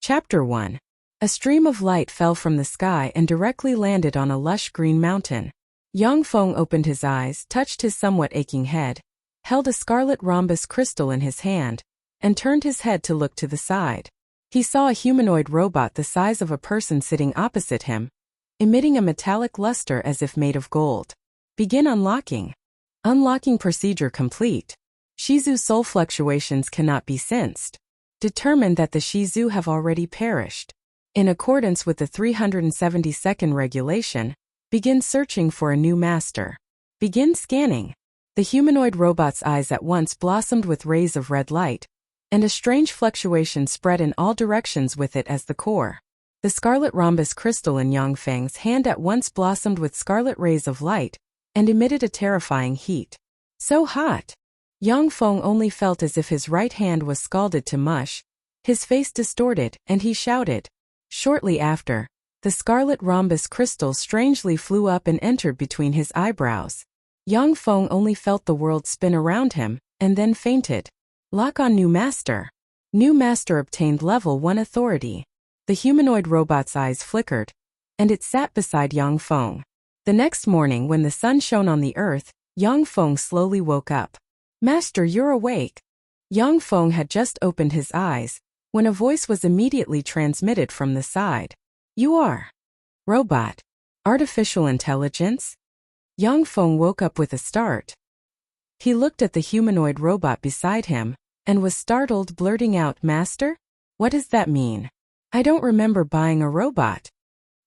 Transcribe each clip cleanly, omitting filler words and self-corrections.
Chapter 1. A stream of light fell from the sky and directly landed on a lush green mountain. Yang Feng opened his eyes, touched his somewhat aching head, held a scarlet rhombus crystal in his hand, and turned his head to look to the side. He saw a humanoid robot the size of a person sitting opposite him, emitting a metallic luster as if made of gold. Begin unlocking. Unlocking procedure complete. Shizu soul fluctuations cannot be sensed. Determined that the Shizu have already perished. In accordance with the 372nd regulation, begin searching for a new master. Begin scanning. The humanoid robot's eyes at once blossomed with rays of red light, and a strange fluctuation spread in all directions with it as the core. The scarlet rhombus crystal in Yang Feng's hand at once blossomed with scarlet rays of light, and emitted a terrifying heat. So hot! Yang Feng only felt as if his right hand was scalded to mush, his face distorted, and he shouted. Shortly after, the scarlet rhombus crystal strangely flew up and entered between his eyebrows. Yang Feng only felt the world spin around him, and then fainted. Lock on new master. New master obtained level 1 authority. The humanoid robot's eyes flickered, and it sat beside Yang Feng. The next morning when the sun shone on the earth, Yang Feng slowly woke up. Master, you're awake. Yang Feng had just opened his eyes, when a voice was immediately transmitted from the side. You are robot. Artificial intelligence? Yang Feng woke up with a start. He looked at the humanoid robot beside him, and was startled, blurting out, Master? What does that mean? I don't remember buying a robot.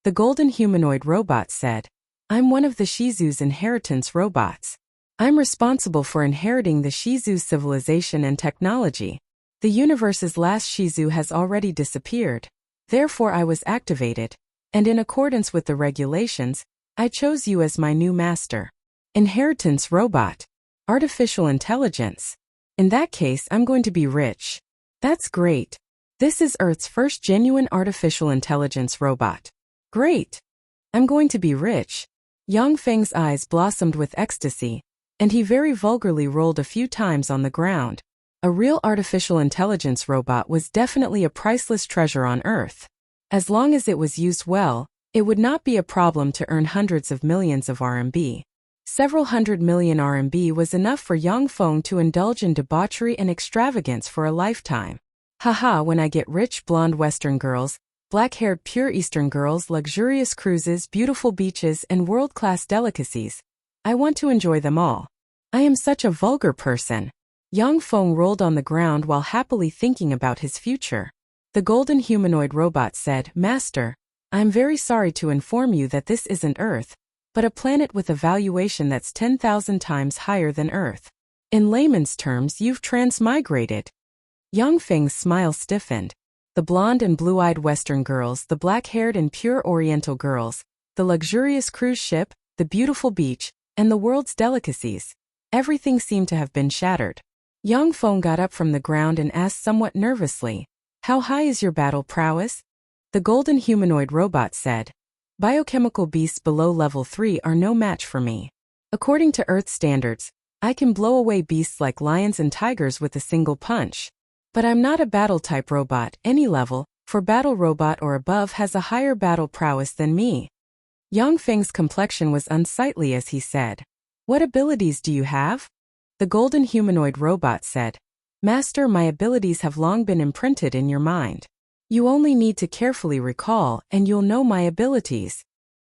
The golden humanoid robot said, I'm one of the Shizu's inheritance robots. I'm responsible for inheriting the Shizu's civilization and technology. The universe's last Shizu has already disappeared. Therefore I was activated, and in accordance with the regulations, I chose you as my new master. Inheritance robot. Artificial intelligence. In that case, I'm going to be rich. That's great. This is Earth's first genuine artificial intelligence robot. Great. I'm going to be rich. Yang Feng's eyes blossomed with ecstasy, and he very vulgarly rolled a few times on the ground. A real artificial intelligence robot was definitely a priceless treasure on Earth. As long as it was used well, it would not be a problem to earn hundreds of millions of RMB. Several hundred million RMB was enough for Yang Feng to indulge in debauchery and extravagance for a lifetime. Haha, when I get rich, blonde Western girls, black-haired pure Eastern girls, luxurious cruises, beautiful beaches, and world-class delicacies. I want to enjoy them all. I am such a vulgar person. Yang Feng rolled on the ground while happily thinking about his future. The golden humanoid robot said, Master, I am very sorry to inform you that this isn't Earth, but a planet with a valuation that's 10,000 times higher than Earth. In layman's terms, you've transmigrated. Yang Feng's smile stiffened. The blonde and blue-eyed Western girls, the black-haired and pure Oriental girls, the luxurious cruise ship, the beautiful beach, and the world's delicacies. Everything seemed to have been shattered. Yang Feng got up from the ground and asked somewhat nervously, How high is your battle prowess? The golden humanoid robot said, Biochemical beasts below level 3 are no match for me. According to Earth standards, I can blow away beasts like lions and tigers with a single punch. But I'm not a battle-type robot. Any level, for battle robot or above, has a higher battle prowess than me. Yang Feng's complexion was unsightly as he said, What abilities do you have? The golden humanoid robot said, Master, my abilities have long been imprinted in your mind. You only need to carefully recall, and you'll know my abilities.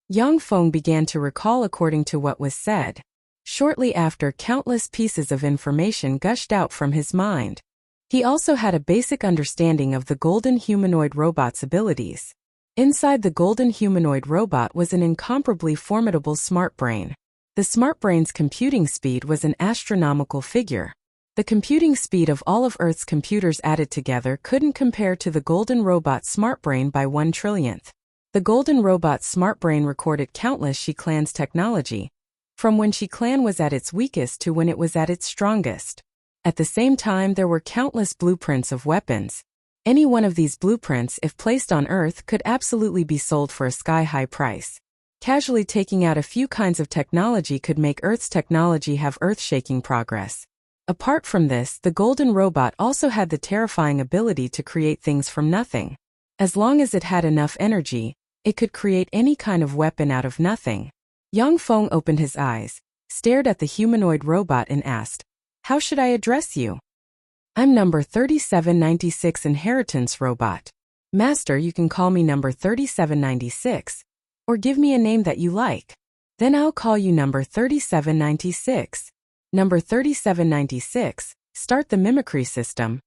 Yang Feng began to recall according to what was said. Shortly after, countless pieces of information gushed out from his mind. He also had a basic understanding of the golden humanoid robot's abilities. Inside the golden humanoid robot was an incomparably formidable smart brain. The smart brain's computing speed was an astronomical figure. The computing speed of all of Earth's computers added together couldn't compare to the golden robot's smart brain by 1/1,000,000th. The golden robot's smart brain recorded countless Shi Clan's technology, from when Shi Clan was at its weakest to when it was at its strongest. At the same time, there were countless blueprints of weapons. Any one of these blueprints, if placed on Earth, could absolutely be sold for a sky-high price. Casually taking out a few kinds of technology could make Earth's technology have earth-shaking progress. Apart from this, the golden robot also had the terrifying ability to create things from nothing. As long as it had enough energy, it could create any kind of weapon out of nothing. Yang Feng opened his eyes, stared at the humanoid robot and asked, "How should I address you?" "I'm number 3796 inheritance robot. Master, you can call me number 3796, or give me a name that you like. Then I'll call you number 3796. Number 3796, start the mimicry system.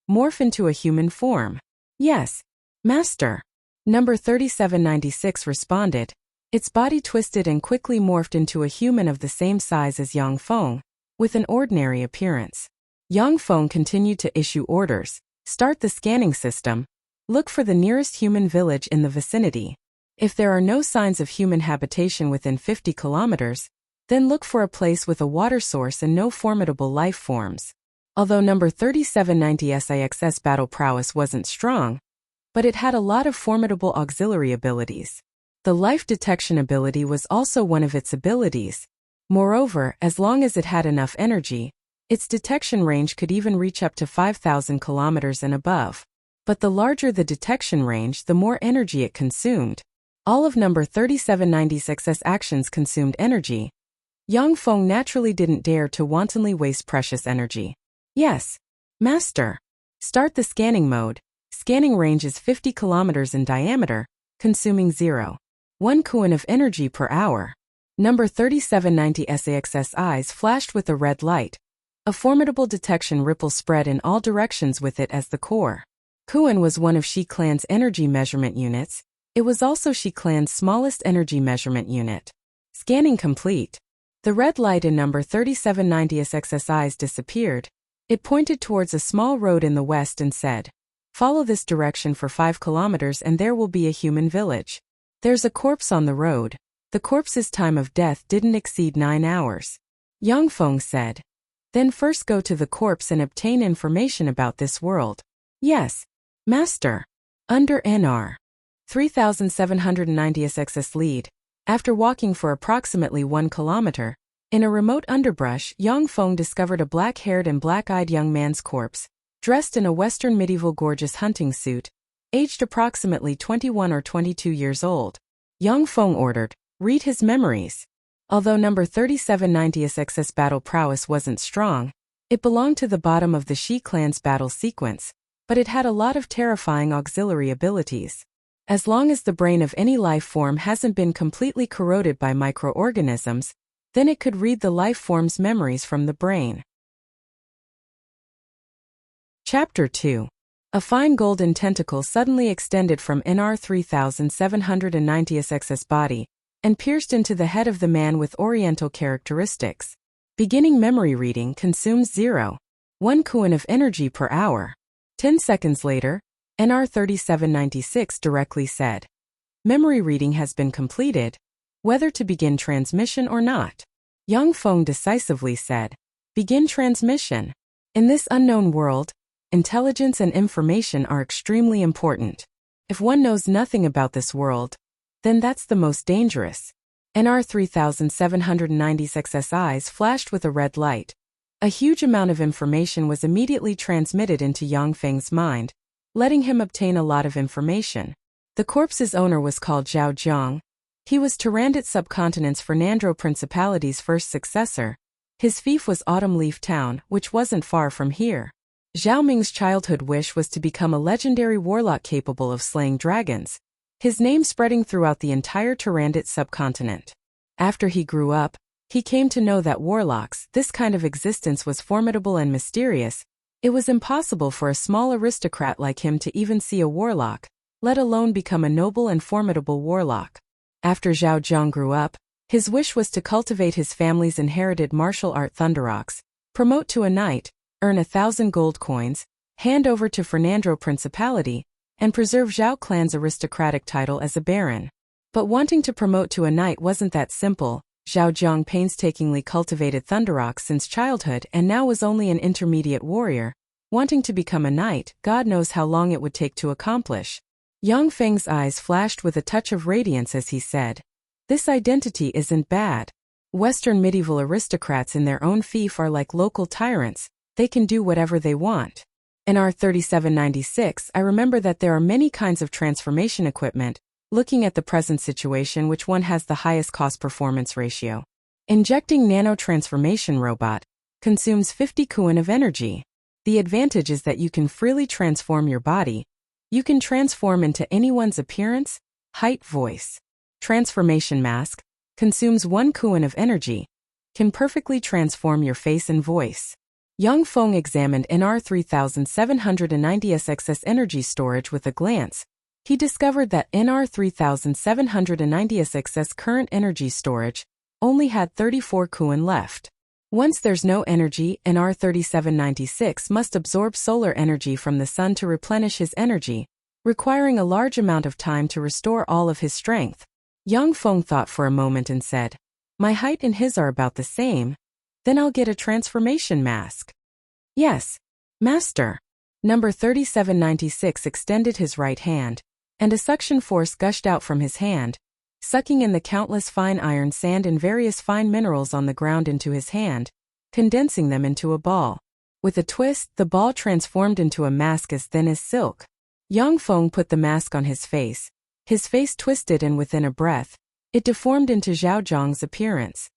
Morph into a human form." "Yes, Master." Number 3796 responded. Its body twisted and quickly morphed into a human of the same size as Yang Feng, with an ordinary appearance. Yang Feng continued to issue orders. "Start the scanning system. Look for the nearest human village in the vicinity. If there are no signs of human habitation within 50 kilometers, then look for a place with a water source and no formidable life forms." Although number 3790's battle prowess wasn't strong, but it had a lot of formidable auxiliary abilities. The life detection ability was also one of its abilities. Moreover, as long as it had enough energy, its detection range could even reach up to 5,000 kilometers and above. But the larger the detection range, the more energy it consumed. All of number 3796's actions consumed energy. Yang Feng naturally didn't dare to wantonly waste precious energy. "Yes, Master. Start the scanning mode. Scanning range is 50 kilometers in diameter, consuming 0.1 kuan of energy per hour." Number 3790's eyes flashed with a red light. A formidable detection ripple spread in all directions with it as the core. Kuan was one of Shi Clan's energy measurement units. It was also Shi Clan's smallest energy measurement unit. Scanning complete. The red light in number 3790's eyes disappeared. It pointed towards a small road in the west and said, "Follow this direction for 5 kilometers and there will be a human village. There's a corpse on the road. The corpse's time of death didn't exceed 9 hours. Yang Feng said. "Then first go to the corpse and obtain information about this world." "Yes, Master." Under NR 3790's lead, after walking for approximately 1 kilometer, in a remote underbrush, Yang Feng discovered a black-haired and black-eyed young man's corpse, dressed in a Western medieval gorgeous hunting suit, aged approximately 21 or 22 years old. Yang Feng ordered, "Read his memories." Although number 3790's battle prowess wasn't strong, it belonged to the bottom of the Shi clan's battle sequence, but it had a lot of terrifying auxiliary abilities. As long as the brain of any life form hasn't been completely corroded by microorganisms, then it could read the life form's memories from the brain. Chapter 2. A fine golden tentacle suddenly extended from NR 3790's body and pierced into the head of the man with oriental characteristics. Beginning memory reading consumes 0.1 kuan of energy per hour. 10 seconds later, NR 3796 directly said, "Memory reading has been completed, whether to begin transmission or not." Yang Feng decisively said, "Begin transmission. In this unknown world, intelligence and information are extremely important. If one knows nothing about this world, then that's the most dangerous." NR 3796's eyes flashed with a red light. A huge amount of information was immediately transmitted into Yang Feng's mind, letting him obtain a lot of information. The corpse's owner was called Zhao Jiang. He was Turandot subcontinent's Fernandro Principality's first successor. His fief was Autumn Leaf Town, which wasn't far from here. Zhao Ming's childhood wish was to become a legendary warlock capable of slaying dragons, his name spreading throughout the entire Turandot subcontinent. After he grew up, he came to know that warlocks, this kind of existence, was formidable and mysterious. It was impossible for a small aristocrat like him to even see a warlock, let alone become a noble and formidable warlock. After Zhao Jiang grew up, his wish was to cultivate his family's inherited martial art Thunderrocks, promote to a knight, earn 1,000 gold coins, hand over to Fernandro Principality, and preserve Zhao clan's aristocratic title as a baron. But wanting to promote to a knight wasn't that simple. Zhao Jiang painstakingly cultivated Thunderrocks since childhood and now was only an intermediate warrior. Wanting to become a knight, God knows how long it would take to accomplish. Yang Feng's eyes flashed with a touch of radiance as he said, "This identity isn't bad. Western medieval aristocrats in their own fief are like local tyrants. They can do whatever they want. NR 3796, I remember that there are many kinds of transformation equipment. Looking at the present situation, which one has the highest cost-performance ratio? Injecting nano-transformation robot consumes 50 Kuan of energy. The advantage is that you can freely transform your body. You can transform into anyone's appearance, height, voice. Transformation mask consumes 1 Kuan of energy. Can perfectly transform your face and voice. Yang Feng examined NR 3790's excess energy storage with a glance. He discovered that NR 3790's excess current energy storage only had 34 Kuan left. Once there's no energy, NR 3796 must absorb solar energy from the sun to replenish his energy, requiring a large amount of time to restore all of his strength. Yang Feng thought for a moment and said, "My height and his are about the same. Then I'll get a transformation mask." "Yes, Master." Number 3796 extended his right hand, and a suction force gushed out from his hand, sucking in the countless fine iron, sand and various fine minerals on the ground into his hand, condensing them into a ball. With a twist, the ball transformed into a mask as thin as silk. Yang Feng put the mask on his face. His face twisted, and within a breath, it deformed into Zhao Zhang's appearance.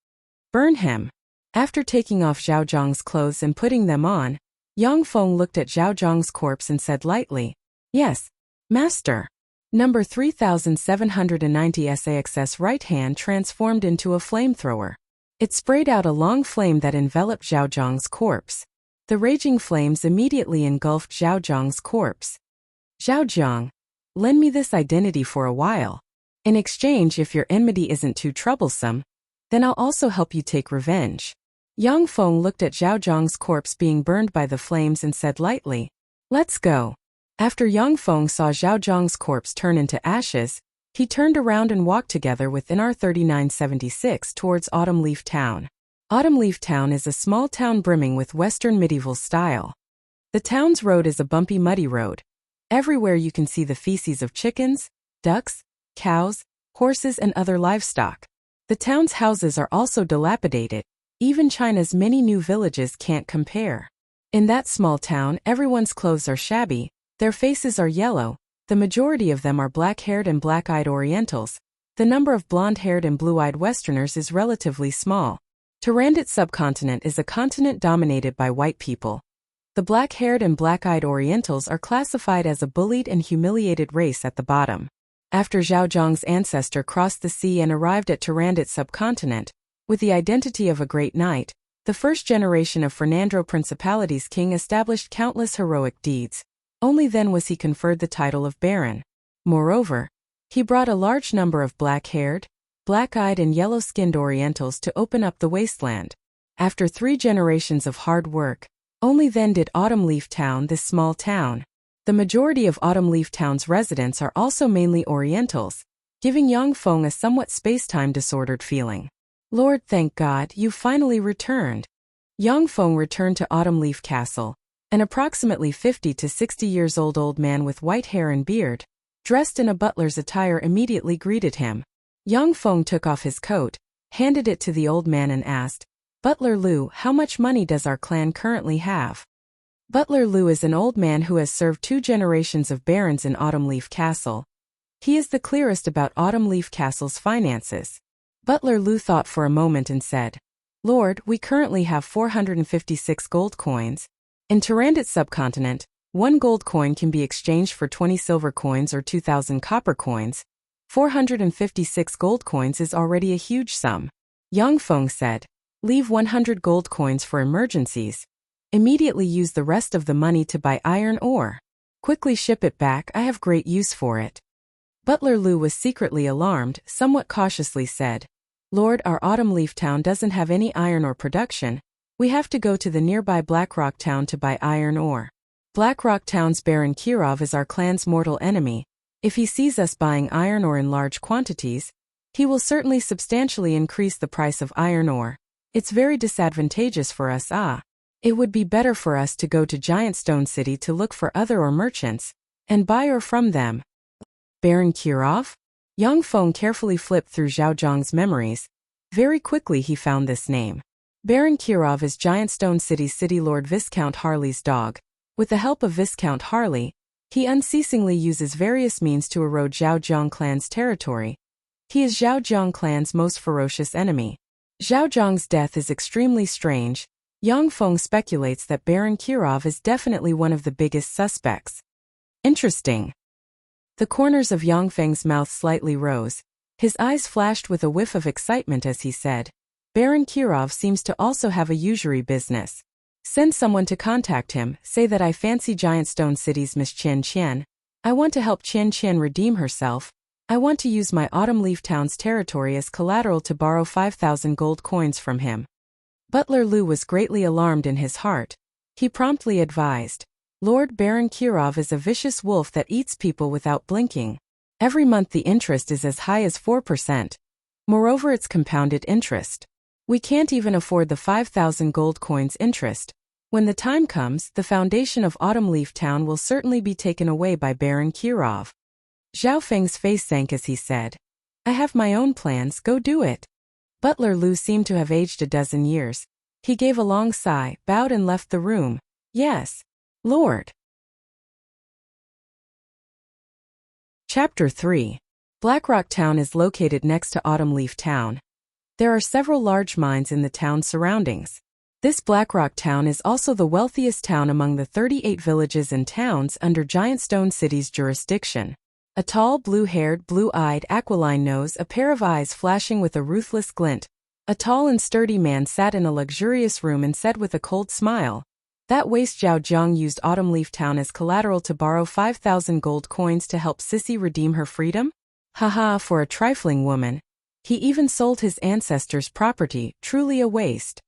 "Burn him." After taking off Zhao Zhang's clothes and putting them on, Yang Feng looked at Zhao Zhang's corpse and said lightly, "Yes, Master." Number 3790's right hand transformed into a flamethrower. It sprayed out a long flame that enveloped Zhao Zhang's corpse. The raging flames immediately engulfed Zhao Zhang's corpse. "Zhao Zhang, lend me this identity for a while. In exchange, if your enmity isn't too troublesome, then I'll also help you take revenge." Yang Feng looked at Zhao Zhang's corpse being burned by the flames and said lightly, "Let's go." After Yang Feng saw Zhao Zhang's corpse turn into ashes, he turned around and walked together with NR 3976 towards Autumn Leaf Town. Autumn Leaf Town is a small town brimming with Western medieval style. The town's road is a bumpy, muddy road. Everywhere you can see the feces of chickens, ducks, cows, horses, and other livestock. The town's houses are also dilapidated. Even China's many new villages can't compare. In that small town, everyone's clothes are shabby, their faces are yellow, the majority of them are black-haired and black-eyed Orientals. The number of blonde-haired and blue-eyed Westerners is relatively small. Tarandit subcontinent is a continent dominated by white people. The black-haired and black-eyed Orientals are classified as a bullied and humiliated race at the bottom. After Zhao Zhang's ancestor crossed the sea and arrived at Tarandit subcontinent, with the identity of a great knight, the first generation of Fernando Principality's king established countless heroic deeds. Only then was he conferred the title of Baron. Moreover, he brought a large number of black-haired, black-eyed and yellow-skinned Orientals to open up the wasteland. After 3 generations of hard work, only then did Autumn Leaf Town, this small town. The majority of Autumn Leaf Town's residents are also mainly Orientals, giving Yang Feng a somewhat space-time disordered feeling. "Lord, thank God, you finally returned." Yang Feng returned to Autumn Leaf Castle. An approximately 50 to 60 years old man with white hair and beard, dressed in a butler's attire, immediately greeted him. Yang Feng took off his coat, handed it to the old man and asked, "Butler Liu, how much money does our clan currently have?" Butler Liu is an old man who has served 2 generations of barons in Autumn Leaf Castle. He is the clearest about Autumn Leaf Castle's finances. Butler Liu thought for a moment and said, "Lord, we currently have 456 gold coins. In Tarandit subcontinent, 1 gold coin can be exchanged for 20 silver coins or 2,000 copper coins. 456 gold coins is already a huge sum." Yang Feng said, "Leave 100 gold coins for emergencies. Immediately use the rest of the money to buy iron ore. Quickly ship it back, I have great use for it." Butler Liu was secretly alarmed, somewhat cautiously said, "Lord, our Autumn Leaf Town doesn't have any iron ore production. We have to go to the nearby Blackrock Town to buy iron ore. Blackrock Town's Baron Kirov is our clan's mortal enemy. If he sees us buying iron ore in large quantities, he will certainly substantially increase the price of iron ore. It's very disadvantageous for us. It would be better for us to go to Giant Stone City to look for other ore merchants and buy ore from them." Baron Kirov? Yang Feng carefully flipped through Zhao Zhang's memories. Very quickly he found this name. Baron Kirov is Giant Stone City's City Lord Viscount Harley's dog. With the help of Viscount Harley, he unceasingly uses various means to erode Zhaojiang clan's territory. He is Zhaojiang clan's most ferocious enemy. Zhaojiang's death is extremely strange. Yang Feng speculates that Baron Kirov is definitely one of the biggest suspects. Interesting. The corners of Yang Feng's mouth slightly rose. His eyes flashed with a whiff of excitement as he said, Baron Kirov seems to also have a usury business. Send someone to contact him, say that I fancy Giant Stone City's Miss Qian Qian. I want to help Qian Qian redeem herself. I want to use my Autumn Leaf Town's territory as collateral to borrow 5,000 gold coins from him. Butler Lu was greatly alarmed in his heart. He promptly advised, Lord Baron Kirov is a vicious wolf that eats people without blinking. Every month the interest is as high as 4%. Moreover, it's compounded interest. We can't even afford the 5,000 gold coins interest. When the time comes, the foundation of Autumn Leaf Town will certainly be taken away by Baron Kirov. Zhao Feng's face sank as he said, I have my own plans, go do it. Butler Lu seemed to have aged a dozen years. He gave a long sigh, bowed and left the room. Yes, Lord. Chapter 3. Blackrock Town is located next to Autumn Leaf Town. There are several large mines in the town's surroundings. This Blackrock Town is also the wealthiest town among the 38 villages and towns under Giant Stone City's jurisdiction. A tall, blue-haired, blue-eyed, aquiline nose, a pair of eyes flashing with a ruthless glint. A tall and sturdy man sat in a luxurious room and said with a cold smile, that waste Zhaojiang used Autumn Leaf Town as collateral to borrow 5,000 gold coins to help Sissy redeem her freedom? Haha, for a trifling woman. He even sold his ancestors' property, truly a waste.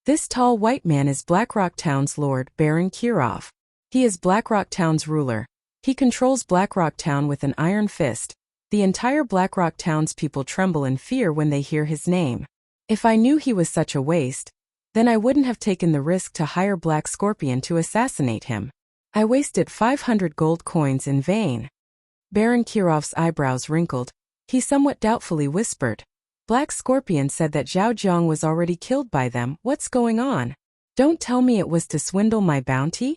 This tall white man is Blackrock Town's Lord, Baron Kirov. He is Blackrock Town's ruler. He controls Blackrock Town with an iron fist. The entire Blackrock Town's people tremble in fear when they hear his name. If I knew he was such a waste, then I wouldn't have taken the risk to hire Black Scorpion to assassinate him. I wasted 500 gold coins in vain. Baron Kirov's eyebrows wrinkled. He somewhat doubtfully whispered, Black Scorpion said that Zhaojiang was already killed by them. What's going on? Don't tell me it was to swindle my bounty?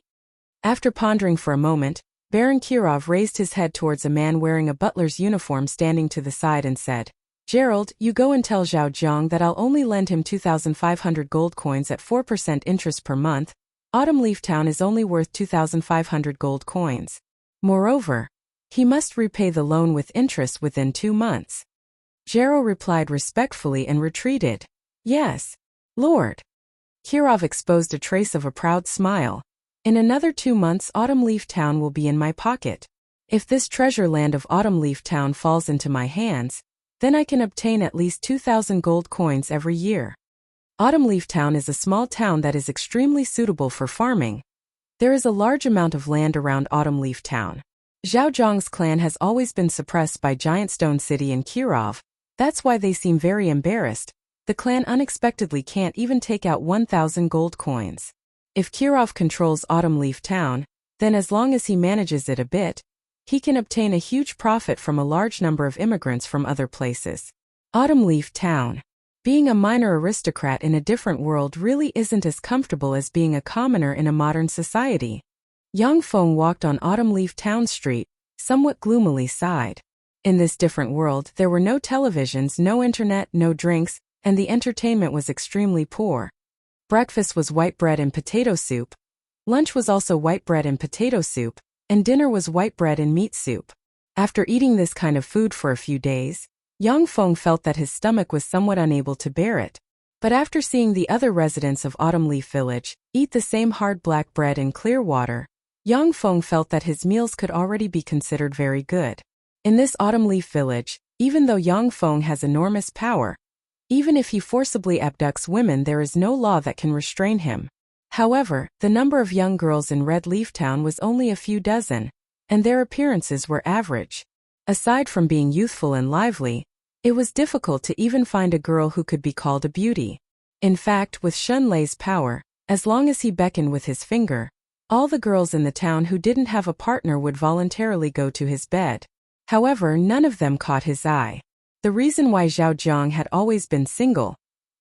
After pondering for a moment, Baron Kirov raised his head towards a man wearing a butler's uniform standing to the side and said, Gerald, you go and tell Zhaojiang that I'll only lend him 2,500 gold coins at 4% interest per month. Autumn Leaf Town is only worth 2,500 gold coins. Moreover, he must repay the loan with interest within 2 months. Gerald replied respectfully and retreated. Yes, Lord. Kirov exposed a trace of a proud smile. In another 2 months Autumn Leaf Town will be in my pocket. If this treasure land of Autumn Leaf Town falls into my hands, then I can obtain at least 2,000 gold coins every year. Autumn Leaf Town is a small town that is extremely suitable for farming. There is a large amount of land around Autumn Leaf Town. Zhaojiang's clan has always been suppressed by Giant Stone City and Kirov. That's why they seem very embarrassed. The clan unexpectedly can't even take out 1,000 gold coins. If Kirov controls Autumn Leaf Town, then as long as he manages it a bit, he can obtain a huge profit from a large number of immigrants from other places. Autumn Leaf Town. Being a minor aristocrat in a different world really isn't as comfortable as being a commoner in a modern society. Yang Feng walked on Autumn Leaf Town Street, somewhat gloomily sighed. In this different world there were no televisions, no internet, no drinks, and the entertainment was extremely poor. Breakfast was white bread and potato soup. Lunch was also white bread and potato soup, and dinner was white bread and meat soup. After eating this kind of food for a few days, Yang Feng felt that his stomach was somewhat unable to bear it. But after seeing the other residents of Autumn Leaf Village eat the same hard black bread and clear water, Yang Feng felt that his meals could already be considered very good. In this Autumn Leaf Village, even though Yang Feng has enormous power, even if he forcibly abducts women, there is no law that can restrain him. However, the number of young girls in Red Leaf Town was only a few dozen, and their appearances were average. Aside from being youthful and lively, it was difficult to even find a girl who could be called a beauty. In fact, with Shun Lei's power, as long as he beckoned with his finger, all the girls in the town who didn't have a partner would voluntarily go to his bed. However, none of them caught his eye. The reason why Zhaojiang had always been single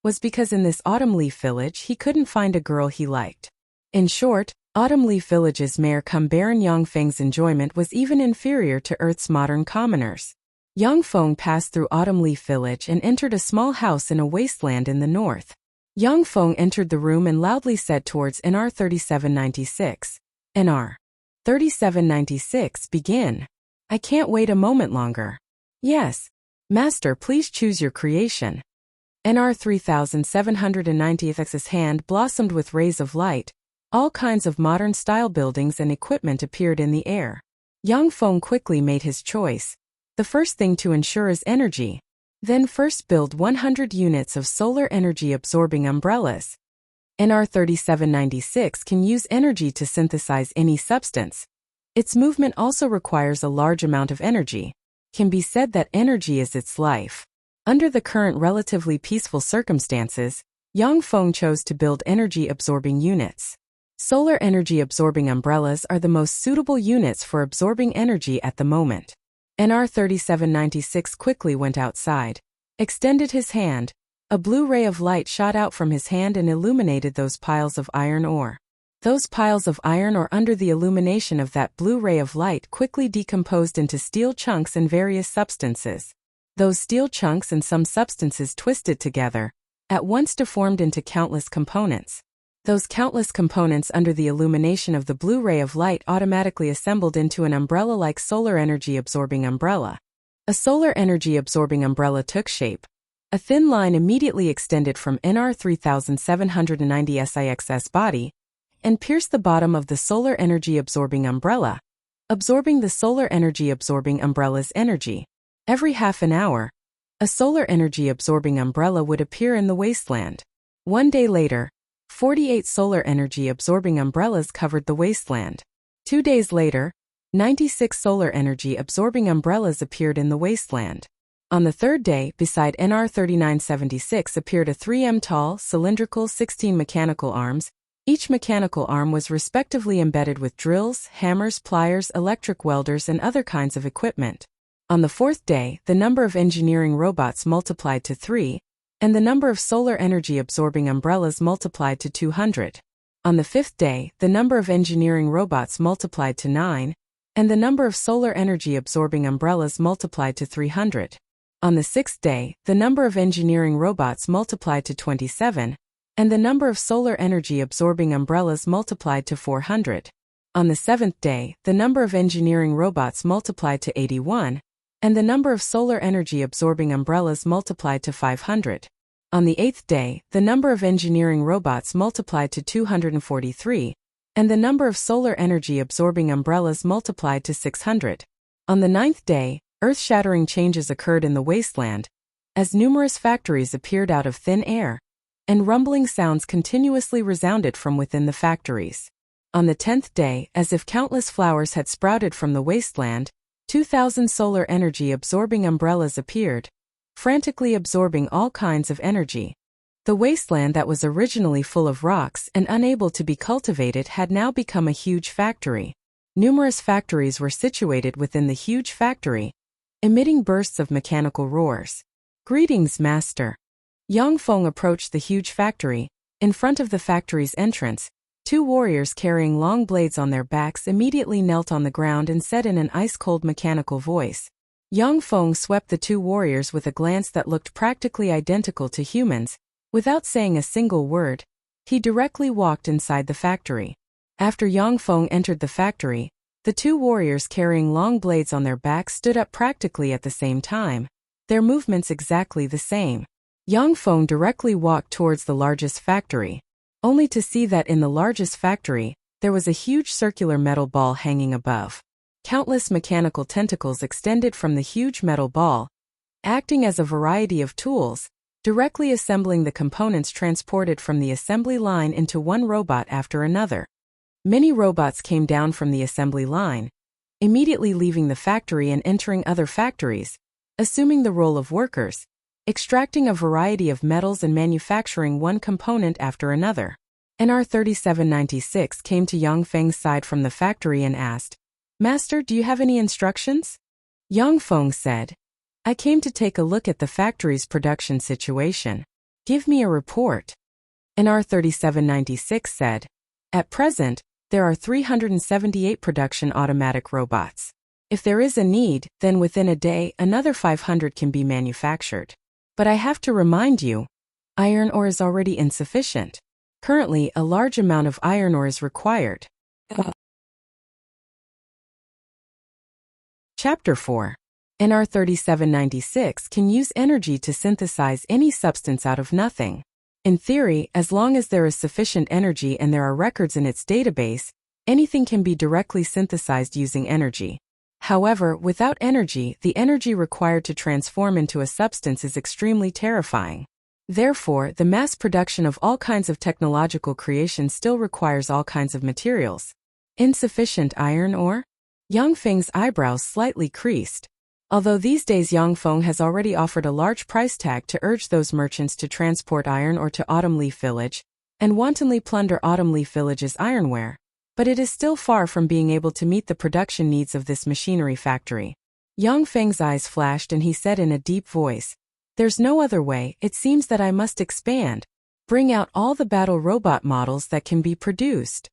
was because in this Autumn Leaf Village he couldn't find a girl he liked. In short, Autumn Leaf Village's mayor cum Baron Yang Feng's enjoyment was even inferior to Earth's modern commoners. Yang Feng passed through Autumn Leaf Village and entered a small house in a wasteland in the north. Yang Feng entered the room and loudly said towards NR 3796. NR 3796, begin. I can't wait a moment longer. Yes. Master, please choose your creation. NR 3790's hand blossomed with rays of light. All kinds of modern-style buildings and equipment appeared in the air. Yang Feng quickly made his choice. The first thing to ensure is energy. Then first build 100 units of solar energy-absorbing umbrellas. NR 3796 can use energy to synthesize any substance. Its movement also requires a large amount of energy. Can be said that energy is its life. Under the current relatively peaceful circumstances, Yang Feng chose to build energy-absorbing units. Solar energy-absorbing umbrellas are the most suitable units for absorbing energy at the moment. NR 3796 quickly went outside, extended his hand. A blue ray of light shot out from his hand and illuminated those piles of iron ore. Those piles of iron ore under the illumination of that blue ray of light quickly decomposed into steel chunks and various substances. Those steel chunks and some substances twisted together, at once deformed into countless components. Those countless components under the illumination of the blue ray of light automatically assembled into an umbrella-like solar energy-absorbing umbrella. A solar energy-absorbing umbrella took shape. A thin line immediately extended from NR 3790's body and pierced the bottom of the solar energy-absorbing umbrella, absorbing the solar energy-absorbing umbrella's energy. Every half an hour, a solar energy-absorbing umbrella would appear in the wasteland. One day later, 48 solar energy-absorbing umbrellas covered the wasteland. 2 days later, 96 solar energy-absorbing umbrellas appeared in the wasteland. On the third day, beside NR 3976 appeared a 3m tall, cylindrical 16 mechanical arms. Each mechanical arm was respectively embedded with drills, hammers, pliers, electric welders, and other kinds of equipment. On the fourth day, the number of engineering robots multiplied to 3, and the number of solar energy-absorbing umbrellas multiplied to 200. On the fifth day, the number of engineering robots multiplied to 9, and the number of solar energy-absorbing umbrellas multiplied to 300. On the sixth day, the number of engineering robots multiplied to 27, and the number of solar energy-absorbing umbrellas multiplied to 400. On the seventh day, the number of engineering robots multiplied to 81, and the number of solar energy-absorbing umbrellas multiplied to 500. On the eighth day, the number of engineering robots multiplied to 243, and the number of solar energy-absorbing umbrellas multiplied to 600. On the ninth day, earth-shattering changes occurred in the wasteland, as numerous factories appeared out of thin air, and rumbling sounds continuously resounded from within the factories. On the 10th day, as if countless flowers had sprouted from the wasteland, 2,000 solar energy-absorbing umbrellas appeared, frantically absorbing all kinds of energy. The wasteland that was originally full of rocks and unable to be cultivated had now become a huge factory. Numerous factories were situated within the huge factory, emitting bursts of mechanical roars. "Greetings, Master." Yang Feng approached the huge factory. In front of the factory's entrance, 2 warriors carrying long blades on their backs immediately knelt on the ground and said in an ice-cold mechanical voice. Yang Feng swept the 2 warriors with a glance that looked practically identical to humans. Without saying a single word, he directly walked inside the factory. After Yang Feng entered the factory, the 2 warriors carrying long blades on their backs stood up practically at the same time, their movements exactly the same. Yang Feng directly walked towards the largest factory, only to see that in the largest factory, there was a huge circular metal ball hanging above. Countless mechanical tentacles extended from the huge metal ball, acting as a variety of tools, directly assembling the components transported from the assembly line into one robot after another. Many robots came down from the assembly line, immediately leaving the factory and entering other factories, assuming the role of workers, extracting a variety of metals and manufacturing one component after another. NR 3796 came to Yang Feng's side from the factory and asked, "Master, do you have any instructions?" Yang Feng said, "I came to take a look at the factory's production situation. Give me a report." NR 3796 said, "At present, There are 378 production automatic robots. If there is a need, then within a day, another 500 can be manufactured. But I have to remind you, iron ore is already insufficient. Currently, a large amount of iron ore is required. Chapter 4. NR 3796 can use energy to synthesize any substance out of nothing. In theory, as long as there is sufficient energy and there are records in its database, anything can be directly synthesized using energy. However, without energy, the energy required to transform into a substance is extremely terrifying. Therefore, the mass production of all kinds of technological creation still requires all kinds of materials. Insufficient iron ore? Yang Feng's eyebrows slightly creased. Although these days Yang Feng has already offered a large price tag to urge those merchants to transport iron ore to Autumn Leaf Village, and wantonly plunder Autumn Leaf Village's ironware, but it is still far from being able to meet the production needs of this machinery factory. Yang Feng's eyes flashed and he said in a deep voice, "There's no other way, it seems that I must expand. Bring out all the battle robot models that can be produced."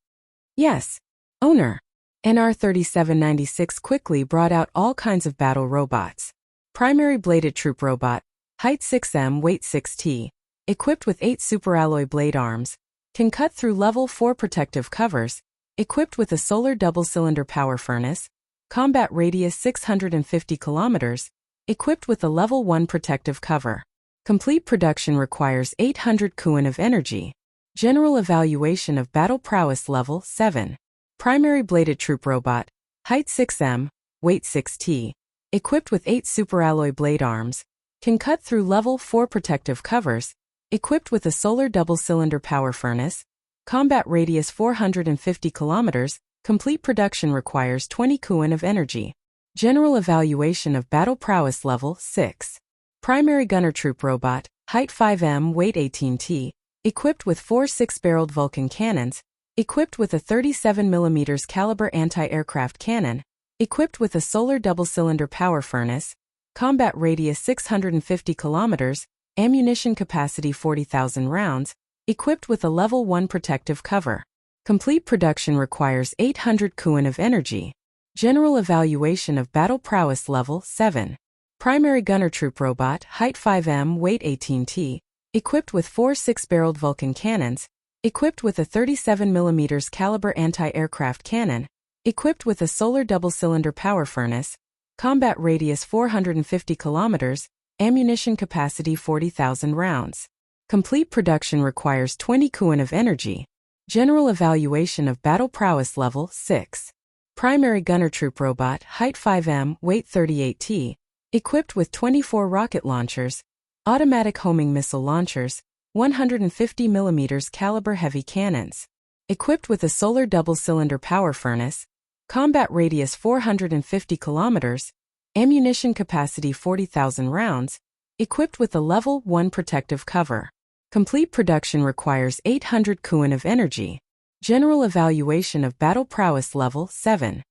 "Yes, owner." NR 3796 quickly brought out all kinds of battle robots. Primary bladed troop robot, height 6m, weight 6t, equipped with 8 superalloy blade arms, can cut through level 4 protective covers, equipped with a solar double-cylinder power furnace, combat radius 650 kilometers, equipped with a level 1 protective cover. Complete production requires 800 Kuan of energy. General evaluation of battle prowess level 7. Primary bladed troop robot, height 6m, weight 6t, equipped with 8 superalloy blade arms, can cut through level 4 protective covers, equipped with a solar double-cylinder power furnace, combat radius 450 kilometers, complete production requires 20 Kuan of energy. General evaluation of battle prowess level 6. Primary gunner troop robot, height 5m, weight 18t, equipped with 4 6-barreled Vulcan cannons, equipped with a 37mm caliber anti-aircraft cannon, equipped with a solar double-cylinder power furnace, combat radius 650 kilometers, ammunition capacity 40,000 rounds, equipped with a level 1 protective cover. Complete production requires 800 Kuan of energy. General evaluation of battle prowess level 7. Primary gunner troop robot, height 5m, weight 18t, equipped with 4 6-barreled Vulcan cannons, equipped with a 37mm caliber anti-aircraft cannon, equipped with a solar double-cylinder power furnace, combat radius 450 kilometers, ammunition capacity 40,000 rounds. Complete production requires 20 Kuan of energy. General evaluation of battle prowess level 6. Primary gunner troop robot, height 5m, weight 38t, equipped with 24 rocket launchers, automatic homing missile launchers, 150mm caliber heavy cannons, equipped with a solar double-cylinder power furnace, combat radius 450 kilometers, ammunition capacity 40,000 rounds, equipped with a level 1 protective cover. Complete production requires 800 Kuan of energy. General evaluation of battle prowess level 7.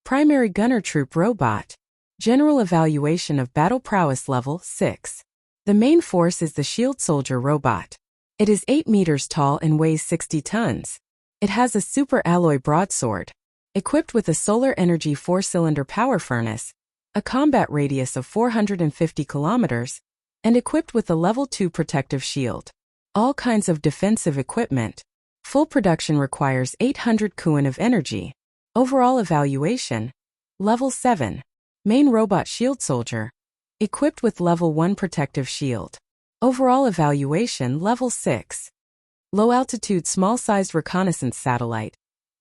Primary gunner troop robot. General evaluation of battle prowess level 6. The main force is the shield soldier robot. It is 8 meters tall and weighs 60 tons. It has a super alloy broadsword, equipped with a solar energy 4-cylinder power furnace, a combat radius of 450 kilometers, and equipped with a level 2 protective shield. All kinds of defensive equipment. Full production requires 800 Kuan of energy. Overall evaluation. Level 7. Main robot shield soldier, equipped with level 1 protective shield. Overall evaluation level 6. Low-altitude small-sized reconnaissance satellite,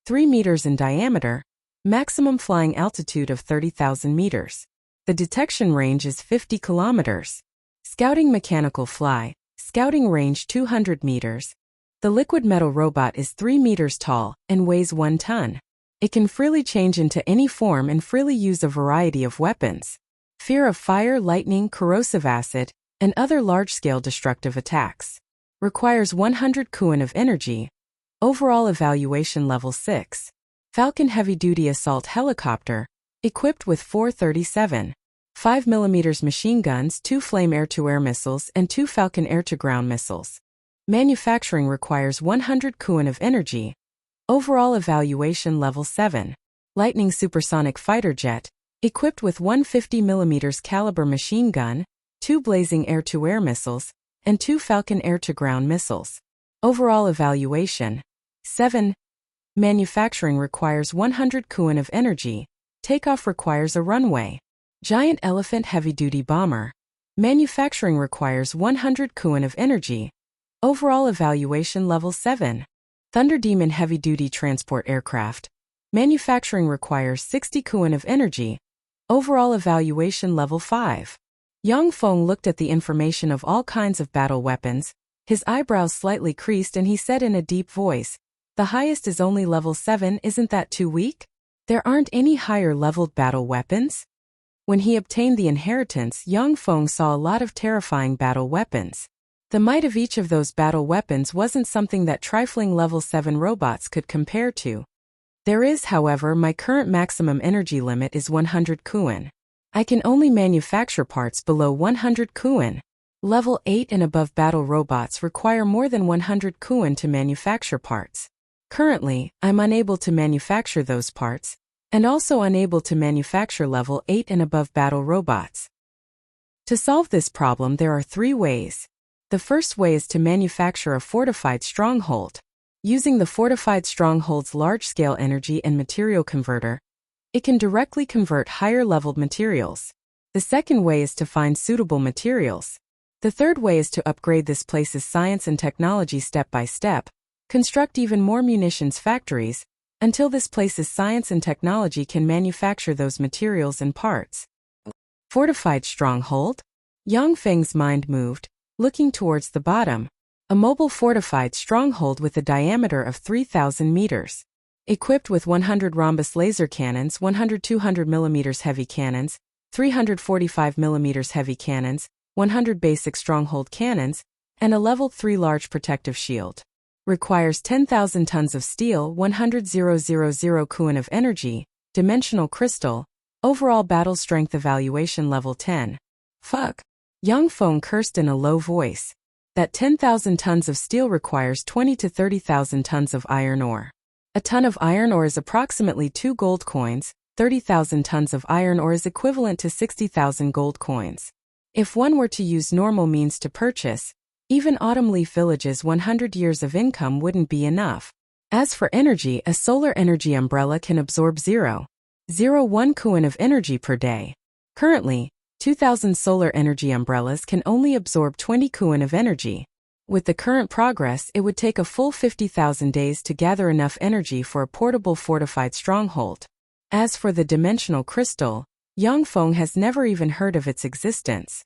3 meters in diameter, maximum flying altitude of 30,000 meters. The detection range is 50 kilometers. Scouting mechanical fly, scouting range 200 meters. The liquid metal robot is 3 meters tall and weighs 1 ton. It can freely change into any form and freely use a variety of weapons. Fear of fire, lightning, corrosive acid, and other large-scale destructive attacks. Requires 100 Kuan of energy. Overall evaluation level 6. Falcon heavy-duty assault helicopter, equipped with 437. 5mm machine guns, 2 Flame air-to-air missiles, and 2 Falcon air-to-ground missiles. Manufacturing requires 100 Kuan of energy. Overall evaluation level 7. Lightning supersonic fighter jet, equipped with 150mm caliber machine gun, 2 blazing air-to-air missiles, and 2 Falcon air-to-ground missiles. Overall evaluation 7. Manufacturing requires 100 Kuan of energy. Takeoff requires a runway. Giant Elephant heavy-duty bomber. Manufacturing requires 100 Kuan of energy. Overall evaluation level 7. Thunder Demon heavy-duty transport aircraft. Manufacturing requires 60 Kuan of energy. Overall evaluation level 5. Yang Feng looked at the information of all kinds of battle weapons. His eyebrows slightly creased and he said in a deep voice, "The highest is only level 7, isn't that too weak? There aren't any higher-leveled battle weapons?" When he obtained the inheritance, Yang Feng saw a lot of terrifying battle weapons. The might of each of those battle weapons wasn't something that trifling level 7 robots could compare to. There is, however, my current maximum energy limit is 100 Kuan. I can only manufacture parts below 100 Kuan. Level 8 and above battle robots require more than 100 Kuan to manufacture parts. Currently, I'm unable to manufacture those parts, and also unable to manufacture level 8 and above battle robots. To solve this problem, there are 3 ways. The first way is to manufacture a fortified stronghold. Using the fortified stronghold's large-scale energy and material converter, it can directly convert higher-leveled materials. The second way is to find suitable materials. The third way is to upgrade this place's science and technology step by step, construct even more munitions factories, until this place's science and technology can manufacture those materials and parts. Fortified stronghold? Yang Feng's mind moved, looking towards the bottom. A mobile fortified stronghold with a diameter of 3,000 meters. Equipped with 100 rhombus laser cannons, 100 200mm heavy cannons, 345mm heavy cannons, 100 basic stronghold cannons, and a level 3 large protective shield. Requires 10,000 tons of steel, 100,000 Kuan of energy, dimensional crystal, overall battle strength evaluation level 10. Fuck. Yang Feng cursed in a low voice. That 10,000 tons of steel requires 20 to 30,000 tons of iron ore. A ton of iron ore is approximately 2 gold coins, 30,000 tons of iron ore is equivalent to 60,000 gold coins. If one were to use normal means to purchase, even Autumn Leaf Village's 100 years of income wouldn't be enough. As for energy, a solar energy umbrella can absorb 0.01 Kuan of energy per day. Currently, 2,000 solar energy umbrellas can only absorb 20 Kuan of energy. With the current progress, it would take a full 50,000 days to gather enough energy for a portable fortified stronghold. As for the dimensional crystal, Yang Feng has never even heard of its existence.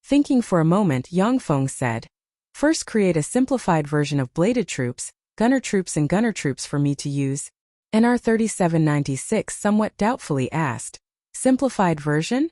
Thinking for a moment, Yang Feng said, "First create a simplified version of bladed troops, gunner troops and gunner troops for me to use." NR 3796 somewhat doubtfully asked, "Simplified version?"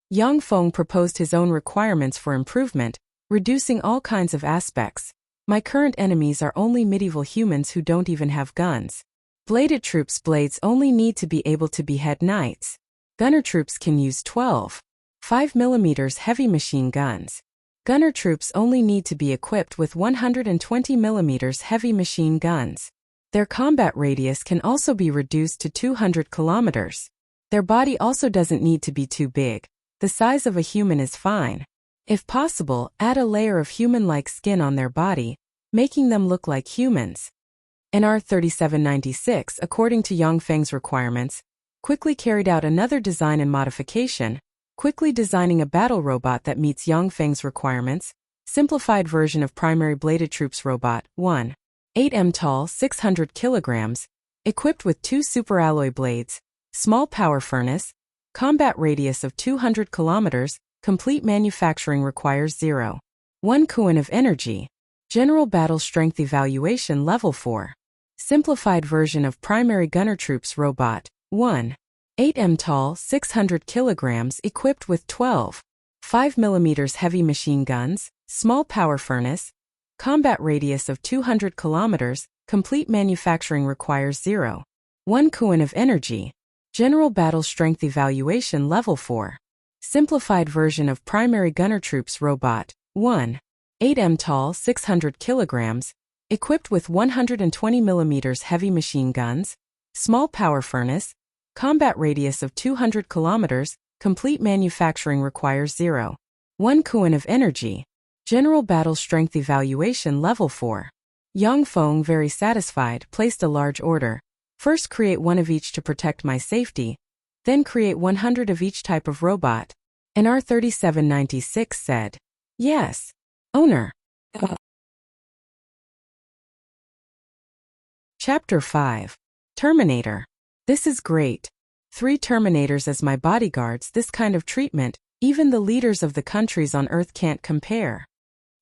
Yang Feng proposed his own requirements for improvement, reducing all kinds of aspects. My current enemies are only medieval humans who don't even have guns. Bladed troops' blades only need to be able to behead knights. Gunner troops can use 12. 5mm heavy machine guns. Gunner troops only need to be equipped with 120mm heavy machine guns. Their combat radius can also be reduced to 200 kilometers. Their body also doesn't need to be too big. The size of a human is fine. If possible, add a layer of human-like skin on their body, making them look like humans. NR 3796, according to Yang Feng's requirements, quickly carried out another design and modification, quickly designing a battle robot that meets Yang Feng's requirements, simplified version of primary bladed troops robot, 1. 8m tall, 600 kilograms, equipped with 2 superalloy blades, small power furnace, combat radius of 200 kilometers, complete manufacturing requires 0.1 Kuan of energy, general battle strength evaluation level 4. Simplified version of primary gunner troops robot, 1. 8m tall, 600 kilograms, equipped with 12. 5mm heavy machine guns, small power furnace, combat radius of 200 kilometers, complete manufacturing requires 0.1 Kuan of energy, general battle strength evaluation level 4. Simplified version of primary gunner troops robot, 1. 8m tall, 600 kilograms, Equipped with 120mm heavy machine guns, small power furnace, combat radius of 200 kilometers, complete manufacturing requires 0.1 Kuan of energy. General battle strength evaluation level 4. Yang Feng, very satisfied, placed a large order. First create one of each to protect my safety, then create 100 of each type of robot. And R3796 said, "Yes, owner." Chapter 5. Terminator. This is great. 3 Terminators as my bodyguards. This kind of treatment, even the leaders of the countries on Earth can't compare.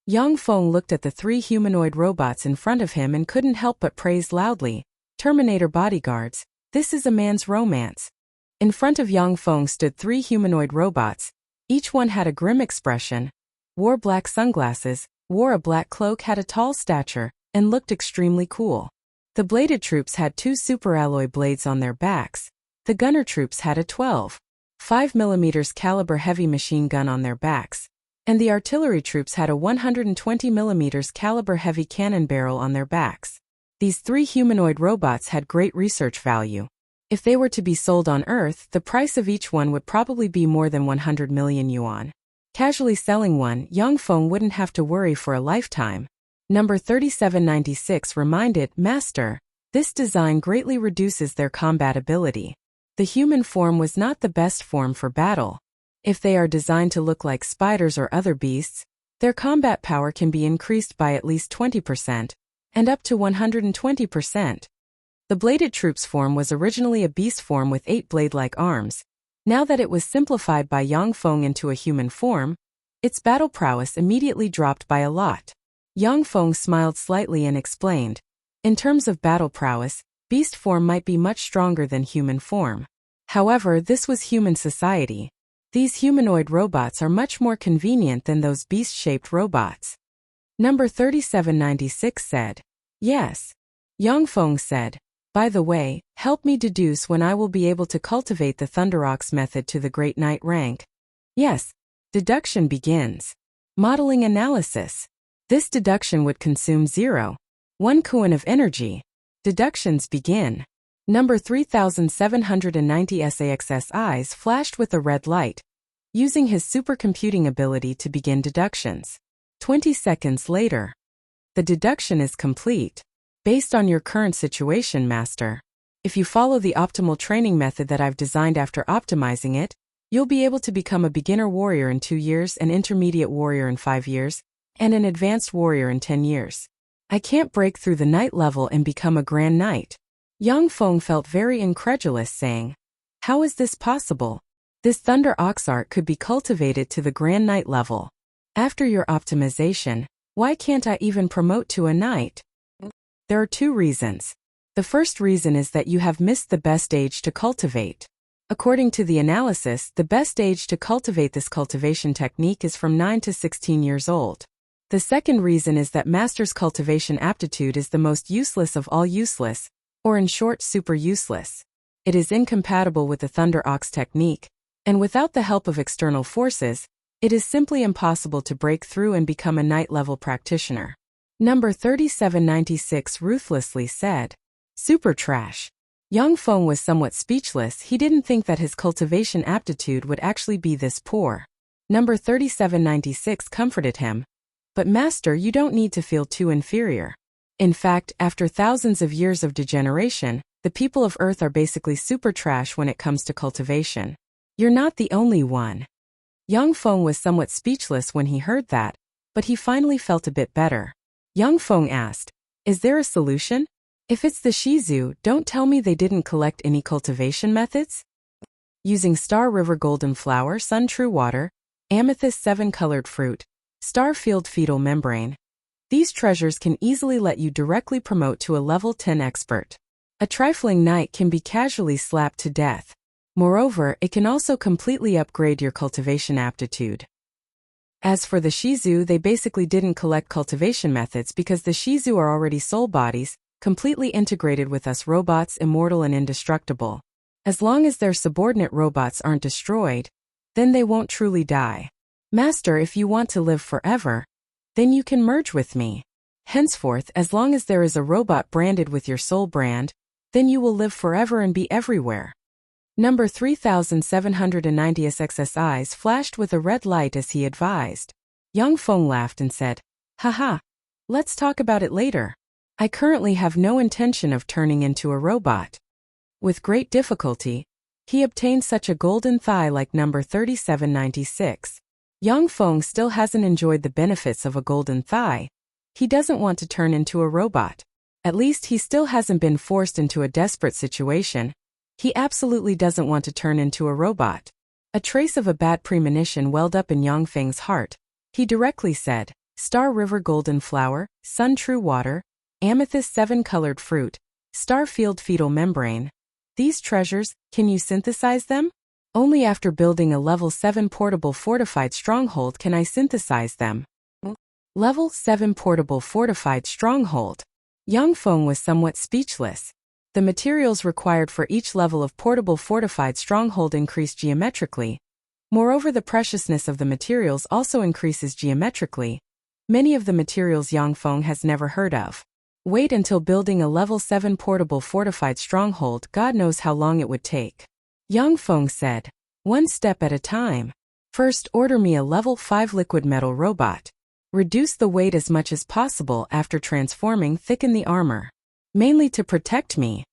Yang Feng looked at the 3 humanoid robots in front of him and couldn't help but praise loudly. Terminator bodyguards, this is a man's romance. In front of Yang Feng stood 3 humanoid robots. Each one had a grim expression, wore black sunglasses, wore a black cloak, had a tall stature, and looked extremely cool. The bladed troops had 2 superalloy blades on their backs. The gunner troops had a 12.5mm caliber heavy machine gun on their backs. And the artillery troops had a 120mm caliber heavy cannon barrel on their backs. These 3 humanoid robots had great research value. If they were to be sold on Earth, the price of each one would probably be more than 100 million yuan. Casually selling one, Yang Feng wouldn't have to worry for a lifetime. Number 3796 reminded, "Master, this design greatly reduces their combat ability. The human form was not the best form for battle. If they are designed to look like spiders or other beasts, their combat power can be increased by at least 20%, and up to 120%. The bladed troops form was originally a beast form with 8 blade-like arms. Now that it was simplified by Yang Feng into a human form, its battle prowess immediately dropped by a lot." Yang Feng smiled slightly and explained, "In terms of battle prowess, beast form might be much stronger than human form. However, this was human society. These humanoid robots are much more convenient than those beast-shaped robots." Number 3796 said, "Yes." Yang Feng said, "By the way, help me deduce when I will be able to cultivate the Thunderox method to the Great Knight rank." "Yes." Deduction begins. Modeling analysis. This deduction would consume 0.1 Kuan of energy. Deductions begin. Number 3790 SAX's eyes flashed with a red light, using his supercomputing ability to begin deductions. 20 seconds later. The deduction is complete. Based on your current situation, Master, if you follow the optimal training method that I've designed after optimizing it, you'll be able to become a beginner warrior in 2 years, an intermediate warrior in 5 years, and an advanced warrior in 10 years. I can't break through the knight level and become a grand knight." Yang Feng felt very incredulous, saying, "How is this possible? This Thunder Ox art could be cultivated to the grand knight level. After your optimization, why can't I even promote to a knight?" There are 2 reasons. The first reason is that you have missed the best age to cultivate. According to the analysis, the best age to cultivate this cultivation technique is from 9 to 16 years old. The second reason is that Master's cultivation aptitude is the most useless of all useless, or in short, super useless. It is incompatible with the Thunder Ox technique, and without the help of external forces, it is simply impossible to break through and become a knight-level practitioner. Number 3796 ruthlessly said, "Super trash." Yang Feng was somewhat speechless. He didn't think that his cultivation aptitude would actually be this poor. Number 3796 comforted him, "But Master, you don't need to feel too inferior. In fact, after thousands of years of degeneration, the people of Earth are basically super trash when it comes to cultivation. You're not the only one." Yang Feng was somewhat speechless when he heard that, but he finally felt a bit better. Yang Feng asked, "Is there a solution? If it's the Shizu, don't tell me they didn't collect any cultivation methods?" Using Star River Golden Flower, Sun True Water, Amethyst 7-colored fruit, Starfield fetal membrane. These treasures can easily let you directly promote to a level 10 expert. A trifling knight can be casually slapped to death. Moreover, it can also completely upgrade your cultivation aptitude. As for the Shizu, they basically didn't collect cultivation methods because the Shizu are already soul bodies, completely integrated with us robots, immortal and indestructible. As long as their subordinate robots aren't destroyed, then they won't truly die. Master, if you want to live forever, then you can merge with me. Henceforth, as long as there is a robot branded with your soul brand, then you will live forever and be everywhere. Number 3790's eyes flashed with a red light as he advised. Yang Feng laughed and said, "Haha, let's talk about it later. I currently have no intention of turning into a robot." With great difficulty, he obtained such a golden thigh like number 3796. Yang Feng still hasn't enjoyed the benefits of a golden thigh. He doesn't want to turn into a robot. At least he still hasn't been forced into a desperate situation. He absolutely doesn't want to turn into a robot. A trace of a bad premonition welled up in Yang Feng's heart. He directly said, "Star River golden flower, sun true water, amethyst 7-colored fruit, star field fetal membrane. These treasures, can you synthesize them? Only after building a level 7 portable fortified stronghold can I synthesize them." Level 7 portable fortified stronghold. Yang Feng was somewhat speechless. The materials required for each level of portable fortified stronghold increase geometrically. Moreover, the preciousness of the materials also increases geometrically. Many of the materials Yang Feng has never heard of. Wait until building a level 7 portable fortified stronghold, God knows how long it would take. Yang Feng said, "One step at a time. First, order me a level 5 liquid metal robot. Reduce the weight as much as possible after transforming, thicken the armor. Mainly to protect me."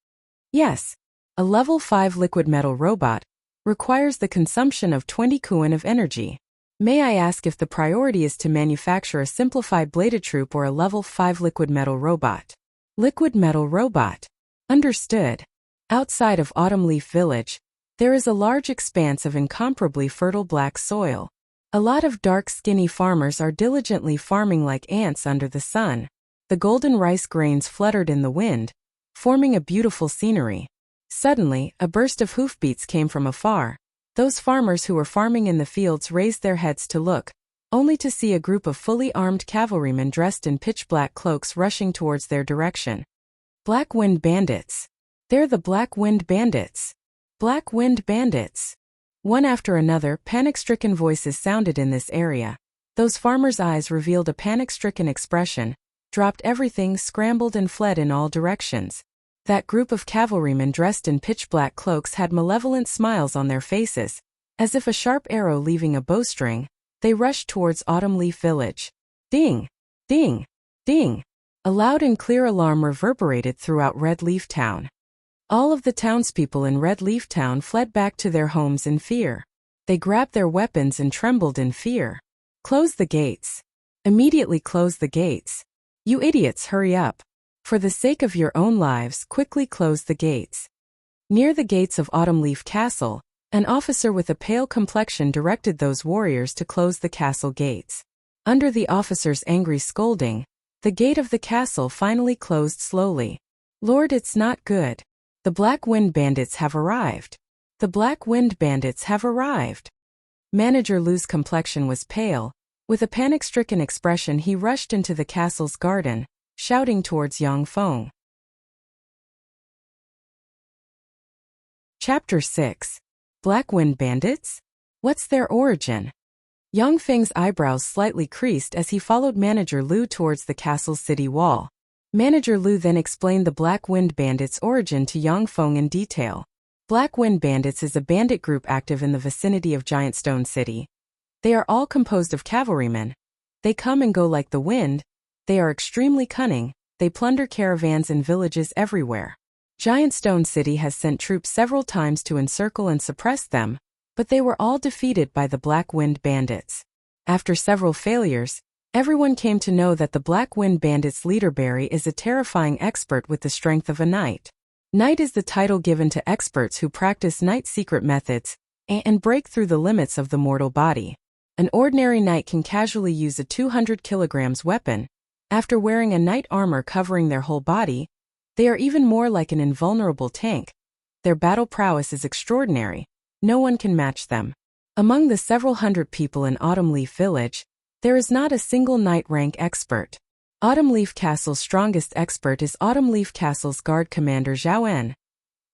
Yes, a level 5 liquid metal robot requires the consumption of 20 Kuan of energy. May I ask if the priority is to manufacture a simplified bladed troop or a level 5 liquid metal robot? Liquid metal robot. Understood. Outside of Autumn Leaf Village, there is a large expanse of incomparably fertile black soil. A lot of dark skinny farmers are diligently farming like ants under the sun. The golden rice grains fluttered in the wind, forming a beautiful scenery. Suddenly, a burst of hoofbeats came from afar. Those farmers who were farming in the fields raised their heads to look, only to see a group of fully armed cavalrymen dressed in pitch-black cloaks rushing towards their direction. Black Wind Bandits. They're the Black Wind Bandits. Black Wind Bandits. One after another, panic-stricken voices sounded in this area. Those farmers' eyes revealed a panic-stricken expression, dropped everything, scrambled and fled in all directions. That group of cavalrymen dressed in pitch-black cloaks had malevolent smiles on their faces. As if a sharp arrow leaving a bowstring, they rushed towards Autumn Leaf Village. Ding! Ding! Ding! A loud and clear alarm reverberated throughout Red Leaf Town. All of the townspeople in Red Leaf Town fled back to their homes in fear. They grabbed their weapons and trembled in fear. "Close the gates. Immediately close the gates. You idiots, hurry up. For the sake of your own lives, quickly close the gates." Near the gates of Autumn Leaf Castle, an officer with a pale complexion directed those warriors to close the castle gates. Under the officer's angry scolding, the gate of the castle finally closed slowly. "Lord, it's not good. The Black Wind Bandits have arrived. The Black Wind Bandits have arrived." Manager Lu's complexion was pale. With a panic-stricken expression, he rushed into the castle's garden, shouting towards Yang Feng. Chapter 6. Black Wind Bandits? What's their origin? Yang Feng's eyebrows slightly creased as he followed Manager Lu towards the castle's city wall. Manager Lu then explained the Black Wind Bandits' origin to Yang Feng in detail. Black Wind Bandits is a bandit group active in the vicinity of Giant Stone City. They are all composed of cavalrymen. They come and go like the wind. They are extremely cunning. They plunder caravans and villages everywhere. Giant Stone City has sent troops several times to encircle and suppress them, but they were all defeated by the Black Wind Bandits. After several failures, everyone came to know that the Black Wind Bandits' leader Barry is a terrifying expert with the strength of a knight. Knight is the title given to experts who practice knight secret methods and break through the limits of the mortal body. An ordinary knight can casually use a 200 kilograms weapon. After wearing a knight armor covering their whole body, they are even more like an invulnerable tank. Their battle prowess is extraordinary. No one can match them. Among the several hundred people in Autumn Leaf Village, there is not a single knight rank expert. Autumn Leaf Castle's strongest expert is Autumn Leaf Castle's guard commander Zhao En.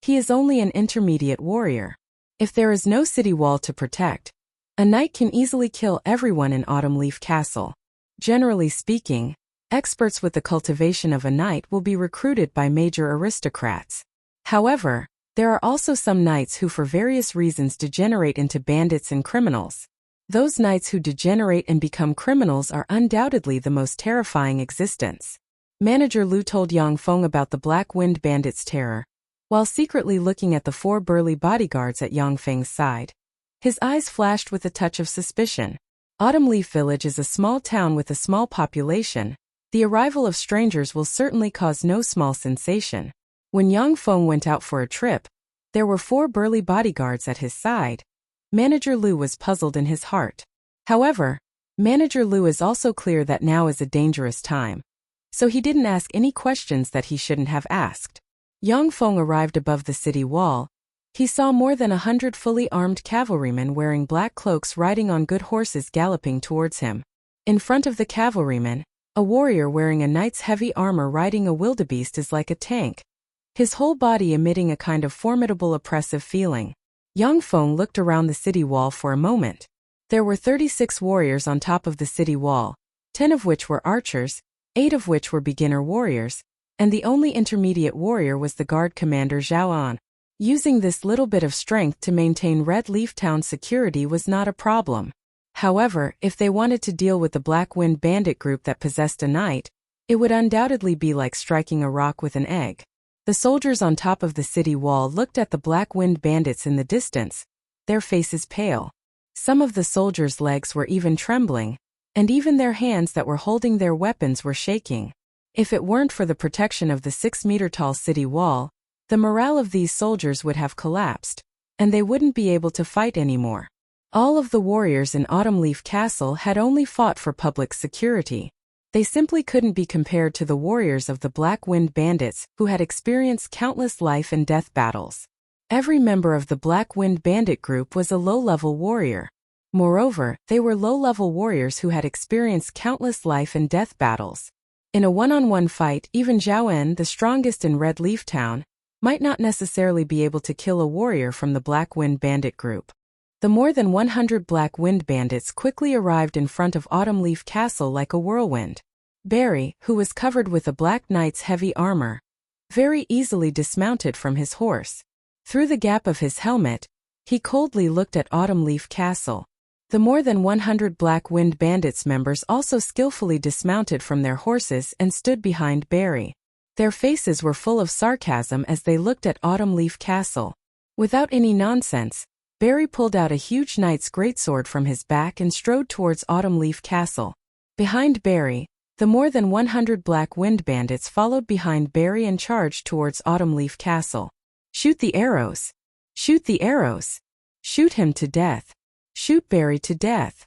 He is only an intermediate warrior. If there is no city wall to protect, a knight can easily kill everyone in Autumn Leaf Castle. Generally speaking, Experts with the cultivation of a knight will be recruited by major aristocrats. However, there are also some knights who for various reasons degenerate into bandits and criminals. Those knights who degenerate and become criminals are undoubtedly the most terrifying existence. Manager Lu told Yang Feng about the Black Wind Bandits' terror, while secretly looking at the 4 burly bodyguards at Yang Feng's side. His eyes flashed with a touch of suspicion. Autumn Leaf Village is a small town with a small population. The arrival of strangers will certainly cause no small sensation. When Yang Feng went out for a trip, there were 4 burly bodyguards at his side. Manager Lu was puzzled in his heart. However, Manager Lu is also clear that now is a dangerous time. So he didn't ask any questions that he shouldn't have asked. Yang Feng arrived above the city wall. He saw more than 100 fully armed cavalrymen wearing black cloaks riding on good horses galloping towards him. In front of the cavalrymen, a warrior wearing a knight's heavy armor riding a wildebeest is like a tank, his whole body emitting a kind of formidable oppressive feeling. Yang Feng looked around the city wall for a moment. There were 36 warriors on top of the city wall, 10 of which were archers, 8 of which were beginner warriors, and the only intermediate warrior was the guard commander Zhao An. Using this little bit of strength to maintain Red Leaf Town security was not a problem. However, if they wanted to deal with the Black Wind bandit group that possessed a knight, it would undoubtedly be like striking a rock with an egg. The soldiers on top of the city wall looked at the Black Wind bandits in the distance, their faces pale. Some of the soldiers' legs were even trembling, and even their hands that were holding their weapons were shaking. If it weren't for the protection of the 6-meter-tall city wall, the morale of these soldiers would have collapsed, and they wouldn't be able to fight anymore. All of the warriors in Autumn Leaf Castle had only fought for public security. They simply couldn't be compared to the warriors of the Black Wind Bandits who had experienced countless life and death battles. Every member of the Black Wind Bandit group was a low-level warrior. Moreover, they were low-level warriors who had experienced countless life and death battles. In a one-on-one fight, even Zhao En, the strongest in Red Leaf Town, might not necessarily be able to kill a warrior from the Black Wind Bandit group. The more than 100 Black Wind Bandits quickly arrived in front of Autumn Leaf Castle like a whirlwind. Barry, who was covered with a Black Knight's heavy armor, very easily dismounted from his horse. Through the gap of his helmet, he coldly looked at Autumn Leaf Castle. The more than 100 Black Wind Bandits members also skillfully dismounted from their horses and stood behind Barry. Their faces were full of sarcasm as they looked at Autumn Leaf Castle. Without any nonsense, Barry pulled out a huge knight's greatsword from his back and strode towards Autumn Leaf Castle. Behind Barry, the more than 100 Black Wind Bandits followed behind Barry and charged towards Autumn Leaf Castle. Shoot the arrows! Shoot the arrows! Shoot him to death! Shoot Barry to death!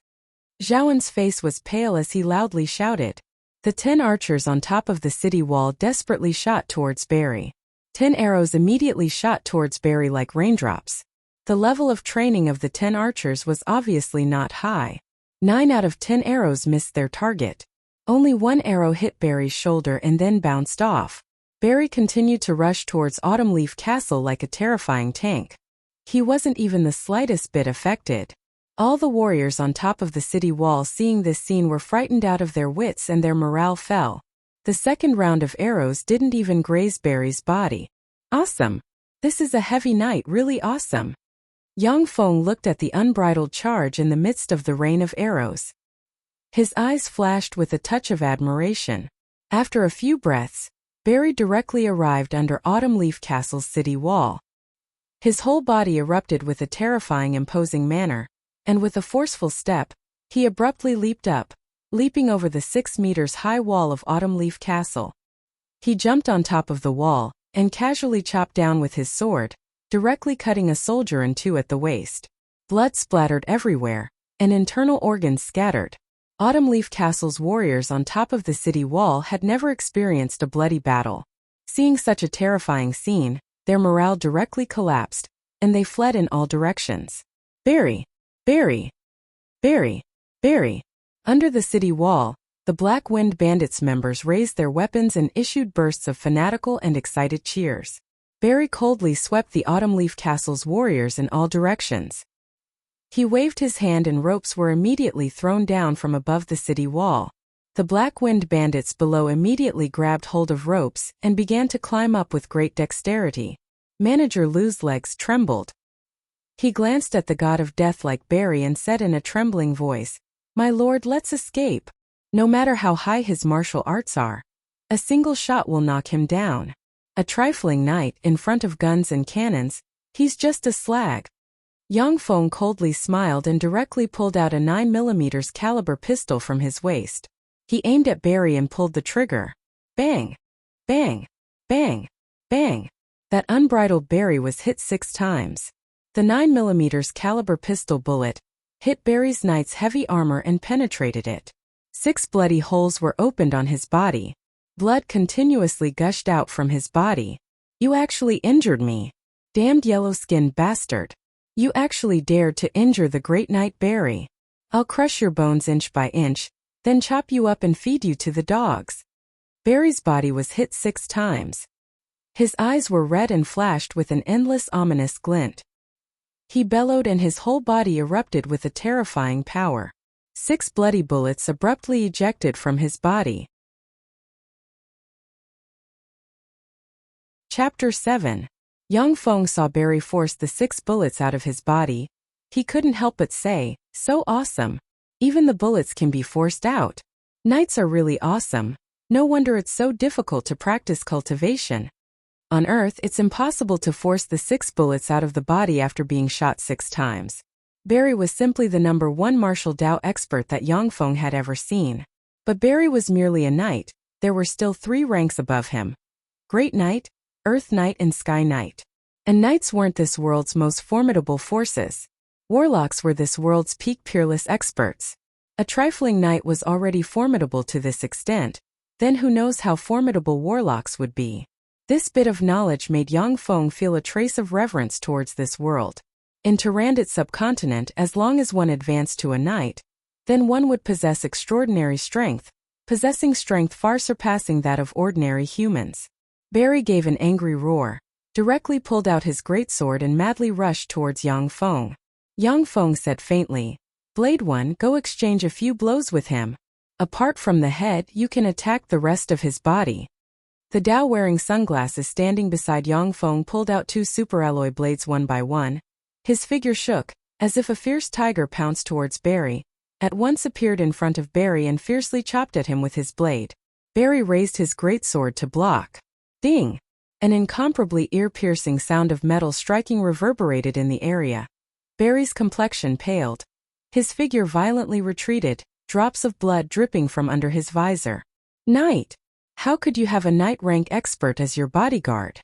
Zhao En's face was pale as he loudly shouted. The 10 archers on top of the city wall desperately shot towards Barry. 10 arrows immediately shot towards Barry like raindrops. The level of training of the 10 archers was obviously not high. 9 out of 10 arrows missed their target. Only 1 arrow hit Barry's shoulder and then bounced off. Barry continued to rush towards Autumn Leaf Castle like a terrifying tank. He wasn't even the slightest bit affected. All the warriors on top of the city wall seeing this scene were frightened out of their wits and their morale fell. The second round of arrows didn't even graze Barry's body. Awesome! This is a heavy knight, really awesome! Yang Feng looked at the unbridled charge in the midst of the rain of arrows. His eyes flashed with a touch of admiration. After a few breaths, Barry directly arrived under Autumn Leaf Castle's city wall. His whole body erupted with a terrifying, imposing manner, and with a forceful step, he abruptly leaped up, leaping over the 6 meters high wall of Autumn Leaf Castle. He jumped on top of the wall, and casually chopped down with his sword, directly cutting a soldier in 2 at the waist. Blood splattered everywhere, and internal organs scattered. Autumn Leaf Castle's warriors on top of the city wall had never experienced a bloody battle. Seeing such a terrifying scene, their morale directly collapsed, and they fled in all directions. Barry! Barry! Barry! Barry! Under the city wall, the Black Wind Bandits members raised their weapons and issued bursts of fanatical and excited cheers. Barry coldly swept the Autumn Leaf Castle's warriors in all directions. He waved his hand and ropes were immediately thrown down from above the city wall. The Black Wind bandits below immediately grabbed hold of ropes and began to climb up with great dexterity. Manager Lu's legs trembled. He glanced at the god of death like Barry and said in a trembling voice, "My lord, let's escape. No matter how high his martial arts are, a single shot will knock him down. A trifling knight in front of guns and cannons, he's just a slag." Yang Feng coldly smiled and directly pulled out a 9mm caliber pistol from his waist. He aimed at Barry and pulled the trigger. Bang! Bang! Bang! Bang! That unbridled Barry was hit 6 times. The 9mm caliber pistol bullet hit Barry's knight's heavy armor and penetrated it. 6 bloody holes were opened on his body. Blood continuously gushed out from his body. "You actually injured me. Damned yellow-skinned bastard. You actually dared to injure the great knight Barry. I'll crush your bones inch by inch, then chop you up and feed you to the dogs." Barry's body was hit 6 times. His eyes were red and flashed with an endless ominous glint. He bellowed and his whole body erupted with a terrifying power. 6 bloody bullets abruptly ejected from his body. Chapter 7. Yang Feng saw Barry force the 6 bullets out of his body. He couldn't help but say, "So awesome. Even the bullets can be forced out. Knights are really awesome. No wonder it's so difficult to practice cultivation. On Earth, it's impossible to force the 6 bullets out of the body after being shot 6 times. Barry was simply the #1 martial Dao expert that Yang Feng had ever seen. But Barry was merely a knight. There were still 3 ranks above him: Great Knight, Earth Knight and Sky Knight. And knights weren't this world's most formidable forces. Warlocks were this world's peak peerless experts. A trifling knight was already formidable to this extent, then who knows how formidable warlocks would be. This bit of knowledge made Yang Feng feel a trace of reverence towards this world. In Tyrandot subcontinent, as long as one advanced to a knight, then one would possess extraordinary strength, possessing strength far surpassing that of ordinary humans. Barry gave an angry roar, directly pulled out his greatsword and madly rushed towards Yang Feng. Yang Feng said faintly, "Blade One, go exchange a few blows with him. Apart from the head, you can attack the rest of his body." The Dao wearing sunglasses standing beside Yang Feng pulled out 2 superalloy blades one by one. His figure shook, as if a fierce tiger pounced towards Barry, at once appeared in front of Barry and fiercely chopped at him with his blade. Barry raised his greatsword to block. Ding! An incomparably ear-piercing sound of metal striking reverberated in the area. Barry's complexion paled. His figure violently retreated, drops of blood dripping from under his visor. "Knight! How could you have a knight-rank expert as your bodyguard?"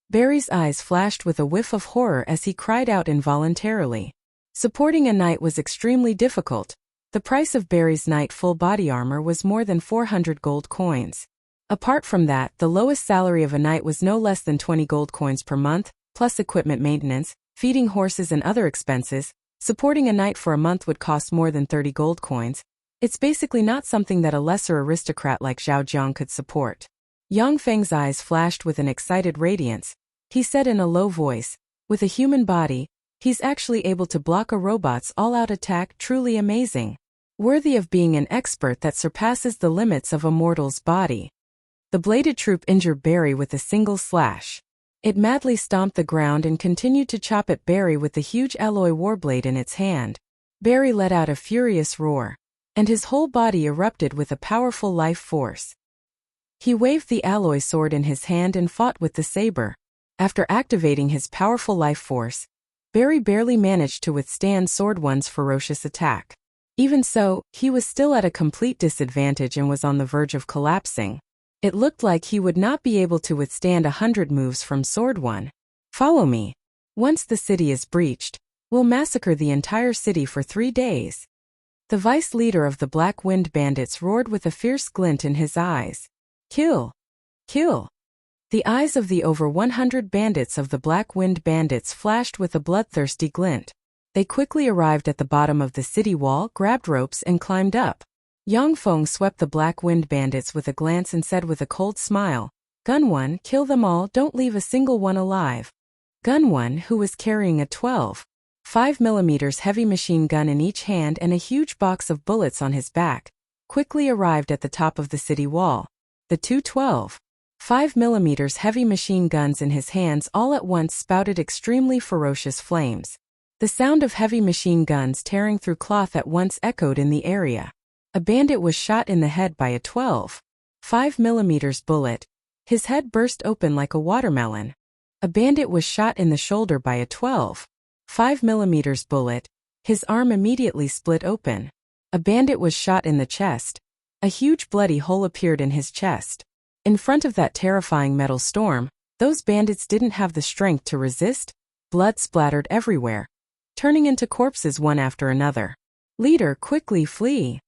Barry's eyes flashed with a whiff of horror as he cried out involuntarily. Supporting a knight was extremely difficult. The price of Barry's knight full body armor was more than 400 gold coins. Apart from that, the lowest salary of a knight was no less than 20 gold coins per month, plus equipment maintenance, feeding horses and other expenses. Supporting a knight for a month would cost more than 30 gold coins. It's basically not something that a lesser aristocrat like Zhao Jiang could support. Yang Feng's eyes flashed with an excited radiance. He said in a low voice, "With a human body, he's actually able to block a robot's all-out attack. Truly amazing. Worthy of being an expert that surpasses the limits of a mortal's body." The bladed troop injured Barry with a single slash. It madly stomped the ground and continued to chop at Barry with the huge alloy warblade in its hand. Barry let out a furious roar, and his whole body erupted with a powerful life force. He waved the alloy sword in his hand and fought with the saber. After activating his powerful life force, Barry barely managed to withstand Sword One's ferocious attack. Even so, he was still at a complete disadvantage and was on the verge of collapsing. It looked like he would not be able to withstand 100 moves from Sword One. "Follow me. Once the city is breached, we'll massacre the entire city for 3 days." The vice leader of the Black Wind bandits roared with a fierce glint in his eyes. "Kill! Kill!" The eyes of the over 100 bandits of the Black Wind bandits flashed with a bloodthirsty glint. They quickly arrived at the bottom of the city wall, grabbed ropes and climbed up. Yang Feng swept the Black Wind bandits with a glance and said with a cold smile, "Gun One, kill them all, don't leave a single one alive." Gun One, who was carrying a 12.5mm heavy machine gun in each hand and a huge box of bullets on his back, quickly arrived at the top of the city wall. The two 12.5mm heavy machine guns in his hands all at once spouted extremely ferocious flames. The sound of heavy machine guns tearing through cloth at once echoed in the area. A bandit was shot in the head by a 12.5mm bullet. His head burst open like a watermelon. A bandit was shot in the shoulder by a 12.5mm bullet. His arm immediately split open. A bandit was shot in the chest. A huge bloody hole appeared in his chest. In front of that terrifying metal storm, those bandits didn't have the strength to resist. Blood splattered everywhere, turning into corpses one after another. "Leader, quickly flee!"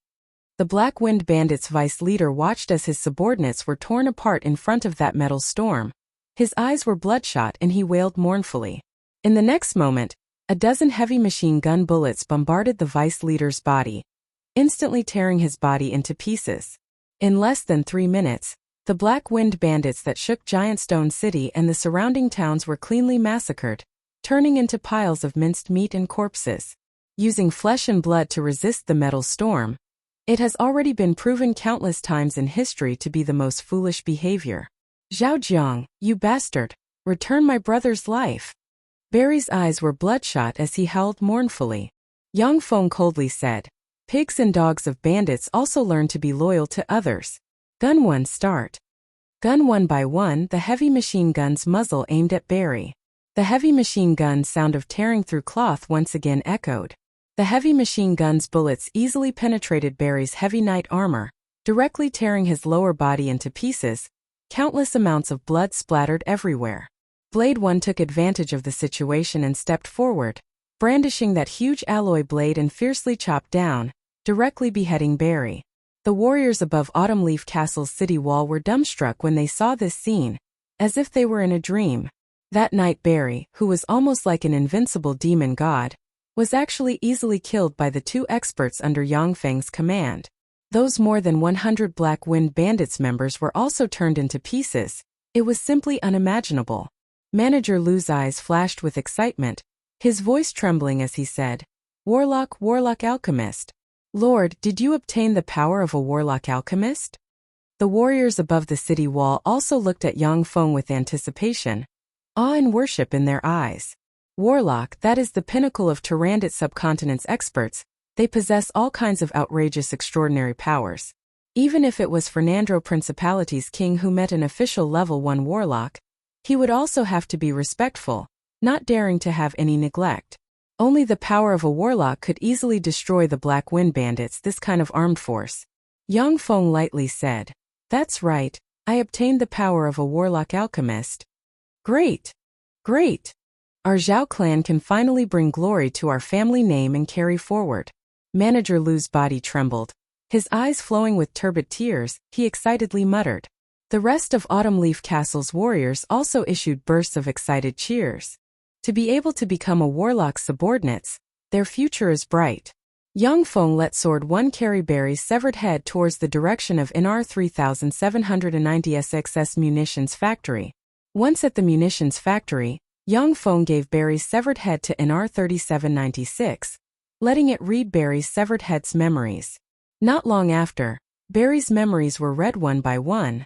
The Black Wind Bandits' vice leader watched as his subordinates were torn apart in front of that metal storm. His eyes were bloodshot and he wailed mournfully. In the next moment, a dozen heavy machine gun bullets bombarded the vice leader's body, instantly tearing his body into pieces. In less than 3 minutes, the Black Wind Bandits that shook Giant Stone City and the surrounding towns were cleanly massacred, turning into piles of minced meat and corpses. Using flesh and blood to resist the metal storm, it has already been proven countless times in history to be the most foolish behavior. "Zhao Jiang, you bastard! Return my brother's life!" Barry's eyes were bloodshot as he howled mournfully. Yang Feng coldly said, "Pigs and dogs of bandits also learn to be loyal to others. Gun 1 start." Gun 1 by 1, the heavy machine gun's muzzle aimed at Barry. The heavy machine gun's sound of tearing through cloth once again echoed. The heavy machine gun's bullets easily penetrated Barry's heavy knight armor, directly tearing his lower body into pieces. Countless amounts of blood splattered everywhere. Blade 1 took advantage of the situation and stepped forward, brandishing that huge alloy blade and fiercely chopped down, directly beheading Barry. The warriors above Autumn Leaf Castle's city wall were dumbstruck when they saw this scene, as if they were in a dream. That night Barry, who was almost like an invincible demon god, was actually easily killed by the two experts under Yang Feng's command. Those more than 100 Black Wind Bandits members were also turned into pieces. It was simply unimaginable. Manager Lu's eyes flashed with excitement, his voice trembling as he said, "Warlock, warlock alchemist. Lord, did you obtain the power of a warlock alchemist?" The warriors above the city wall also looked at Yang Feng with anticipation, awe and worship in their eyes. Warlock, that is the pinnacle of Tyrannid subcontinent's experts. They possess all kinds of outrageous extraordinary powers. Even if it was Fernandro Principality's king who met an official level 1 warlock, he would also have to be respectful, not daring to have any neglect. Only the power of a warlock could easily destroy the Black Wind Bandits, this kind of armed force. Yang Feng lightly said, "That's right, I obtained the power of a warlock alchemist." "Great! Great! Our Zhao clan can finally bring glory to our family name and carry forward." Manager Lu's body trembled. His eyes flowing with turbid tears, he excitedly muttered. The rest of Autumn Leaf Castle's warriors also issued bursts of excited cheers. To be able to become a warlock's subordinates, their future is bright. Yang Feng let Sword 1 carry Barry's severed head towards the direction of NR 3790 SXS munitions factory. Once at the munitions factory, Yang Feng gave Barry's severed head to NR 3796, letting it read Barry's severed head's memories. Not long after, Barry's memories were read one by one,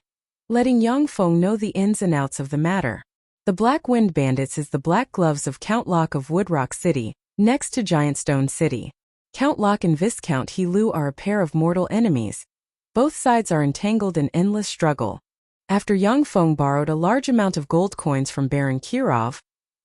letting Yang Feng know the ins and outs of the matter. The Black Wind Bandits is the black gloves of Count Locke of Woodrock City, next to Giant Stone City. Count Locke and Viscount He Lu are a pair of mortal enemies. Both sides are entangled in endless struggle. After Yang Feng borrowed a large amount of gold coins from Baron Kirov,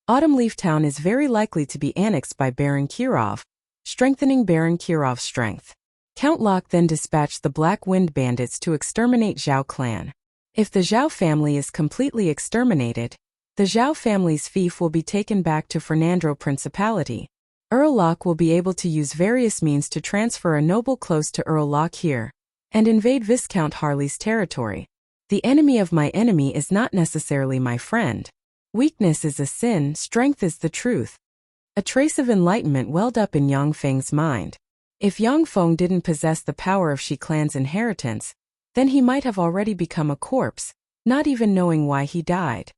Autumn Leaf Town is very likely to be annexed by Baron Kirov, strengthening Baron Kirov's strength. Count Locke then dispatched the Black Wind Bandits to exterminate Zhao clan. If the Zhao family is completely exterminated, the Zhao family's fief will be taken back to Fernandro Principality. Earl Locke will be able to use various means to transfer a noble close to Earl Locke here, and invade Viscount Harley's territory. The enemy of my enemy is not necessarily my friend. Weakness is a sin, strength is the truth. A trace of enlightenment welled up in Yang Feng's mind. If Yang Feng didn't possess the power of Shi clan's inheritance, then he might have already become a corpse, not even knowing why he died.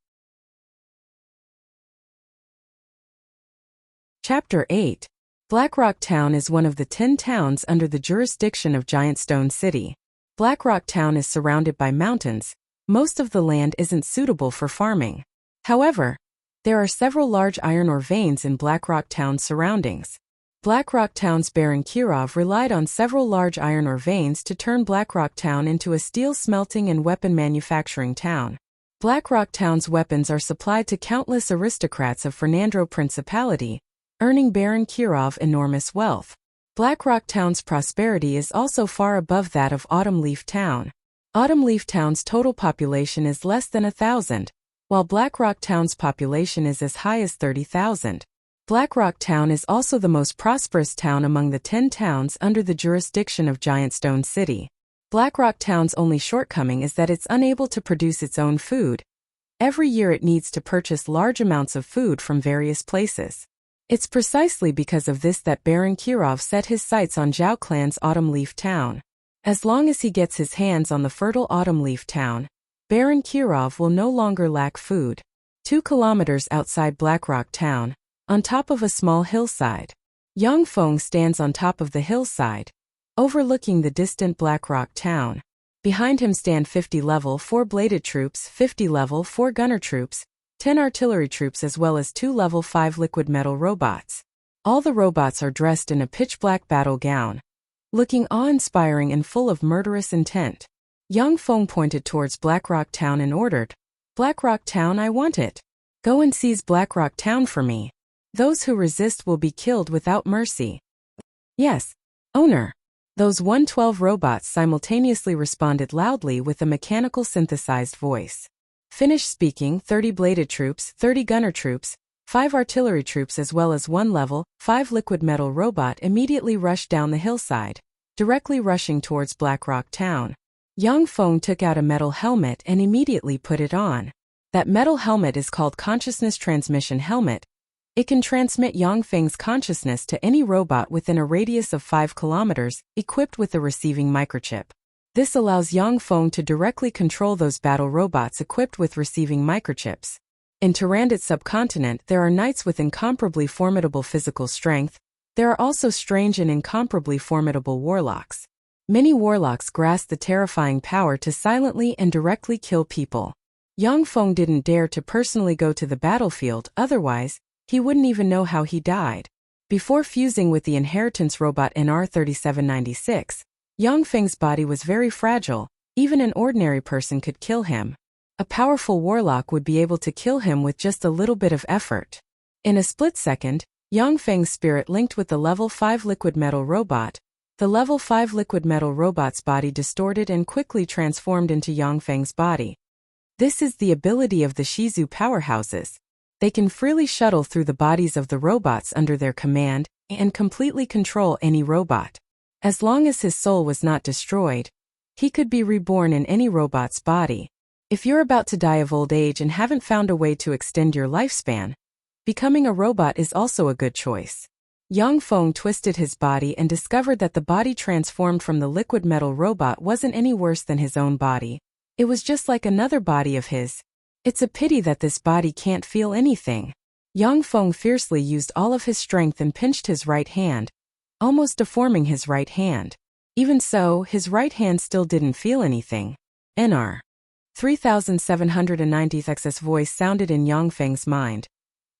Chapter 8. Black Rock Town is one of the 10 towns under the jurisdiction of Giant Stone City. Black Rock Town is surrounded by mountains. Most of the land isn't suitable for farming. However, there are several large iron ore veins in Black Rock Town's surroundings. Black Rock Town's Baron Kirov relied on several large iron ore veins to turn Black Rock Town into a steel smelting and weapon manufacturing town. Black Rock Town's weapons are supplied to countless aristocrats of Fernandro Principality, earning Baron Kirov enormous wealth. Black Rock Town's prosperity is also far above that of Autumn Leaf Town. Autumn Leaf Town's total population is less than 1,000, while Black Rock Town's population is as high as 30,000. Black Rock Town is also the most prosperous town among the 10 towns under the jurisdiction of Giant Stone City. Black Rock Town's only shortcoming is that it's unable to produce its own food. Every year it needs to purchase large amounts of food from various places. It's precisely because of this that Baron Kirov set his sights on Zhao Clan's Autumn Leaf Town. As long as he gets his hands on the fertile Autumn Leaf Town, Baron Kirov will no longer lack food. 2 kilometers outside Black Rock Town, on top of a small hillside, Yang Feng stands on top of the hillside, overlooking the distant Black Rock Town. Behind him stand 50 level 4 bladed troops, 50 level 4 gunner troops, 10 artillery troops as well as 2 level 5 liquid metal robots. All the robots are dressed in a pitch-black battle gown, looking awe-inspiring and full of murderous intent. Yang Feng pointed towards Black Rock Town and ordered, "Black Rock Town, I want it. Go and seize Black Rock Town for me. Those who resist will be killed without mercy." "Yes, owner." Those 112 robots simultaneously responded loudly with a mechanical synthesized voice. Finish speaking. 30 bladed troops, 30 gunner troops, 5 artillery troops as well as 1 level 5 liquid metal robot immediately rushed down the hillside, directly rushing towards Black Rock Town. Yang Feng took out a metal helmet and immediately put it on. That metal helmet is called Consciousness Transmission Helmet. It can transmit Yang Feng's consciousness to any robot within a radius of 5 kilometers, equipped with a receiving microchip. This allows Yang Feng to directly control those battle robots equipped with receiving microchips. In Tyrandot subcontinent there are knights with incomparably formidable physical strength. There are also strange and incomparably formidable warlocks. Many warlocks grasp the terrifying power to silently and directly kill people. Yang Feng didn't dare to personally go to the battlefield, otherwise, he wouldn't even know how he died. Before fusing with the inheritance robot NR3796, Yang Feng's body was very fragile. Even an ordinary person could kill him. A powerful warlock would be able to kill him with just a little bit of effort. In a split second, Yang Feng's spirit linked with the level 5 liquid metal robot. The level 5 liquid metal robot's body distorted and quickly transformed into Yang Feng's body. This is the ability of the Shizu powerhouses. They can freely shuttle through the bodies of the robots under their command and completely control any robot. As long as his soul was not destroyed, he could be reborn in any robot's body. If you're about to die of old age and haven't found a way to extend your lifespan, becoming a robot is also a good choice. Yang Feng twisted his body and discovered that the body transformed from the liquid metal robot wasn't any worse than his own body. It was just like another body of his. It's a pity that this body can't feel anything. Yang Feng fiercely used all of his strength and pinched his right hand, almost deforming his right hand. Even so, his right hand still didn't feel anything. NR 3790th excess voice sounded in Yang Feng's mind.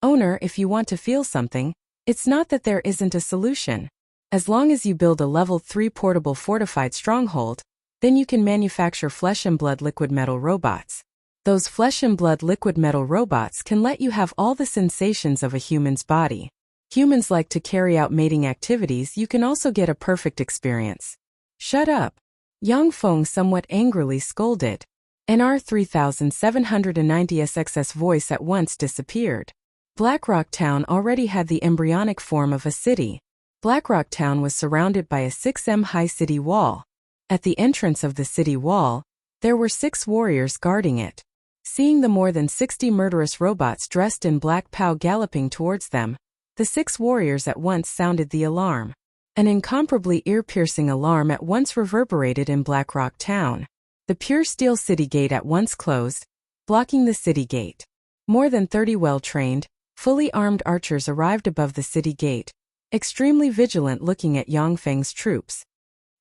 "Owner, if you want to feel something, it's not that there isn't a solution. As long as you build a level 3 portable fortified stronghold, then you can manufacture flesh and blood liquid metal robots. Those flesh and blood liquid metal robots can let you have all the sensations of a human's body. Humans like to carry out mating activities. You can also get a perfect experience." "Shut up," Yang Feng somewhat angrily scolded. NR 3790's excess voice at once disappeared. Black Rock Town already had the embryonic form of a city. Black Rock Town was surrounded by a 6m high city wall. At the entrance of the city wall, there were 6 warriors guarding it. Seeing the more than 60 murderous robots dressed in black POW galloping towards them, the 6 warriors at once sounded the alarm. An incomparably ear-piercing alarm at once reverberated in Black Rock Town. The pure steel city gate at once closed, blocking the city gate. More than 30 well-trained, fully armed archers arrived above the city gate, extremely vigilant looking at Yang Feng's troops.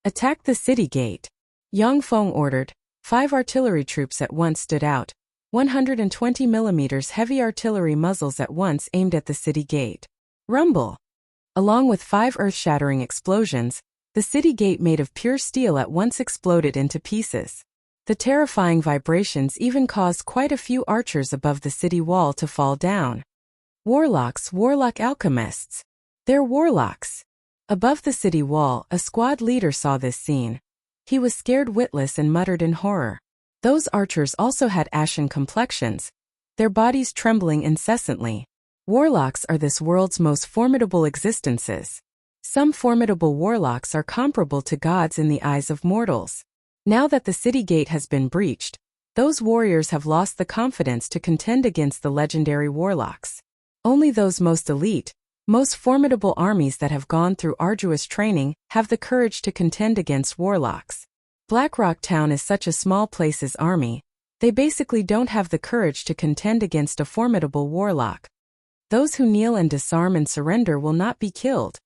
Attack the city gate. Yang Feng ordered. 5 artillery troops at once stood out. 120 mm heavy artillery muzzles at once aimed at the city gate. Rumble! Along with 5 earth-shattering explosions, the city gate made of pure steel at once exploded into pieces. The terrifying vibrations even caused quite a few archers above the city wall to fall down. Warlocks, warlock alchemists. They're warlocks. Above the city wall, a squad leader saw this scene. He was scared witless and muttered in horror. Those archers also had ashen complexions, their bodies trembling incessantly. Warlocks are this world's most formidable existences. Some formidable warlocks are comparable to gods in the eyes of mortals. Now that the city gate has been breached, those warriors have lost the confidence to contend against the legendary warlocks. Only those most elite, most formidable armies that have gone through arduous training have the courage to contend against warlocks. Blackrock Town is such a small place's army, they basically don't have the courage to contend against a formidable warlock. Those who kneel and disarm and surrender will not be killed.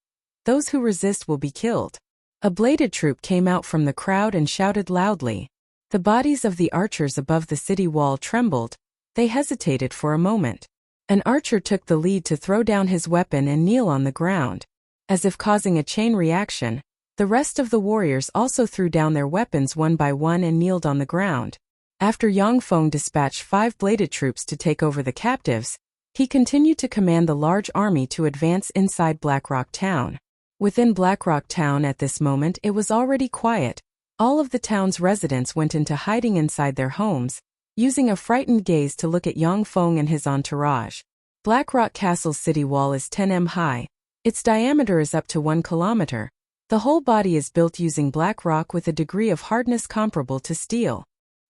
Those who resist will be killed. A bladed troop came out from the crowd and shouted loudly. The bodies of the archers above the city wall trembled. They hesitated for a moment. An archer took the lead to throw down his weapon and kneel on the ground. As if causing a chain reaction, the rest of the warriors also threw down their weapons one by one and kneeled on the ground. After Yang Feng dispatched 5 bladed troops to take over the captives, he continued to command the large army to advance inside Blackrock Town. Within Blackrock Town at this moment it was already quiet. All of the town's residents went into hiding inside their homes, using a frightened gaze to look at Yang Feng and his entourage. Blackrock Castle's city wall is 10 m high. Its diameter is up to 1 kilometer. The whole body is built using black rock with a degree of hardness comparable to steel.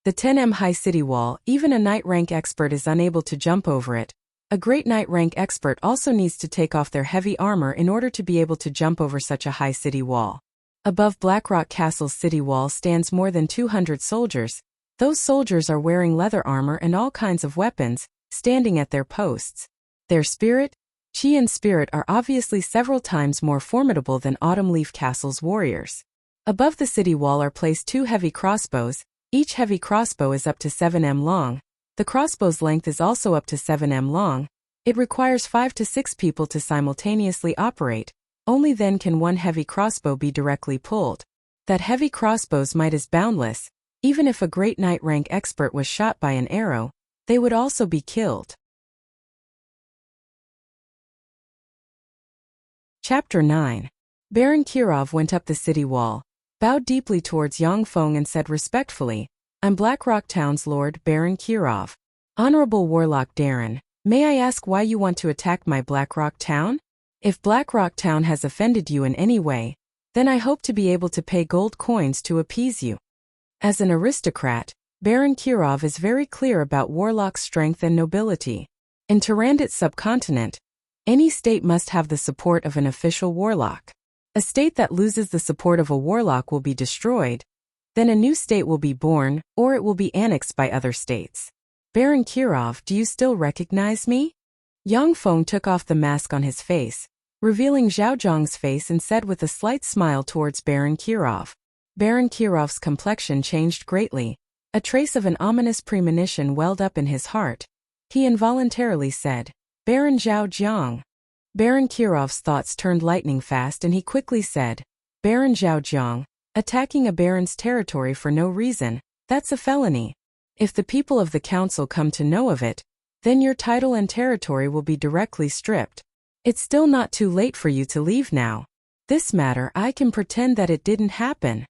The 10 m high city wall, even a knight rank expert is unable to jump over it. A great knight rank expert also needs to take off their heavy armor in order to be able to jump over such a high city wall. Above Blackrock Castle's city wall stands more than 200 soldiers. Those soldiers are wearing leather armor and all kinds of weapons, standing at their posts. Their spirit, chi and spirit are obviously several times more formidable than Autumn Leaf Castle's warriors. Above the city wall are placed 2 heavy crossbows. Each heavy crossbow is up to 7 m long. The crossbow's length is also up to 7 m long. It requires 5 to 6 people to simultaneously operate. Only then can one heavy crossbow be directly pulled. That heavy crossbow's might is boundless. Even if a great knight rank expert was shot by an arrow, they would also be killed. Chapter 9. Baron Kirov went up the city wall, bowed deeply towards Yang Feng and said respectfully, "I'm Blackrock Town's Lord Baron Kirov. Honorable Warlock Darren, may I ask why you want to attack my Blackrock Town? If Blackrock Town has offended you in any way, then I hope to be able to pay gold coins to appease you." As an aristocrat, Baron Kirov is very clear about warlock's strength and nobility. In Tyrandit subcontinent, any state must have the support of an official warlock. A state that loses the support of a warlock will be destroyed. Then a new state will be born, or it will be annexed by other states. Baron Kirov, do you still recognize me? Yang Feng took off the mask on his face, revealing Zhao Zhang's face and said with a slight smile towards Baron Kirov. Baron Kirov's complexion changed greatly. A trace of an ominous premonition welled up in his heart. He involuntarily said, "Baron Zhao Jiang." Baron Kirov's thoughts turned lightning fast and he quickly said, "Baron Zhao Jiang, attacking a baron's territory for no reason, that's a felony. If the people of the council come to know of it, then your title and territory will be directly stripped. It's still not too late for you to leave now. This matter I can pretend that it didn't happen."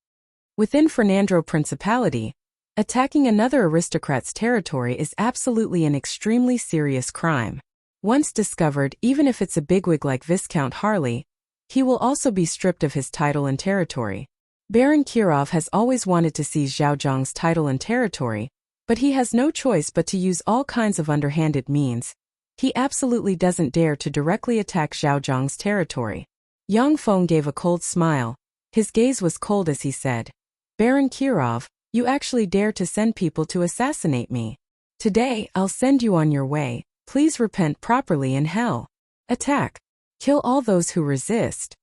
Within Fernandro Principality, attacking another aristocrat's territory is absolutely an extremely serious crime. Once discovered, even if it's a bigwig like Viscount Harley, he will also be stripped of his title and territory. Baron Kirov has always wanted to seize Zhao Zhang's title and territory, but he has no choice but to use all kinds of underhanded means. He absolutely doesn't dare to directly attack Zhao Zhang's territory. Yang Feng gave a cold smile. His gaze was cold as he said, "Baron Kirov, you actually dare to send people to assassinate me. Today, I'll send you on your way. Please repent properly in hell. Attack." Kill all those who resist.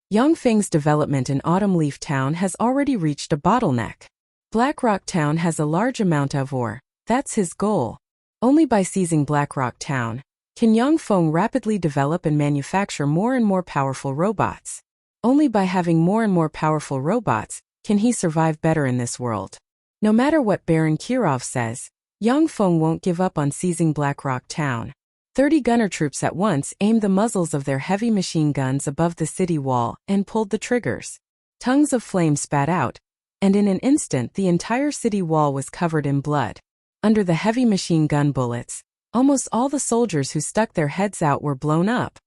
Yang Feng's development in Autumn Leaf Town has already reached a bottleneck. Blackrock Town has a large amount of ore. That's his goal. Only by seizing Blackrock Town can Yang Feng rapidly develop and manufacture more and more powerful robots. Only by having more and more powerful robots can he survive better in this world. No matter what Baron Kirov says, Yang Feng won't give up on seizing Blackrock Town. 30 gunner troops at once aimed the muzzles of their heavy machine guns above the city wall and pulled the triggers. Tongues of flame spat out, and in an instant the entire city wall was covered in blood. Under the heavy machine gun bullets, almost all the soldiers who stuck their heads out were blown up.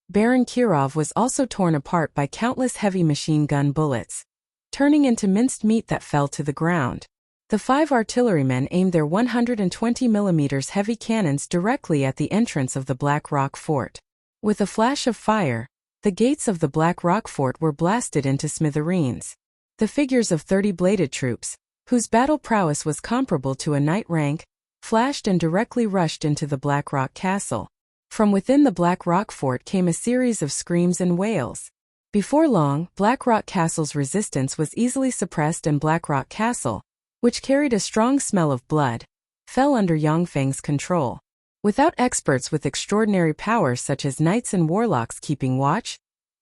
Baron Kirov was also torn apart by countless heavy machine gun bullets, turning into minced meat that fell to the ground. The 5 artillerymen aimed their 120mm heavy cannons directly at the entrance of the Black Rock Fort. With a flash of fire, the gates of the Black Rock Fort were blasted into smithereens. The figures of 30 bladed troops, whose battle prowess was comparable to a knight rank, flashed and directly rushed into the Black Rock Castle. From within the Black Rock Fort came a series of screams and wails. Before long, Black Rock Castle's resistance was easily suppressed and Black Rock Castle, which carried a strong smell of blood, fell under Yang Feng's control. Without experts with extraordinary powers such as knights and warlocks keeping watch,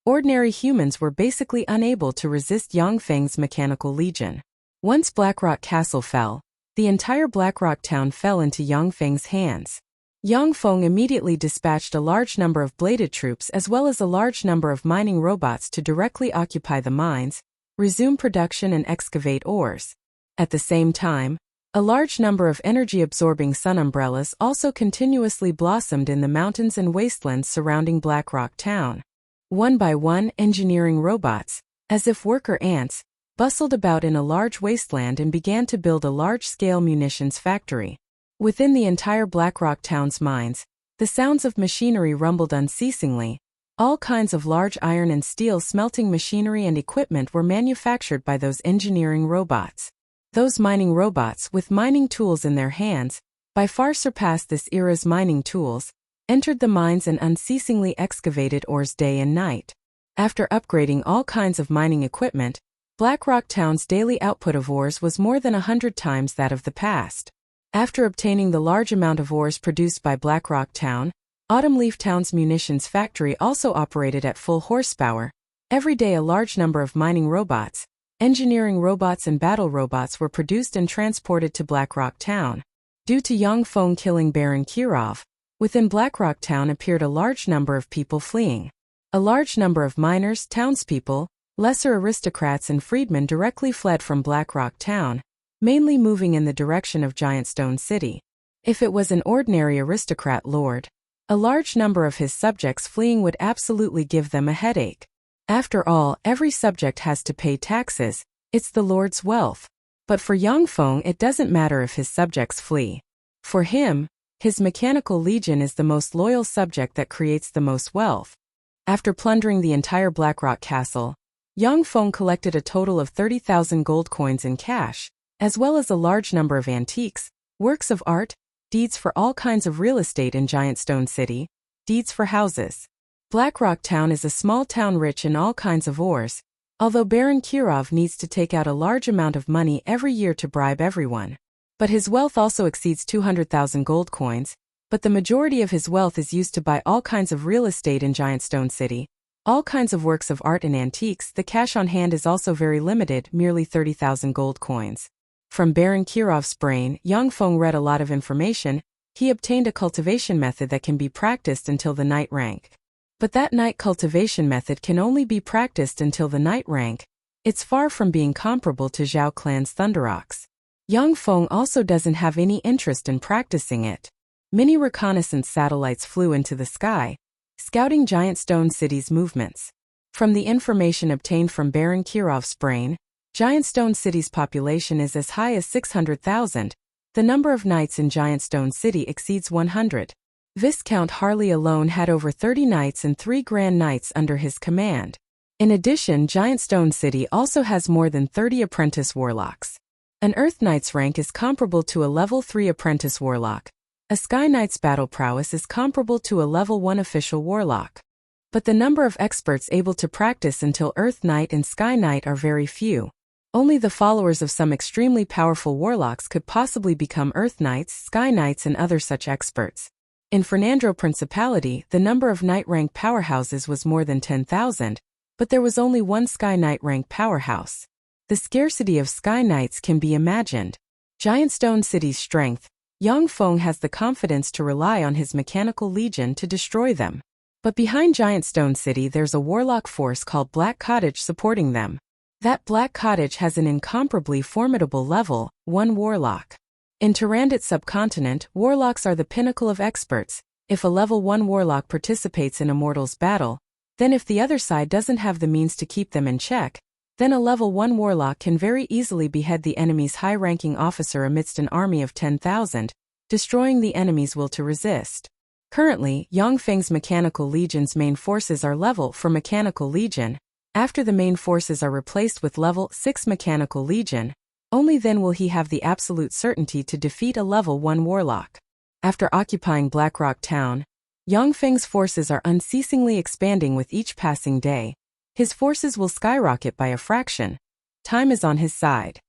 ordinary humans were basically unable to resist Yang Feng's mechanical legion. Once Black Rock Castle fell, the entire Black Rock town fell into Yang Feng's hands. Yang Feng immediately dispatched a large number of bladed troops as well as a large number of mining robots to directly occupy the mines, resume production and excavate ores. At the same time, a large number of energy-absorbing sun umbrellas also continuously blossomed in the mountains and wastelands surrounding Black Rock Town. One by one, engineering robots, as if worker ants, bustled about in a large wasteland and began to build a large-scale munitions factory. Within the entire Black Rock Town's mines, the sounds of machinery rumbled unceasingly. All kinds of large iron and steel smelting machinery and equipment were manufactured by those engineering robots. Those mining robots, with mining tools in their hands, by far surpassed this era's mining tools, entered the mines and unceasingly excavated ores day and night. After upgrading all kinds of mining equipment, Black Rock Town's daily output of ores was more than 100 times that of the past. After obtaining the large amount of ores produced by Black Rock Town, Autumn Leaf Town's munitions factory also operated at full horsepower. Every day a large number of mining robots, engineering robots and battle robots were produced and transported to Black Rock Town. Due to Yang Feng killing Baron Kirov, within Black Rock Town appeared a large number of people fleeing. A large number of miners, townspeople, lesser aristocrats and freedmen directly fled from Black Rock Town, mainly moving in the direction of Giant Stone City. If it was an ordinary aristocrat lord, a large number of his subjects fleeing would absolutely give them a headache. After all, every subject has to pay taxes, it's the lord's wealth. But for Yang Feng it doesn't matter if his subjects flee. For him, his mechanical legion is the most loyal subject that creates the most wealth. After plundering the entire Black Rock Castle, Yang Feng collected a total of 30,000 gold coins in cash, as well as a large number of antiques, works of art, deeds for all kinds of real estate in Giant Stone City, deeds for houses. Black Rock Town is a small town rich in all kinds of ores, although Baron Kirov needs to take out a large amount of money every year to bribe everyone. But his wealth also exceeds 200,000 gold coins, but the majority of his wealth is used to buy all kinds of real estate in Giant Stone City, all kinds of works of art and antiques. The cash on hand is also very limited, merely 30,000 gold coins. From Baron Kirov's brain, Yang Feng read a lot of information. He obtained a cultivation method that can be practiced until the knight rank. But that knight cultivation method can only be practiced until the knight rank. It's far from being comparable to Zhao Clan's Thunderox. Yang Feng also doesn't have any interest in practicing it. Many reconnaissance satellites flew into the sky, scouting Giant Stone City's movements. From the information obtained from Baron Kirov's brain, Giant Stone City's population is as high as 600,000. The number of knights in Giant Stone City exceeds 100. Viscount Harley alone had over 30 knights and 3 grand knights under his command. In addition, Giant Stone City also has more than 30 apprentice warlocks. An Earth Knight's rank is comparable to a level 3 apprentice warlock. A Sky Knight's battle prowess is comparable to a level 1 official warlock. But the number of experts able to practice until Earth Knight and Sky Knight are very few. Only the followers of some extremely powerful warlocks could possibly become Earth Knights, Sky Knights and other such experts. In Fernandro Principality, the number of Knight rank powerhouses was more than 10,000, but there was only one Sky Knight rank powerhouse. The scarcity of Sky Knights can be imagined. Giant Stone City's strength. Yang Feng has the confidence to rely on his mechanical legion to destroy them. But behind Giant Stone City there's a warlock force called Black Cottage supporting them. That Black Cottage has an incomparably formidable level, 1 warlock. In Tyrannid subcontinent, warlocks are the pinnacle of experts. If a level 1 warlock participates in a mortal's battle, then if the other side doesn't have the means to keep them in check, then a level 1 warlock can very easily behead the enemy's high-ranking officer amidst an army of 10,000, destroying the enemy's will to resist. Currently, Yang Feng's Mechanical Legion's main forces are level 4 Mechanical Legion. After the main forces are replaced with level 6 Mechanical Legion, only then will he have the absolute certainty to defeat a level 1 warlock. After occupying Blackrock Town, Yang Feng's forces are unceasingly expanding with each passing day. His forces will skyrocket by a fraction. Time is on his side.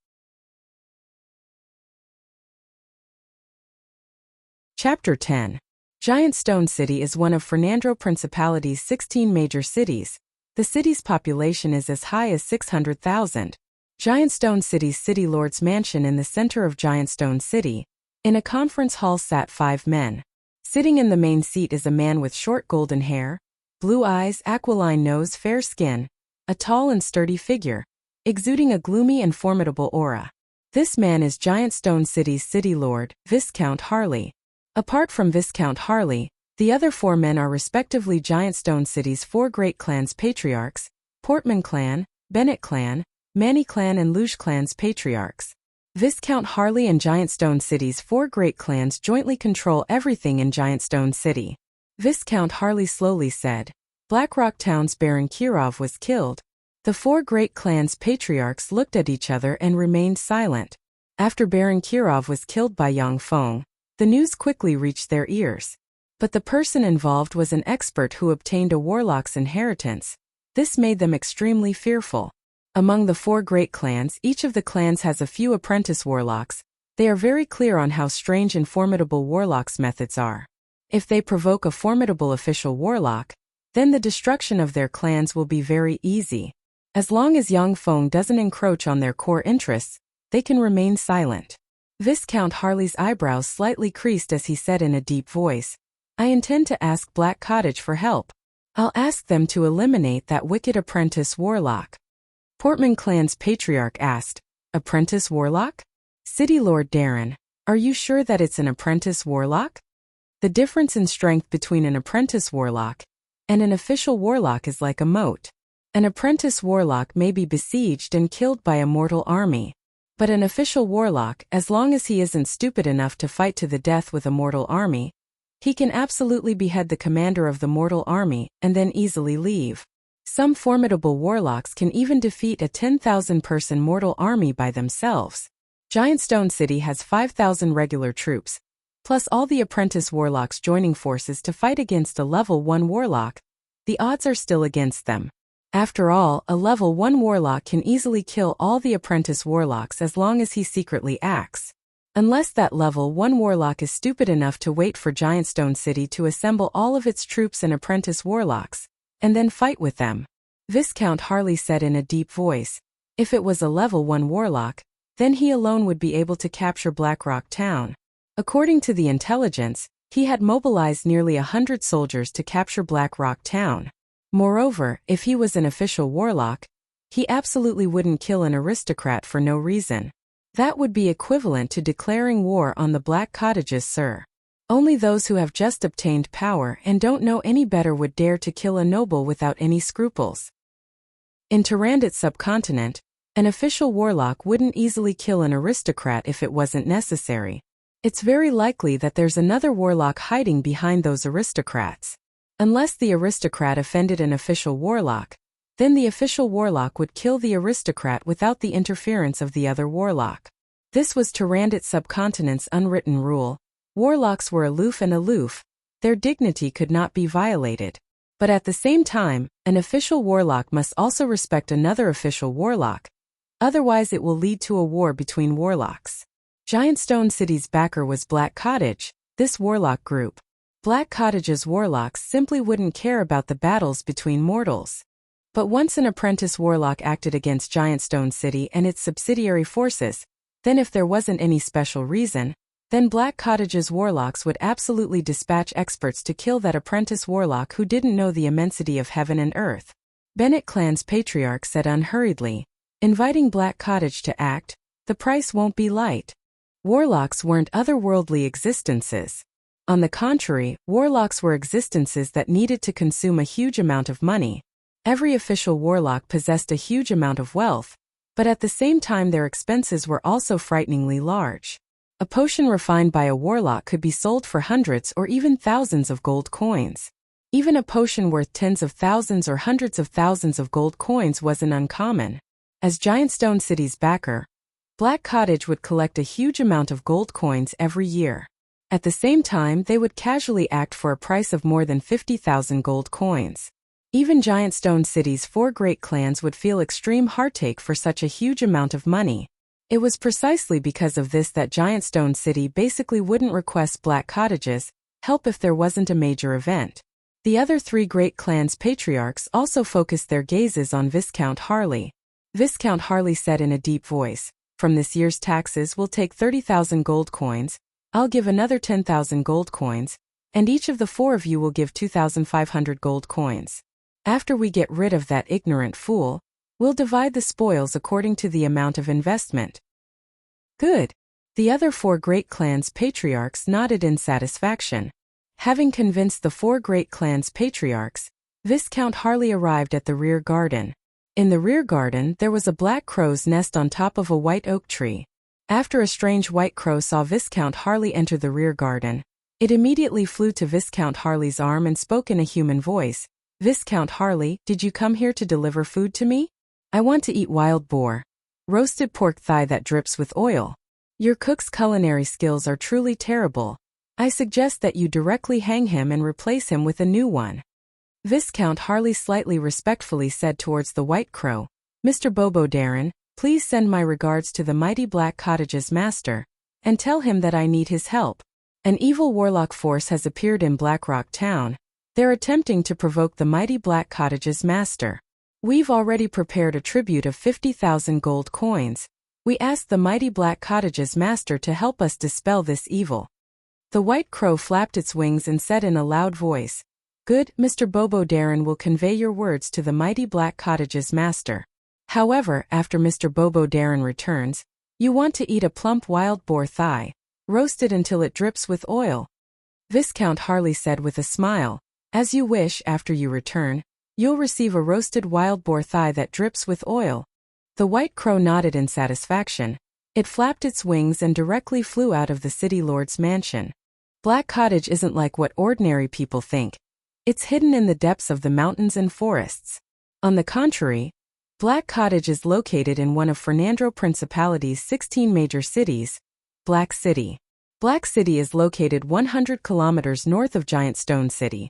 Chapter 10. Giant Stone City is one of Fernandro Principality's 16 major cities. The city's population is as high as 600,000. Giant Stone City's City Lord's mansion in the center of Giant Stone City. In a conference hall sat 5 men. Sitting in the main seat is a man with short golden hair, blue eyes, aquiline nose, fair skin, a tall and sturdy figure, exuding a gloomy and formidable aura. This man is Giant Stone City's City Lord, Viscount Harley. Apart from Viscount Harley, the other 4 men are respectively Giant Stone City's 4 great clans' patriarchs, Portman clan, Bennett clan, Manny clan and Luge clan's patriarchs. Viscount Harley and Giant Stone City's 4 great clans jointly control everything in Giant Stone City. Viscount Harley slowly said, Blackrock Town's Baron Kirov was killed. The 4 great clans' patriarchs looked at each other and remained silent. After Baron Kirov was killed by Yang Feng, the news quickly reached their ears. But the person involved was an expert who obtained a warlock's inheritance. This made them extremely fearful. Among the 4 great clans, each of the clans has a few apprentice warlocks. They are very clear on how strange and formidable warlocks' methods are. If they provoke a formidable official warlock, then the destruction of their clans will be very easy. As long as Yang Feng doesn't encroach on their core interests, they can remain silent. Viscount Harley's eyebrows slightly creased as he said in a deep voice, I intend to ask Black Cottage for help. I'll ask them to eliminate that wicked apprentice warlock. Portman clan's patriarch asked, Apprentice warlock? City Lord Darren, are you sure that it's an apprentice warlock? The difference in strength between an apprentice warlock and an official warlock is like a moat. An apprentice warlock may be besieged and killed by a mortal army. But an official warlock, as long as he isn't stupid enough to fight to the death with a mortal army, he can absolutely behead the commander of the mortal army and then easily leave. Some formidable warlocks can even defeat a 10,000-person mortal army by themselves. Giant Stone City has 5,000 regular troops, plus all the apprentice warlocks joining forces to fight against a level 1 warlock. The odds are still against them. After all, a level 1 warlock can easily kill all the apprentice warlocks as long as he secretly acts. Unless that level 1 warlock is stupid enough to wait for Giant Stone City to assemble all of its troops and apprentice warlocks, and then fight with them. Viscount Harley said in a deep voice, if it was a level 1 warlock, then he alone would be able to capture Blackrock Town. According to the intelligence, he had mobilized nearly 100 soldiers to capture Blackrock Town. Moreover, if he was an official warlock, he absolutely wouldn't kill an aristocrat for no reason. That would be equivalent to declaring war on the Black Cottages, sir. Only those who have just obtained power and don't know any better would dare to kill a noble without any scruples. In Tyrannid subcontinent, an official warlock wouldn't easily kill an aristocrat if it wasn't necessary. It's very likely that there's another warlock hiding behind those aristocrats. Unless the aristocrat offended an official warlock, then the official warlock would kill the aristocrat without the interference of the other warlock. This was Tyrannid subcontinent's unwritten rule. Warlocks were aloof and aloof. Their dignity could not be violated. But at the same time, an official warlock must also respect another official warlock. Otherwise it will lead to a war between warlocks. Giant Stone City's backer was Black Cottage, this warlock group. Black Cottage's warlocks simply wouldn't care about the battles between mortals. But once an apprentice warlock acted against Giant Stone City and its subsidiary forces, then if there wasn't any special reason, then Black Cottage's warlocks would absolutely dispatch experts to kill that apprentice warlock who didn't know the immensity of heaven and earth. Bennett Clan's patriarch said unhurriedly, inviting Black Cottage to act, the price won't be light. Warlocks weren't otherworldly existences. On the contrary, warlocks were existences that needed to consume a huge amount of money. Every official warlock possessed a huge amount of wealth, but at the same time their expenses were also frighteningly large. A potion refined by a warlock could be sold for hundreds or even thousands of gold coins. Even a potion worth tens of thousands or hundreds of thousands of gold coins wasn't uncommon. As Giant Stone City's backer, Black Cottage would collect a huge amount of gold coins every year. At the same time, they would casually act for a price of more than 50,000 gold coins. Even Giant Stone City's 4 great clans would feel extreme heartache for such a huge amount of money. It was precisely because of this that Giant Stone City basically wouldn't request Black Cottage's help if there wasn't a major event. The other 3 great clans' patriarchs also focused their gazes on Viscount Harley. Viscount Harley said in a deep voice, "From this year's taxes we'll take 30,000 gold coins, I'll give another 10,000 gold coins, and each of the 4 of you will give 2,500 gold coins. After we get rid of that ignorant fool, we'll divide the spoils according to the amount of investment." Good. The other 4 great clans' patriarchs nodded in satisfaction. Having convinced the 4 great clans' patriarchs, Viscount Harley arrived at the rear garden. In the rear garden there was a black crow's nest on top of a white oak tree. After a strange white crow saw Viscount Harley enter the rear garden, it immediately flew to Viscount Harley's arm and spoke in a human voice. "Viscount Harley, did you come here to deliver food to me? I want to eat wild boar. Roasted pork thigh that drips with oil. Your cook's culinary skills are truly terrible. I suggest that you directly hang him and replace him with a new one." Viscount Harley slightly respectfully said towards the white crow, "Mr. Bobo Darren, please send my regards to the mighty Black Cottage's master, and tell him that I need his help. An evil warlock force has appeared in Blackrock Town. They're attempting to provoke the mighty Black Cottage's master. We've already prepared a tribute of 50,000 gold coins. We ask the mighty Black Cottage's master to help us dispel this evil." The white crow flapped its wings and said in a loud voice, "Good, Mr. Bobo Darren will convey your words to the mighty Black Cottage's master. However, after Mr. Bobo Darren returns, you want to eat a plump wild boar thigh, roasted until it drips with oil." Viscount Harley said with a smile, "As you wish. After you return, you'll receive a roasted wild boar thigh that drips with oil." The white crow nodded in satisfaction. It flapped its wings and directly flew out of the city lord's mansion. Black Cottage isn't like what ordinary people think. It's hidden in the depths of the mountains and forests. On the contrary, Black Cottage is located in one of Fernando Principality's 16 major cities, Black City. Black City is located 100 kilometers north of Giant Stone City.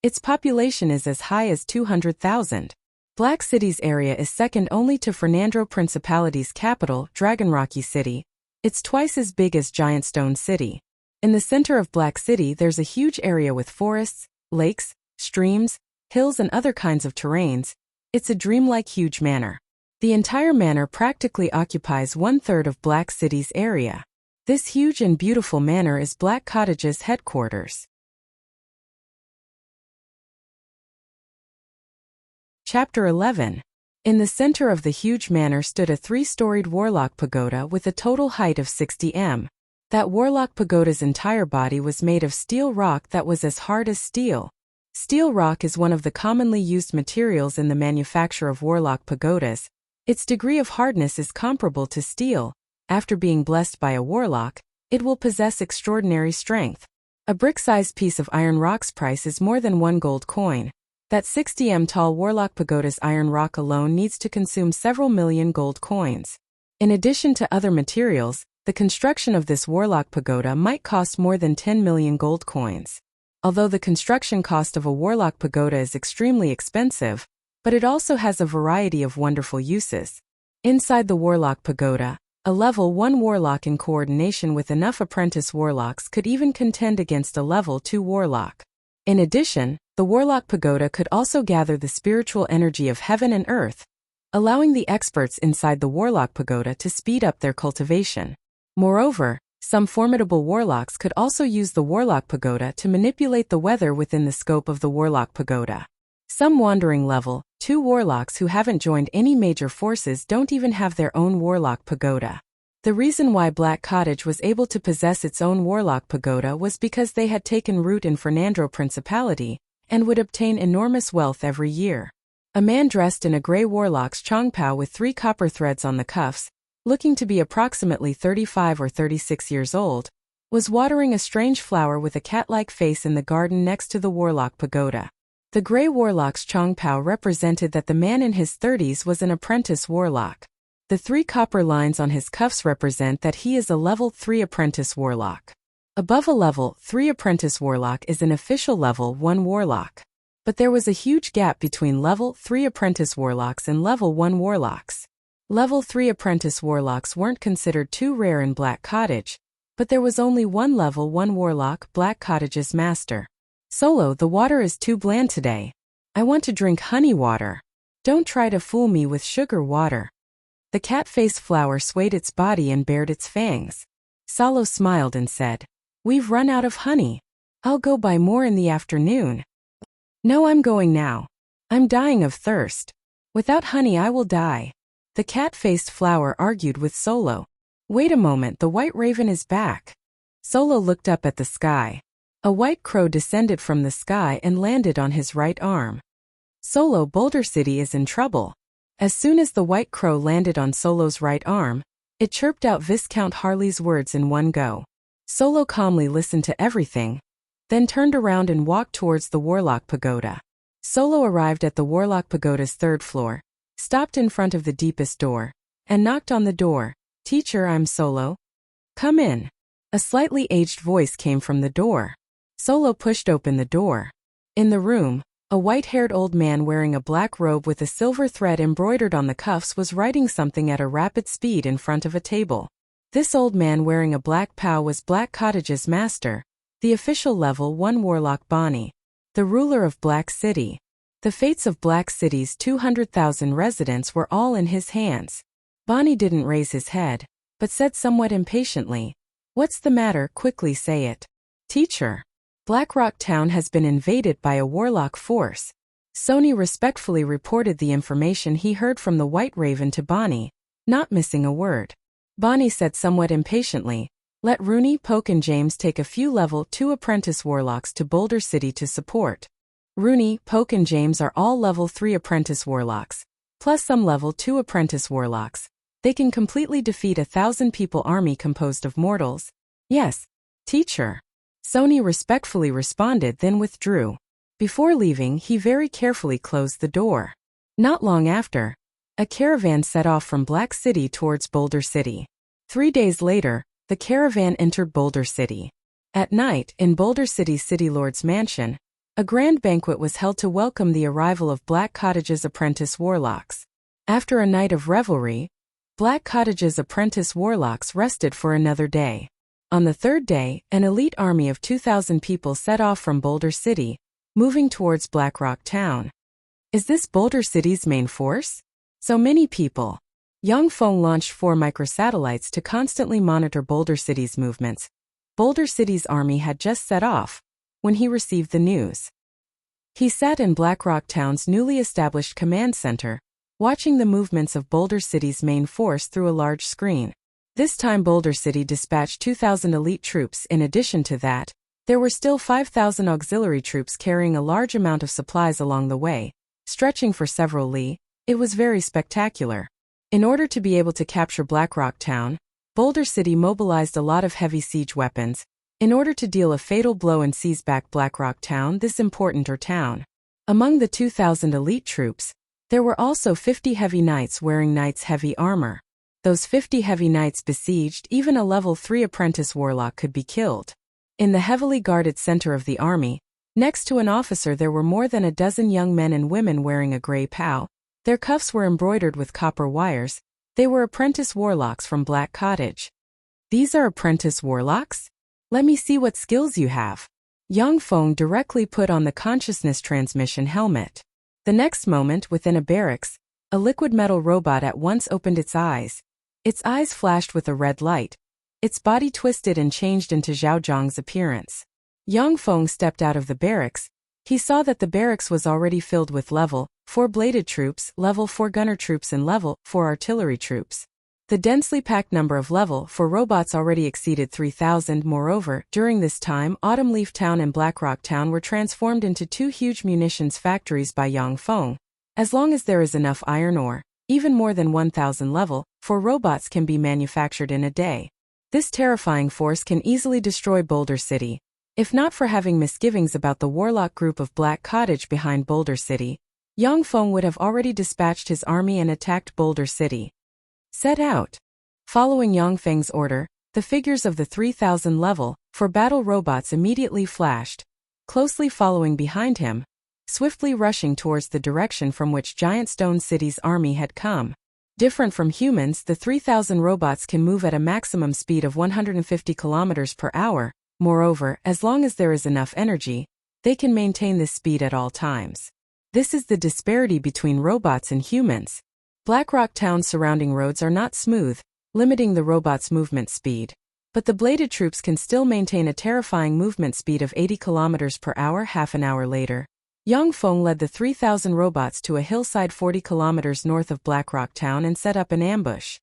Its population is as high as 200,000. Black City's area is second only to Fernando Principality's capital, Dragonrocky City. It's twice as big as Giant Stone City. In the center of Black City there's a huge area with forests, lakes, streams, hills and other kinds of terrains. It's a dreamlike huge manor. The entire manor practically occupies 1/3 of Black City's area. This huge and beautiful manor is Black Cottage's headquarters. Chapter 11. In the center of the huge manor stood a 3-storied warlock pagoda with a total height of 60 m. That warlock pagoda's entire body was made of steel rock that was as hard as steel. Steel rock is one of the commonly used materials in the manufacture of warlock pagodas. Its degree of hardness is comparable to steel. After being blessed by a warlock, it will possess extraordinary strength. A brick-sized piece of iron rock's price is more than 1 gold coin. That 60 m tall warlock pagoda's iron rock alone needs to consume several million gold coins. In addition to other materials, the construction of this warlock pagoda might cost more than 10 million gold coins. although the construction cost of a warlock pagoda is extremely expensive, but it also has a variety of wonderful uses. Inside the warlock pagoda, a level 1 warlock in coordination with enough apprentice warlocks could even contend against a level 2 warlock. In addition, the warlock pagoda could also gather the spiritual energy of heaven and earth, allowing the experts inside the warlock pagoda to speed up their cultivation. Moreover, some formidable warlocks could also use the warlock pagoda to manipulate the weather within the scope of the warlock pagoda. Some wandering level 2 warlocks who haven't joined any major forces don't even have their own warlock pagoda. The reason why Black Cottage was able to possess its own warlock pagoda was because they had taken root in Fernandro Principality and would obtain enormous wealth every year. A man dressed in a gray warlock's chongpao with 3 copper threads on the cuffs, looking to be approximately 35 or 36 years old, was watering a strange flower with a cat-like face in the garden next to the warlock pagoda. The gray warlock's chongpao represented that the man in his 30s was an apprentice warlock. The 3 copper lines on his cuffs represent that he is a level 3 apprentice warlock. Above a level 3 apprentice warlock is an official level 1 warlock. But there was a huge gap between level 3 apprentice warlocks and level 1 warlocks. Level 3 apprentice warlocks weren't considered too rare in Black Cottage, but there was only one level 1 warlock, Black Cottage's master. Solo, the water is too bland today. I want to drink honey water. Don't try to fool me with sugar water. The cat-faced flower swayed its body and bared its fangs. Solo smiled and said, "We've run out of honey. I'll go buy more in the afternoon." "No, I'm going now. I'm dying of thirst. Without honey I will die." The cat-faced flower argued with Solo. "Wait a moment, the white raven is back." Solo looked up at the sky. A white crow descended from the sky and landed on his right arm. Solo, Boulder City is in trouble. As soon as the white crow landed on Solo's right arm, it chirped out Viscount Harley's words in one go. Solo calmly listened to everything, then turned around and walked towards the warlock pagoda. Solo arrived at the warlock pagoda's 3rd floor, stopped in front of the deepest door, and knocked on the door. "Teacher, I'm Solo. Come in." A slightly aged voice came from the door. Solo pushed open the door. In the room, a white-haired old man wearing a black robe with a silver thread embroidered on the cuffs was writing something at a rapid speed in front of a table. This old man wearing a black pao was Black Cottage's master, the official level 1 warlock Bonnie, the ruler of Black City. The fates of Black City's 200,000 residents were all in his hands. Bonnie didn't raise his head, but said somewhat impatiently, "What's the matter? Quickly say it." "Teacher, Blackrock Town has been invaded by a warlock force." Sony respectfully reported the information he heard from the White Raven to Bonnie, not missing a word. Bonnie said somewhat impatiently, "Let Rooney, Poke and James take a few level 2 apprentice warlocks to Boulder City to support." Rooney, Poke and James are all level 3 apprentice warlocks, plus some level 2 apprentice warlocks. They can completely defeat a 1,000-people army composed of mortals. "Yes, teacher." Sony respectfully responded, then withdrew. Before leaving, he very carefully closed the door. Not long after, a caravan set off from Black City towards Boulder City. 3 days later, the caravan entered Boulder City. At night, in Boulder City's City Lord's mansion, a grand banquet was held to welcome the arrival of Black Cottage's apprentice warlocks. After a night of revelry, Black Cottage's apprentice warlocks rested for another day. On the 3rd day, an elite army of 2,000 people set off from Boulder City, moving towards Blackrock Town. Is this Boulder City's main force? So many people. Yang Feng launched 4 microsatellites to constantly monitor Boulder City's movements. Boulder City's army had just set off when he received the news. He sat in Blackrock Town's newly established command center, watching the movements of Boulder City's main force through a large screen. This time Boulder City dispatched 2,000 elite troops. In addition to that, there were still 5,000 auxiliary troops carrying a large amount of supplies along the way, stretching for several li. It was very spectacular. In order to be able to capture Blackrock Town, Boulder City mobilized a lot of heavy siege weapons, in order to deal a fatal blow and seize back Blackrock Town, this important town. Among the 2,000 elite troops, there were also 50 heavy knights wearing knights' heavy armor. Those 50 heavy knights besieged, even a level 3 apprentice warlock could be killed. In the heavily guarded center of the army, Next to an officer there were more than a dozen young men and women wearing a gray pow. Their cuffs were embroidered with copper wires. They were apprentice warlocks from Black Cottage. These are apprentice warlocks? Let me see what skills you have. Yang Feng directly put on the consciousness transmission helmet. The next moment, within a barracks, a liquid metal robot at once opened its eyes. Its eyes flashed with a red light. Its body twisted and changed into Zhao Zhang's appearance. Yang Feng stepped out of the barracks. He saw that the barracks was already filled with level 4 bladed troops, level 4 gunner troops and level 4 artillery troops. The densely packed number of level 4 robots already exceeded 3,000. Moreover, during this time, Autumn Leaf Town and Blackrock Town were transformed into 2 huge munitions factories by Yang Feng. As long as there is enough iron ore, even more than 1,000 level 4 robots can be manufactured in a day. This terrifying force can easily destroy Boulder City. If not for having misgivings about the warlock group of Black Cottage behind Boulder City, Yang Feng would have already dispatched his army and attacked Boulder City. Set out. Following Yang Feng's order, the figures of the 3,000 level 4 battle robots immediately flashed, closely following behind him, swiftly rushing towards the direction from which Giant Stone City's army had come. Different from humans, the 3,000 robots can move at a maximum speed of 150 kilometers per hour. Moreover, as long as there is enough energy, they can maintain this speed at all times. This is the disparity between robots and humans. Blackrock Town's surrounding roads are not smooth, limiting the robots' movement speed. But the bladed troops can still maintain a terrifying movement speed of 80 kilometers per hour. Half an hour later, Yang Feng led the 3,000 robots to a hillside 40 kilometers north of Blackrock Town and set up an ambush.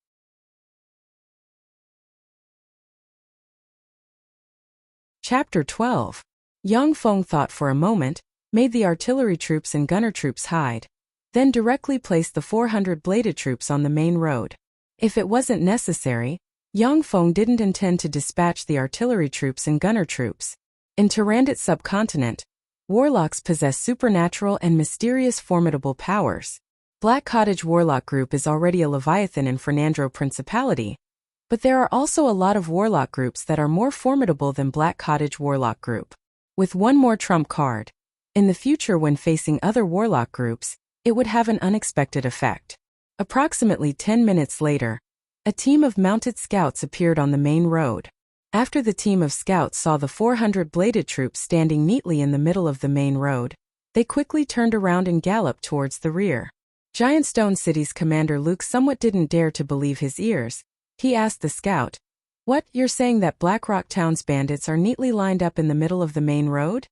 Chapter 12. Yang Feng thought for a moment, made the artillery troops and gunner troops hide, then directly placed the 400 bladed troops on the main road. If it wasn't necessary, Yang Feng didn't intend to dispatch the artillery troops and gunner troops. In Tyrannid subcontinent, warlocks possess supernatural and mysterious formidable powers. Black Cottage Warlock Group is already a Leviathan in Fernandro Principality, but there are also a lot of warlock groups that are more formidable than Black Cottage Warlock Group. With one more trump card, in the future when facing other warlock groups, it would have an unexpected effect. Approximately 10 minutes later, a team of mounted scouts appeared on the main road. After the team of scouts saw the 400 bladed troops standing neatly in the middle of the main road, they quickly turned around and galloped towards the rear. Giant Stone City's commander Luke somewhat didn't dare to believe his ears. He asked the scout, "What, you're saying that Blackrock Town's bandits are neatly lined up in the middle of the main road?"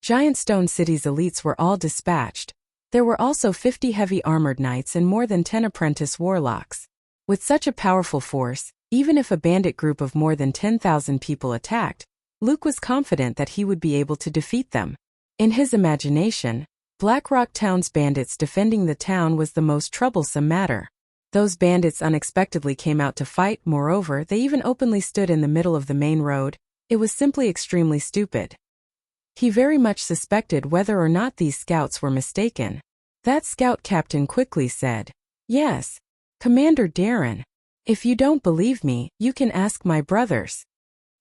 Giant Stone City's elites were all dispatched. There were also 50 heavy armored knights and more than 10 apprentice warlocks. With such a powerful force, even if a bandit group of more than 10,000 people attacked, Luke was confident that he would be able to defeat them. In his imagination, Blackrock Town's bandits defending the town was the most troublesome matter. Those bandits unexpectedly came out to fight. Moreover, they even openly stood in the middle of the main road. It was simply extremely stupid. He very much suspected whether or not these scouts were mistaken. That scout captain quickly said, "Yes, Commander Darren. If you don't believe me, you can ask my brothers."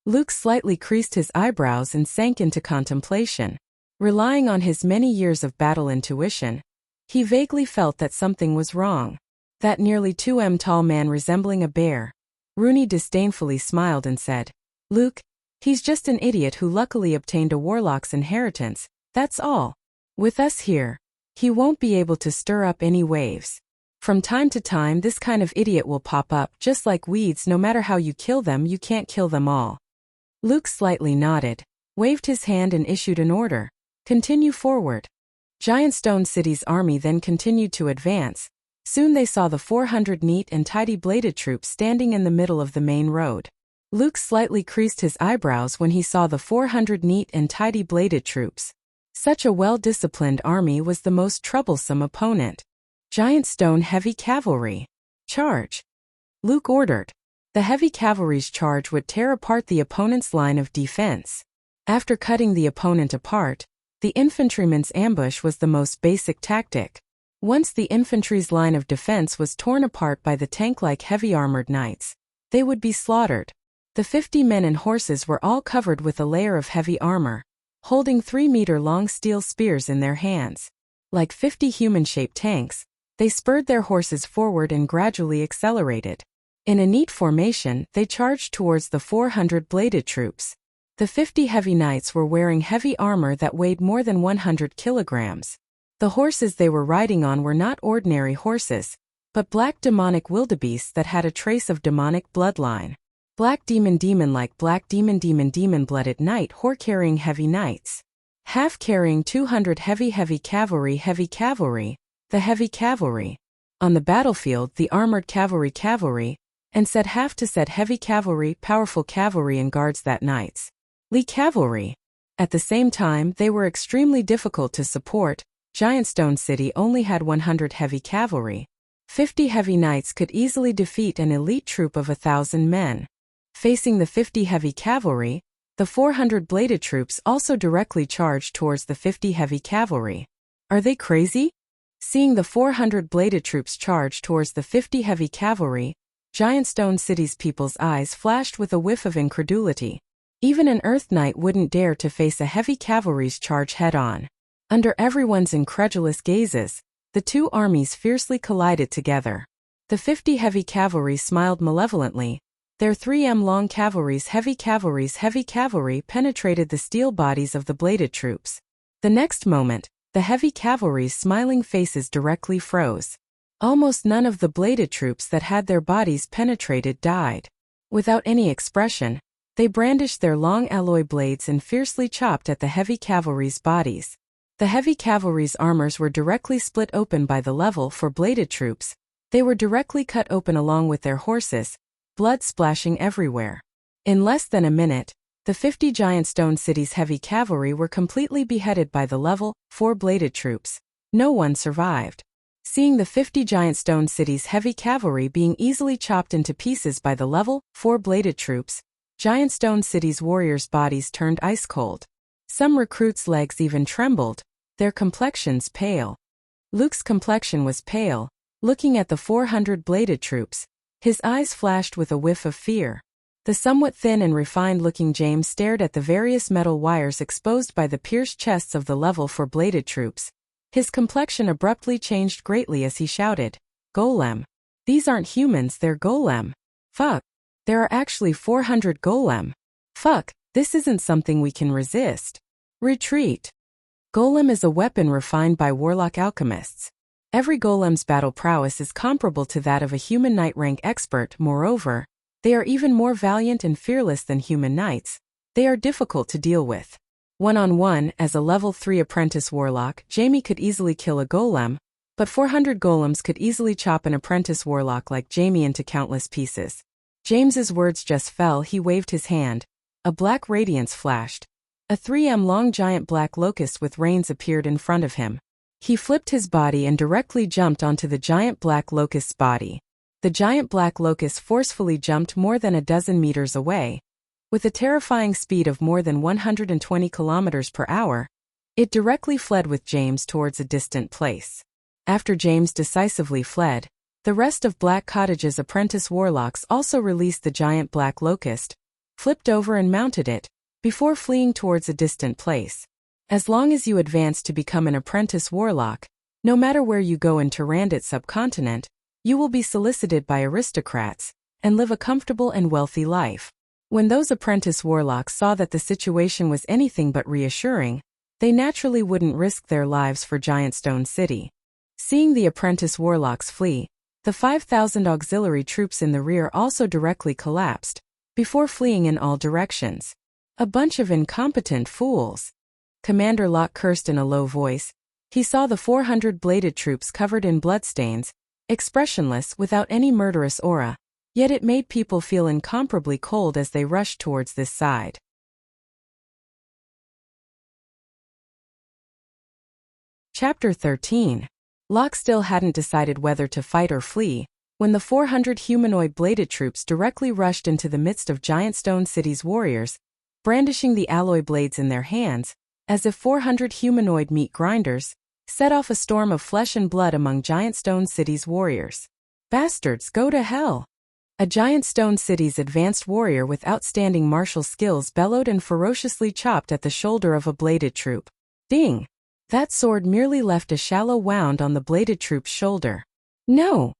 Luke slightly creased his eyebrows and sank into contemplation. Relying on his many years of battle intuition, he vaguely felt that something was wrong. That nearly 2 m tall man resembling a bear. Rooney disdainfully smiled and said, "Luke, he's just an idiot who luckily obtained a warlock's inheritance, that's all. With us here, he won't be able to stir up any waves. From time to time this kind of idiot will pop up just like weeds. No matter how you kill them, you can't kill them all." Luke slightly nodded, waved his hand and issued an order. "Continue forward." Giant Stone City's army then continued to advance. Soon they saw the 400 neat and tidy bladed troops standing in the middle of the main road. Luke slightly creased his eyebrows when he saw the 400 neat and tidy bladed troops. Such a well-disciplined army was the most troublesome opponent. Giant Stone Heavy Cavalry. Charge. Luke ordered. The heavy cavalry's charge would tear apart the opponent's line of defense. After cutting the opponent apart, the infantryman's ambush was the most basic tactic. Once the infantry's line of defense was torn apart by the tank-like heavy armored knights, they would be slaughtered. The 50 men and horses were all covered with a layer of heavy armor. holding 3-meter-long steel spears in their hands. Like 50 human-shaped tanks, they spurred their horses forward and gradually accelerated. In a neat formation, they charged towards the 400 bladed troops. The 50 heavy knights were wearing heavy armor that weighed more than 100 kilograms. The horses they were riding on were not ordinary horses, but black demonic wildebeests that had a trace of demonic bloodline. Black demon-like black demon-blooded knight carrying heavy knights. Half carrying 200 heavy cavalry, the heavy cavalry. On the battlefield, the armored cavalry, and said half to said heavy cavalry, powerful cavalry and guards that knights. Lee cavalry. At the same time, they were extremely difficult to support. Giant Stone City only had 100 heavy cavalry. 50 heavy knights could easily defeat an elite troop of 1,000 men. Facing the 50 heavy cavalry, the 400 bladed troops also directly charged towards the 50 heavy cavalry. Are they crazy? Seeing the 400 bladed troops charge towards the 50 heavy cavalry, Giant Stone City's people's eyes flashed with a whiff of incredulity. Even an Earth Knight wouldn't dare to face a heavy cavalry's charge head-on. Under everyone's incredulous gazes, the two armies fiercely collided together. The 50 heavy cavalry smiled malevolently. Their 3 long heavy cavalry penetrated the steel bodies of the bladed troops. The next moment, the heavy cavalry's smiling faces directly froze. Almost none of the bladed troops that had their bodies penetrated died. Without any expression, they brandished their long alloy blades and fiercely chopped at the heavy cavalry's bodies. The heavy cavalry's armors were directly split open by the level for bladed troops. They were directly cut open along with their horses, blood splashing everywhere. In less than a minute, the 50 Giant Stone City's heavy cavalry were completely beheaded by the level 4 bladed troops. No one survived. Seeing the 50 Giant Stone City's heavy cavalry being easily chopped into pieces by the level 4 bladed troops, Giant Stone City's warriors' bodies turned ice cold. Some recruits' legs even trembled, their complexions pale. Luke's complexion was pale. Looking at the 400 bladed troops, his eyes flashed with a whiff of fear. The somewhat thin and refined-looking James stared at the various metal wires exposed by the pierced chests of the level 4 bladed troops. His complexion abruptly changed greatly as he shouted, "Golem! These aren't humans, they're golem! Fuck! There are actually 400 golem! Fuck! This isn't something we can resist! Retreat!" Golem is a weapon refined by warlock alchemists. Every golem's battle prowess is comparable to that of a human knight rank expert. Moreover, they are even more valiant and fearless than human knights. They are difficult to deal with. One-on-one, as a level 3 apprentice warlock, Jamie could easily kill a golem, but 400 golems could easily chop an apprentice warlock like Jamie into countless pieces. James's words just fell. He waved his hand. A black radiance flashed. A 3-long giant black locust with reins appeared in front of him. He flipped his body and directly jumped onto the giant black locust's body. The giant black locust forcefully jumped more than a dozen meters away. With a terrifying speed of more than 120 kilometers per hour, it directly fled with James towards a distant place. After James decisively fled, the rest of Black Cottage's apprentice warlocks also released the giant black locust, flipped over and mounted it, before fleeing towards a distant place. As long as you advance to become an apprentice warlock, no matter where you go in Tyrandit subcontinent, you will be solicited by aristocrats, and live a comfortable and wealthy life. When those apprentice warlocks saw that the situation was anything but reassuring, they naturally wouldn't risk their lives for Giant Stone City. Seeing the apprentice warlocks flee, the 5,000 auxiliary troops in the rear also directly collapsed, before fleeing in all directions. A bunch of incompetent fools. Commander Locke cursed in a low voice. He saw the 400 bladed troops covered in bloodstains, expressionless without any murderous aura, yet it made people feel incomparably cold as they rushed towards this side. Chapter 13. Locke still hadn't decided whether to fight or flee, when the 400 humanoid bladed troops directly rushed into the midst of Giant Stone City's warriors, brandishing the alloy blades in their hands, as if 400 humanoid meat grinders, set off a storm of flesh and blood among Giant Stone City's warriors. Bastards, go to hell! A giant stone city's advanced warrior with outstanding martial skills bellowed and ferociously chopped at the shoulder of a bladed troop. Ding! That sword merely left a shallow wound on the bladed troop's shoulder. No!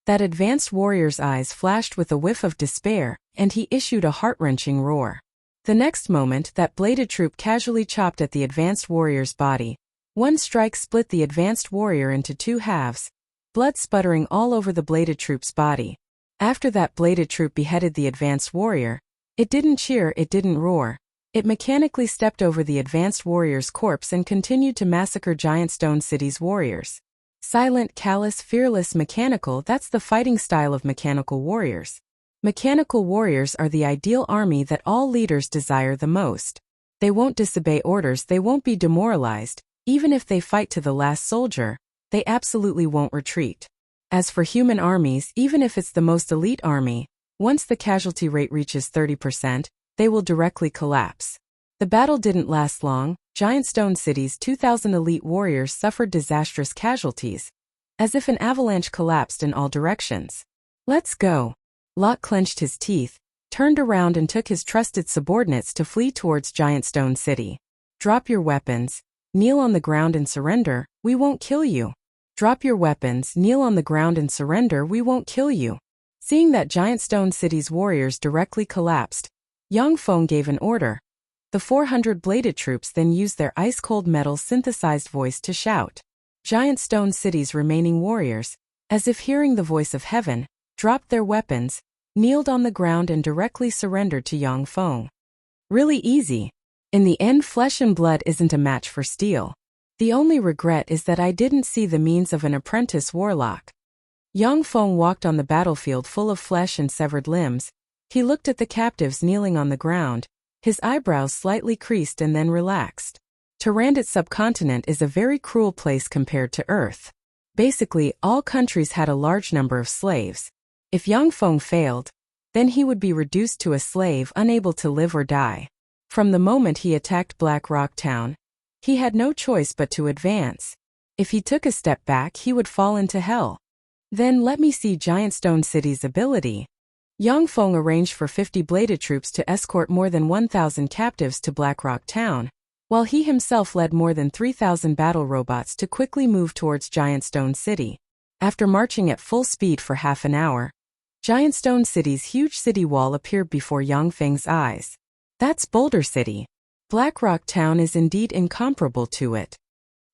That advanced warrior's eyes flashed with a whiff of despair, and he issued a heart-wrenching roar. The next moment, that bladed troop casually chopped at the advanced warrior's body. One strike split the advanced warrior into two halves, blood sputtering all over the bladed troop's body. After that bladed troop beheaded the advanced warrior, it didn't cheer, it didn't roar. It mechanically stepped over the advanced warrior's corpse and continued to massacre Giant Stone City's warriors. Silent, callous, fearless, mechanical, that's the fighting style of mechanical warriors. Mechanical warriors are the ideal army that all leaders desire the most. They won't disobey orders, they won't be demoralized, even if they fight to the last soldier, they absolutely won't retreat. As for human armies, even if it's the most elite army, once the casualty rate reaches 30%, they will directly collapse. The battle didn't last long. Giant Stone City's 2,000 elite warriors suffered disastrous casualties, as if an avalanche collapsed in all directions. Let's go. Locke clenched his teeth, turned around and took his trusted subordinates to flee towards Giant Stone City. Drop your weapons, kneel on the ground and surrender, we won't kill you. Drop your weapons, kneel on the ground and surrender, we won't kill you. Seeing that Giant Stone City's warriors directly collapsed, Yang Feng gave an order. The 400 bladed troops then used their ice-cold metal synthesized voice to shout. Giant Stone City's remaining warriors, as if hearing the voice of heaven, dropped their weapons, kneeled on the ground and directly surrendered to Yang Feng. Really easy. In the end, flesh and blood isn't a match for steel. The only regret is that I didn't see the means of an apprentice warlock. Yang Feng walked on the battlefield full of flesh and severed limbs. He looked at the captives kneeling on the ground, his eyebrows slightly creased and then relaxed. Tyrannid subcontinent is a very cruel place compared to Earth. Basically, all countries had a large number of slaves. If Yang Feng failed, then he would be reduced to a slave unable to live or die. From the moment he attacked Black Rock Town, he had no choice but to advance. If he took a step back, he would fall into hell. Then let me see Giant Stone City's ability. Yang Feng arranged for 50 bladed troops to escort more than 1,000 captives to Black Rock Town, while he himself led more than 3,000 battle robots to quickly move towards Giant Stone City. After marching at full speed for half an hour, Giant Stone City's huge city wall appeared before Yang Feng's eyes. That's Boulder City. Black Rock Town is indeed incomparable to it.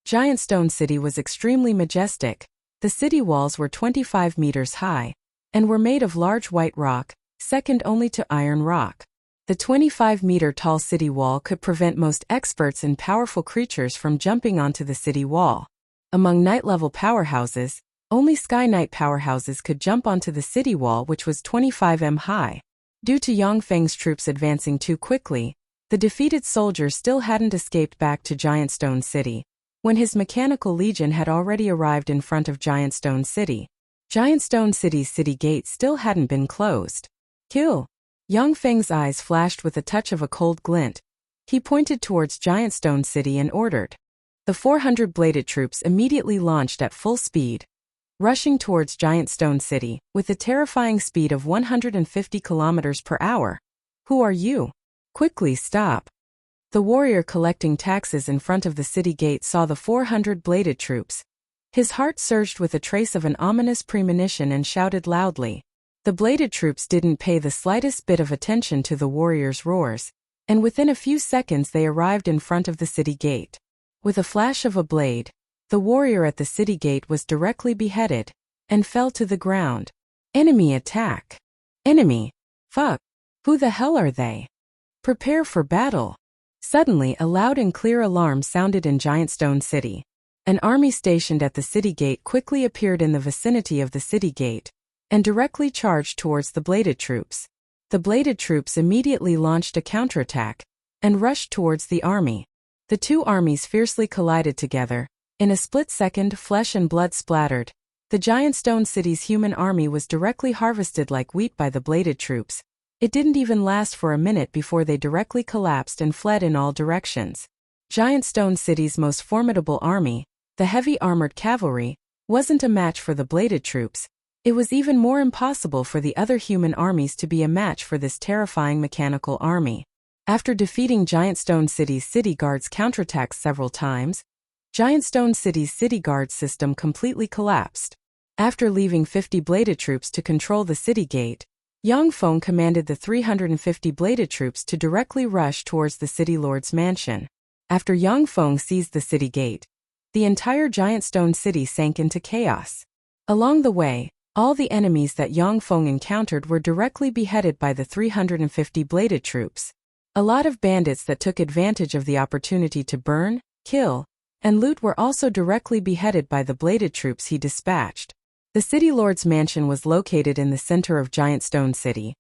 Giant Stone City was extremely majestic. The city walls were 25 meters high, and were made of large white rock, second only to iron rock. The 25-meter-tall city wall could prevent most experts and powerful creatures from jumping onto the city wall. Among night-level powerhouses, only Sky Knight powerhouses could jump onto the city wall, which was 25 m high. Due to Yang Feng's troops advancing too quickly, the defeated soldiers still hadn't escaped back to Giant Stone City, when his mechanical legion had already arrived in front of Giant Stone City. Giant Stone City's city gate still hadn't been closed. Kill! Yang Feng's eyes flashed with a touch of a cold glint. He pointed towards Giant Stone City and ordered. The 400 bladed troops immediately launched at full speed, rushing towards Giant Stone City, with a terrifying speed of 150 kilometers per hour. Who are you? Quickly stop. The warrior collecting taxes in front of the city gate saw the 400 bladed troops. His heart surged with a trace of an ominous premonition and shouted loudly. The bladed troops didn't pay the slightest bit of attention to the warrior's roars, and within a few seconds they arrived in front of the city gate. With a flash of a blade, the warrior at the city gate was directly beheaded, and fell to the ground. Enemy attack. Enemy. Fuck. Who the hell are they? Prepare for battle. Suddenly a loud and clear alarm sounded in Giant Stone City. An army stationed at the city gate quickly appeared in the vicinity of the city gate, and directly charged towards the bladed troops. The bladed troops immediately launched a counterattack, and rushed towards the army. The two armies fiercely collided together. In a split second, flesh and blood splattered. The Giant Stone City's human army was directly harvested like wheat by the bladed troops. It didn't even last for a minute before they directly collapsed and fled in all directions. Giant Stone City's most formidable army, the heavy armored cavalry, wasn't a match for the bladed troops. It was even more impossible for the other human armies to be a match for this terrifying mechanical army. After defeating Giant Stone City's city guards' counterattacks several times, Giant Stone City's city guard system completely collapsed. After leaving 50 bladed troops to control the city gate, Yang Feng commanded the 350 bladed troops to directly rush towards the city lord's mansion. After Yang Feng seized the city gate, the entire Giant Stone City sank into chaos. Along the way, all the enemies that Yang Feng encountered were directly beheaded by the 350 bladed troops. A lot of bandits that took advantage of the opportunity to burn, kill, and loot were also directly beheaded by the bladed troops he dispatched. The city lord's mansion was located in the center of Giant Stone City.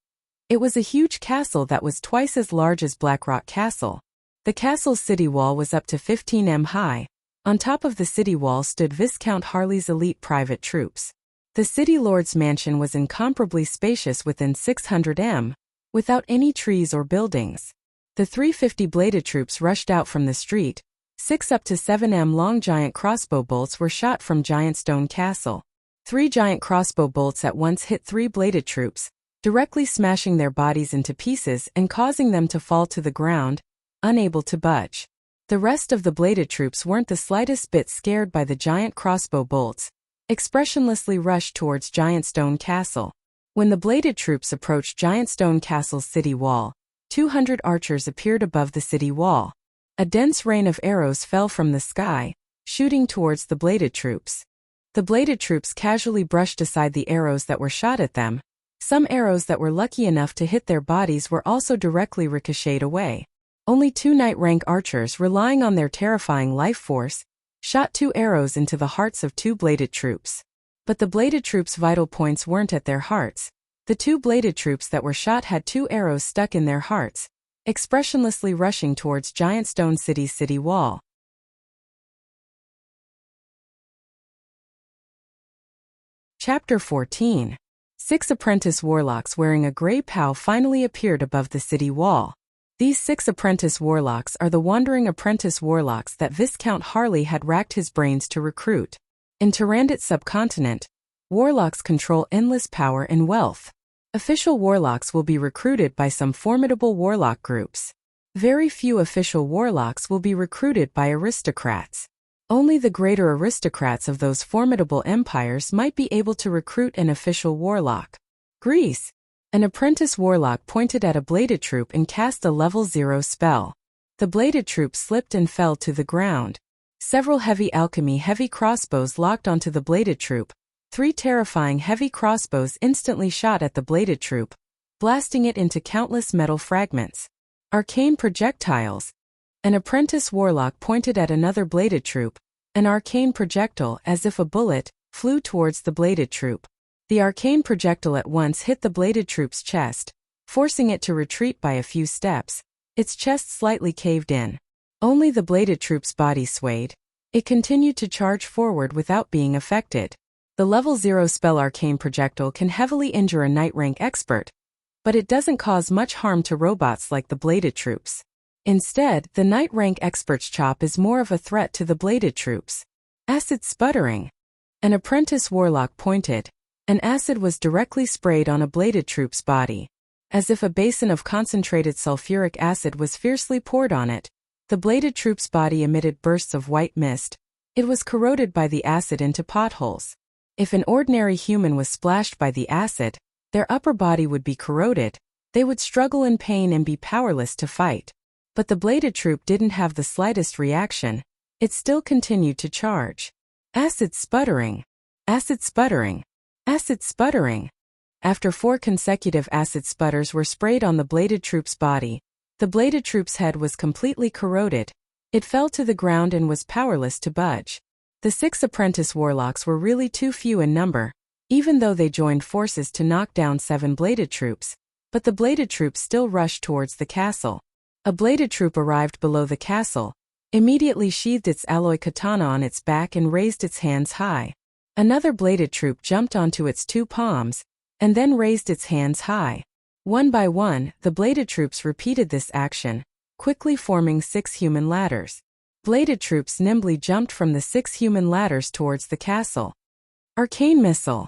It was a huge castle that was twice as large as Blackrock Castle. The castle's city wall was up to 15 m high. On top of the city wall stood Viscount Harley's elite private troops. The city lord's mansion was incomparably spacious within 600 m, without any trees or buildings. The 350 bladed troops rushed out from the street. 6 up to 7 m long giant crossbow bolts were shot from Giant Stone Castle. 3 giant crossbow bolts at once hit 3 bladed troops, directly smashing their bodies into pieces and causing them to fall to the ground, unable to budge. The rest of the bladed troops weren't the slightest bit scared by the giant crossbow bolts, expressionlessly rushed towards Giant Stone Castle. When the bladed troops approached Giant Stone Castle's city wall, 200 archers appeared above the city wall. A dense rain of arrows fell from the sky, shooting towards the bladed troops. The bladed troops casually brushed aside the arrows that were shot at them. Some arrows that were lucky enough to hit their bodies were also directly ricocheted away. Only 2 knight-rank archers, relying on their terrifying life force, shot 2 arrows into the hearts of 2 bladed troops. But the bladed troops' vital points weren't at their hearts. The 2 bladed troops that were shot had 2 arrows stuck in their hearts, expressionlessly rushing towards Giant Stone City's city wall. Chapter 14. 6 apprentice warlocks wearing a grey pow finally appeared above the city wall. These 6 apprentice warlocks are the wandering apprentice warlocks that Viscount Harley had racked his brains to recruit. In Tyrannid subcontinent, warlocks control endless power and wealth. Official warlocks will be recruited by some formidable warlock groups. Very few official warlocks will be recruited by aristocrats. Only the greater aristocrats of those formidable empires might be able to recruit an official warlock. Greece. An apprentice warlock pointed at a bladed troop and cast a level 0 spell. The bladed troop slipped and fell to the ground. Several heavy crossbows locked onto the bladed troop. 3 terrifying heavy crossbows instantly shot at the bladed troop, blasting it into countless metal fragments. Arcane projectiles. An apprentice warlock pointed at another bladed troop. An arcane projectile, as if a bullet, flew towards the bladed troop. The arcane projectile at once hit the bladed troop's chest, forcing it to retreat by a few steps. Its chest slightly caved in. Only the bladed troop's body swayed. It continued to charge forward without being affected. The level 0 spell arcane projectile can heavily injure a knight rank expert, but it doesn't cause much harm to robots like the bladed troops. Instead, the knight rank expert's chop is more of a threat to the bladed troops. Acid sputtering. An apprentice warlock pointed. An acid was directly sprayed on a bladed troop's body. As if a basin of concentrated sulfuric acid was fiercely poured on it, the bladed troop's body emitted bursts of white mist. It was corroded by the acid into potholes. If an ordinary human was splashed by the acid, their upper body would be corroded. They would struggle in pain and be powerless to fight. But the bladed troop didn't have the slightest reaction. It still continued to charge. Acid sputtering. Acid sputtering. Acid sputtering. After 4 consecutive acid sputters were sprayed on the bladed troop's body, the bladed troop's head was completely corroded. It fell to the ground and was powerless to budge. The 6 apprentice warlocks were really too few in number, even though they joined forces to knock down 7 bladed troops, but the bladed troop still rushed towards the castle. A bladed troop arrived below the castle, immediately sheathed its alloy katana on its back and raised its hands high. Another bladed troop jumped onto its 2 palms, and then raised its hands high. One by one, the bladed troops repeated this action, quickly forming 6 human ladders. Bladed troops nimbly jumped from the 6 human ladders towards the castle. Arcane missile.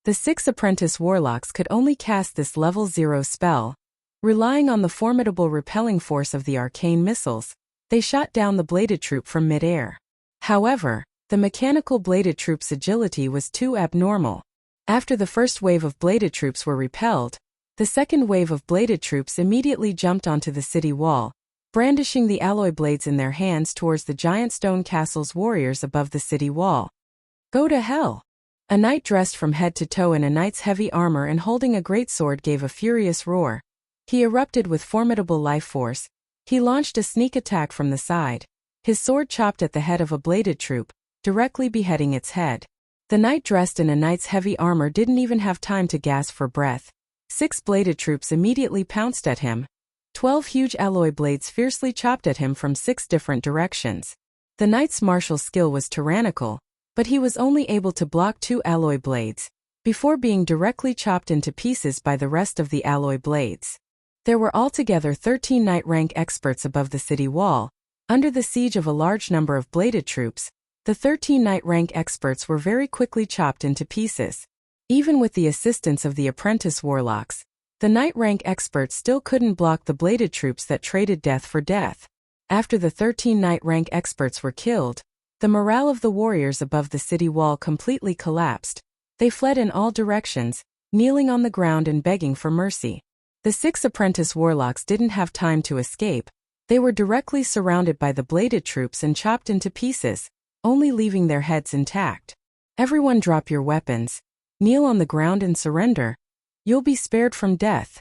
The 6 apprentice warlocks could only cast this level 0 spell. Relying on the formidable repelling force of the arcane missiles, they shot down the bladed troop from mid-air. However, the mechanical bladed troop's agility was too abnormal. After the first wave of bladed troops were repelled, the second wave of bladed troops immediately jumped onto the city wall, brandishing the alloy blades in their hands towards the giant stone castle's warriors above the city wall. Go to hell! A knight dressed from head to toe in a knight's heavy armor and holding a greatsword gave a furious roar. He erupted with formidable life force. He launched a sneak attack from the side. His sword chopped at the head of a bladed troop, directly beheading its head. The knight dressed in a knight's heavy armor didn't even have time to gasp for breath. 6 bladed troops immediately pounced at him. 12 huge alloy blades fiercely chopped at him from 6 different directions. The knight's martial skill was tyrannical, but he was only able to block 2 alloy blades, before being directly chopped into pieces by the rest of the alloy blades. There were altogether 13 knight rank experts above the city wall. Under the siege of a large number of bladed troops, the 13 knight rank experts were very quickly chopped into pieces. Even with the assistance of the apprentice warlocks, the knight rank experts still couldn't block the bladed troops that traded death for death. After the 13 knight rank experts were killed, the morale of the warriors above the city wall completely collapsed. They fled in all directions, kneeling on the ground and begging for mercy. The 6 apprentice warlocks didn't have time to escape. They were directly surrounded by the bladed troops and chopped into pieces, only leaving their heads intact. Everyone drop your weapons. Kneel on the ground and surrender. You'll be spared from death.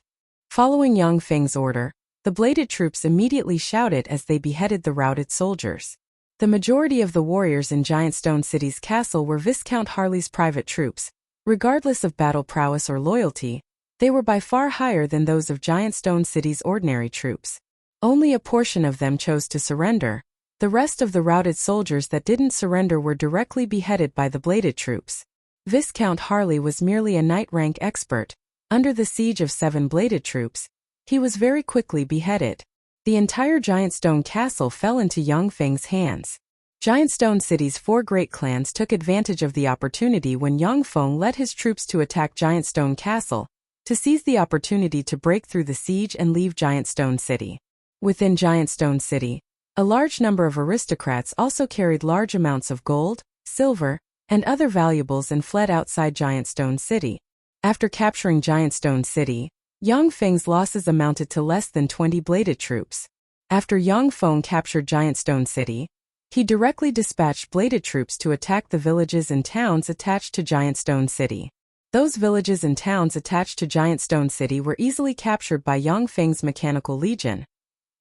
Following Yang Feng's order, the bladed troops immediately shouted as they beheaded the routed soldiers. The majority of the warriors in Giant Stone City's castle were Viscount Harley's private troops. Regardless of battle prowess or loyalty, they were by far higher than those of Giant Stone City's ordinary troops. Only a portion of them chose to surrender. The rest of the routed soldiers that didn't surrender were directly beheaded by the bladed troops. Viscount Harley was merely a knight rank expert. Under the siege of 7 bladed troops, he was very quickly beheaded. The entire Giant Stone Castle fell into Yang Feng's hands. Giant Stone City's 4 great clans took advantage of the opportunity when Yang Feng led his troops to attack Giant Stone Castle, to seize the opportunity to break through the siege and leave Giant Stone City. Within Giant Stone City, a large number of aristocrats also carried large amounts of gold, silver, and other valuables and fled outside Giant Stone City. After capturing Giant Stone City, Yang Feng's losses amounted to less than 20 bladed troops. After Yang Feng captured Giant Stone City, he directly dispatched bladed troops to attack the villages and towns attached to Giant Stone City. Those villages and towns attached to Giant Stone City were easily captured by Yang Feng's mechanical legion.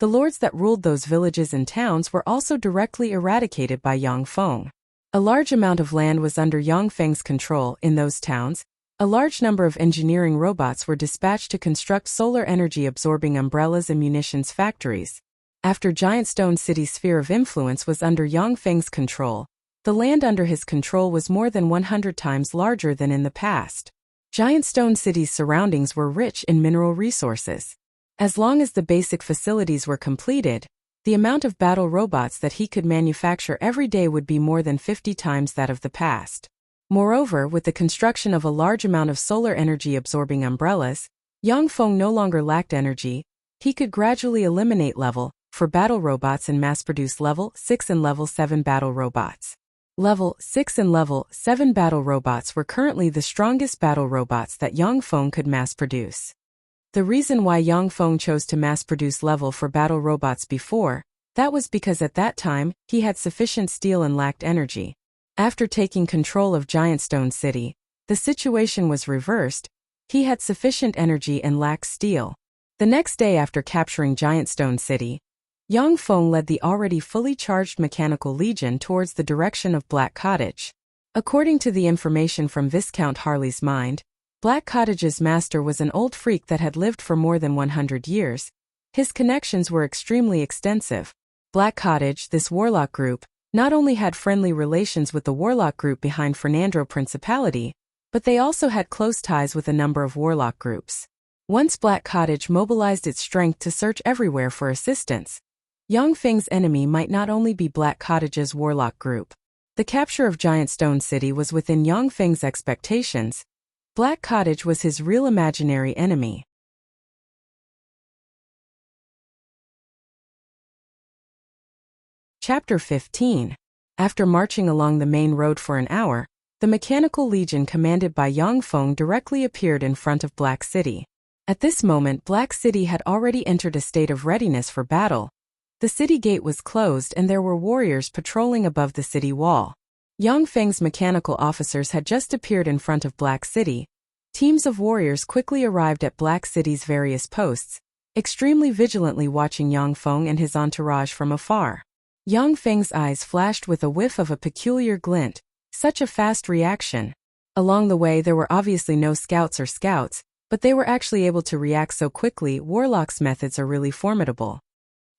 The lords that ruled those villages and towns were also directly eradicated by Yang Feng. A large amount of land was under Yang Feng's control in those towns. A large number of engineering robots were dispatched to construct solar energy-absorbing umbrellas and munitions factories. After Giant Stone City's sphere of influence was under Yang Feng's control, the land under his control was more than 100 times larger than in the past. Giant Stone City's surroundings were rich in mineral resources. As long as the basic facilities were completed, the amount of battle robots that he could manufacture every day would be more than 50 times that of the past. Moreover, with the construction of a large amount of solar energy-absorbing umbrellas, Yang Feng no longer lacked energy. He could gradually eliminate level 4 battle robots and mass-produce level 6 and level 7 battle robots. Level 6 and level 7 battle robots were currently the strongest battle robots that Yang Feng could mass-produce. The reason why Yang Feng chose to mass-produce level 4 battle robots before, that was because at that time, he had sufficient steel and lacked energy. After taking control of Giant Stone City, the situation was reversed. He had sufficient energy and lacked steel. The next day after capturing Giant Stone City, Yang Feng led the already fully charged mechanical legion towards the direction of Black Cottage. According to the information from Viscount Harley's mind, Black Cottage's master was an old freak that had lived for more than 100 years. His connections were extremely extensive. Black Cottage, this warlock group, not only had friendly relations with the warlock group behind Fernandro Principality, but they also had close ties with a number of warlock groups. Once Black Cottage mobilized its strength to search everywhere for assistance, Yang Feng's enemy might not only be Black Cottage's warlock group. The capture of Giant Stone City was within Yang Feng's expectations. Black Cottage was his real imaginary enemy. Chapter 15. After marching along the main road for an hour, the Mechanical Legion commanded by Yang Feng directly appeared in front of Black City. At this moment, Black City had already entered a state of readiness for battle. The city gate was closed and there were warriors patrolling above the city wall. Yang Feng's mechanical officers had just appeared in front of Black City. Teams of warriors quickly arrived at Black City's various posts, extremely vigilantly watching Yang Feng and his entourage from afar. Yang Feng's eyes flashed with a whiff of a peculiar glint. Such a fast reaction. Along the way there were obviously no scouts, but they were actually able to react so quickly. Warlock's methods are really formidable.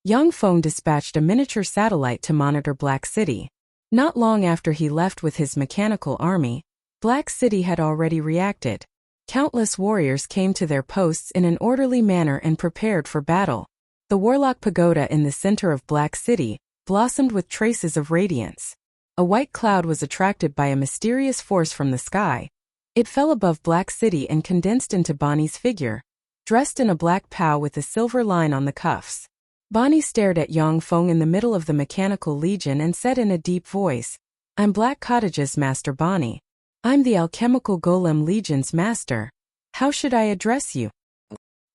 Yang Feng dispatched a miniature satellite to monitor Black City. Not long after he left with his mechanical army, Black City had already reacted. Countless warriors came to their posts in an orderly manner and prepared for battle. The Warlock Pagoda in the center of Black City blossomed with traces of radiance. A white cloud was attracted by a mysterious force from the sky. It fell above Black City and condensed into Bonnie's figure, dressed in a black pow with a silver line on the cuffs. Bonnie stared at Yang Feng in the middle of the Mechanical Legion and said in a deep voice, "I'm Black Cottage's Master Bonnie. I'm the Alchemical Golem Legion's master. How should I address you?"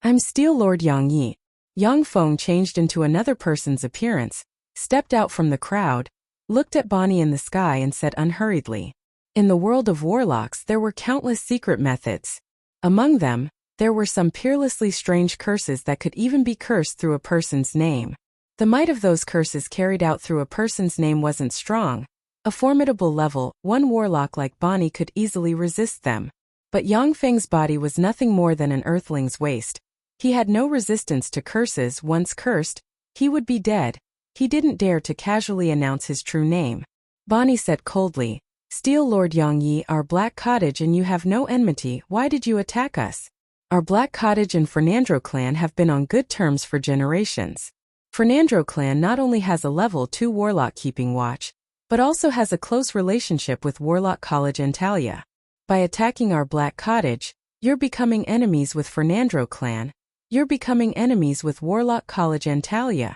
"I'm Steel Lord Yang Yi." Yang Feng changed into another person's appearance, stepped out from the crowd, looked at Bonnie in the sky and said unhurriedly, "In the world of warlocks there were countless secret methods. Among them, there were some peerlessly strange curses that could even be cursed through a person's name. The might of those curses carried out through a person's name wasn't strong. A formidable level, one warlock like Bonnie could easily resist them. But Yang Feng's body was nothing more than an earthling's waste. He had no resistance to curses. Once cursed, he would be dead. He didn't dare to casually announce his true name. Bonnie said coldly, "Steel Lord Yang Yi, our Black Cottage and you have no enmity. Why did you attack us? Our Black Cottage and Fernandro clan have been on good terms for generations. Fernandro clan not only has a level 2 warlock keeping watch, but also has a close relationship with Warlock College Antalya. By attacking our Black Cottage, you're becoming enemies with Fernandro clan. You're becoming enemies with Warlock College Antalya."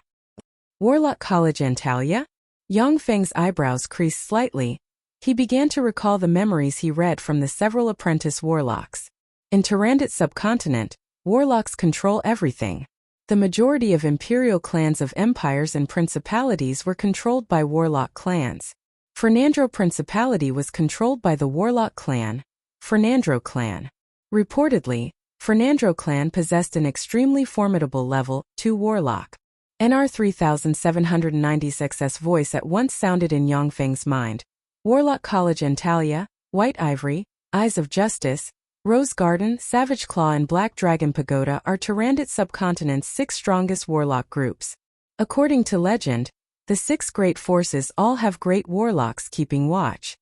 Warlock College Antalya? Yang Feng's eyebrows creased slightly. He began to recall the memories he read from the several apprentice warlocks. In Tyrandit subcontinent, warlocks control everything. The majority of imperial clans of empires and principalities were controlled by warlock clans. Fernandro Principality was controlled by the warlock clan, Fernandro clan. Reportedly, Fernandro clan possessed an extremely formidable level 2 warlock. NR 3796's voice at once sounded in Yang Feng's mind. Warlock College Antalya, White Ivory, Eyes of Justice, Rose Garden, Savage Claw and Black Dragon Pagoda are Tyrandit subcontinent's 6 strongest warlock groups. According to legend, the 6 great forces all have great warlocks keeping watch.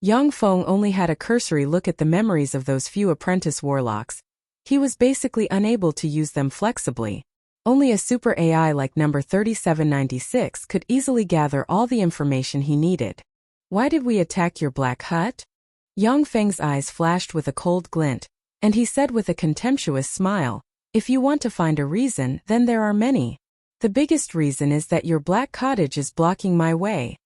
Yang Feng only had a cursory look at the memories of those few apprentice warlocks. He was basically unable to use them flexibly. Only a super AI like number 3796 could easily gather all the information he needed. "Why did we attack your black hut?" Yang Feng's eyes flashed with a cold glint, and he said with a contemptuous smile, "If you want to find a reason, then there are many. The biggest reason is that your Black Cottage is blocking my way."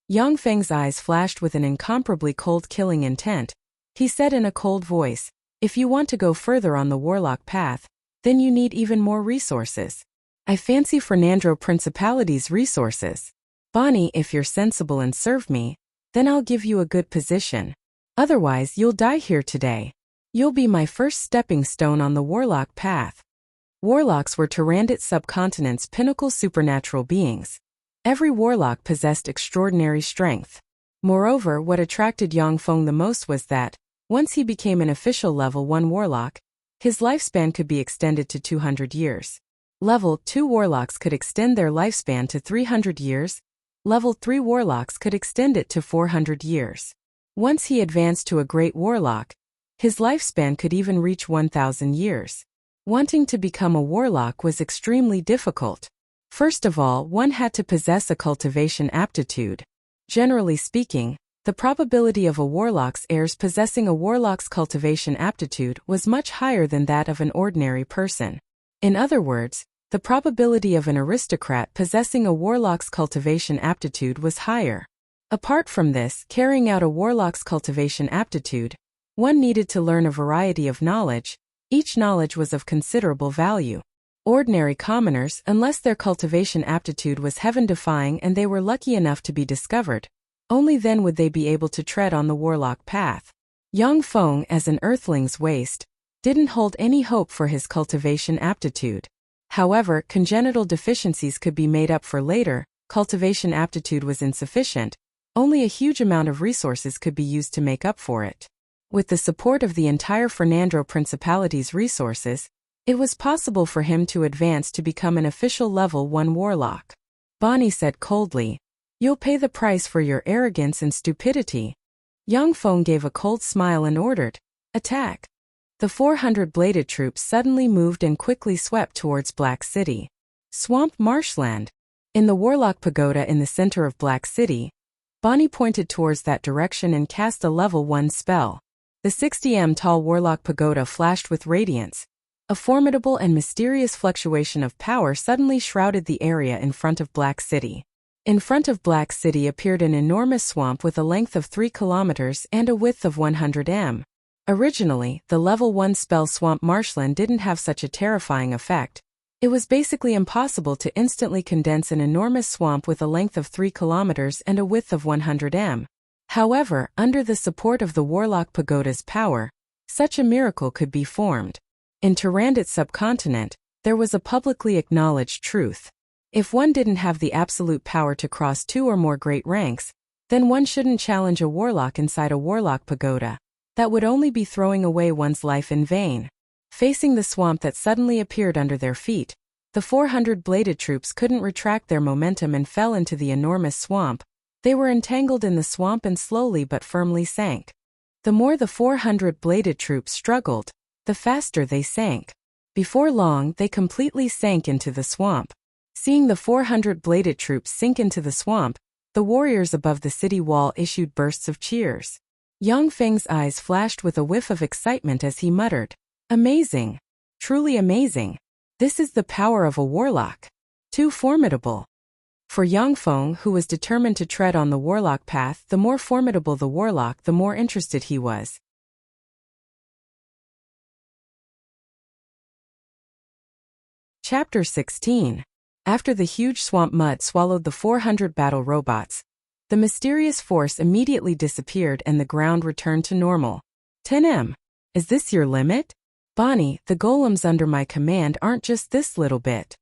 Yang Feng's eyes flashed with an incomparably cold killing intent. He said in a cold voice, "If you want to go further on the warlock path, then you need even more resources. I fancy Fernandro Principality's resources. Bonnie, if you're sensible and serve me, then I'll give you a good position. Otherwise you'll die here today. You'll be my first stepping stone on the warlock path." Warlocks were Tyrandit subcontinent's pinnacle supernatural beings. Every warlock possessed extraordinary strength. Moreover, what attracted Yang Feng the most was that, once he became an official level 1 warlock, his lifespan could be extended to 200 years. Level 2 warlocks could extend their lifespan to 300 years. Level 3 warlocks could extend it to 400 years. Once he advanced to a great warlock, his lifespan could even reach 1,000 years. Wanting to become a warlock was extremely difficult. First of all, one had to possess a cultivation aptitude. Generally speaking, The probability of a warlock's heirs possessing a warlock's cultivation aptitude was much higher than that of an ordinary person. In other words, the probability of an aristocrat possessing a warlock's cultivation aptitude was higher. Apart from this, carrying out a warlock's cultivation aptitude, one needed to learn a variety of knowledge. Each knowledge was of considerable value. Ordinary commoners, unless their cultivation aptitude was heaven-defying and they were lucky enough to be discovered, only then would they be able to tread on the warlock path. Young Feng, as an earthling's waste, didn't hold any hope for his cultivation aptitude. However, congenital deficiencies could be made up for later. Cultivation aptitude was insufficient. Only a huge amount of resources could be used to make up for it. With the support of the entire Fernandro Principality's resources, it was possible for him to advance to become an official level 1 warlock. Bonnie said coldly, "You'll pay the price for your arrogance and stupidity." Young Feng gave a cold smile and ordered, "Attack." The 400 bladed troops suddenly moved and quickly swept towards Black City. Swamp Marshland. In the Warlock Pagoda in the center of Black City, Bonnie pointed towards that direction and cast a level 1 spell. The 60 tall Warlock Pagoda flashed with radiance. A formidable and mysterious fluctuation of power suddenly shrouded the area in front of Black City. In front of Black City appeared an enormous swamp with a length of 3 kilometers and a width of 100 m. Originally, the level 1 spell Swamp Marshland didn't have such a terrifying effect. It was basically impossible to instantly condense an enormous swamp with a length of 3 kilometers and a width of 100 m. However, under the support of the Warlock Pagoda's power, such a miracle could be formed. In Tyrandit subcontinent, there was a publicly acknowledged truth. If one didn't have the absolute power to cross 2 or more great ranks, then one shouldn't challenge a warlock inside a Warlock Pagoda. That would only be throwing away one's life in vain. Facing the swamp that suddenly appeared under their feet, the 400 bladed troops couldn't retract their momentum and fell into the enormous swamp. They were entangled in the swamp and slowly but firmly sank. The more the 400 bladed troops struggled, the faster they sank. Before long, they completely sank into the swamp. Seeing the 400 bladed troops sink into the swamp, the warriors above the city wall issued bursts of cheers. Young Feng's eyes flashed with a whiff of excitement as he muttered, "Amazing! Truly amazing! This is the power of a warlock. Too formidable." For Young Feng, who was determined to tread on the warlock path, the more formidable the warlock, the more interested he was. Chapter 16. After the huge swamp mud swallowed the 400 battle robots, the mysterious force immediately disappeared and the ground returned to normal. 10 m. Is this your limit? Bonnie, the golems under my command aren't just this little bit.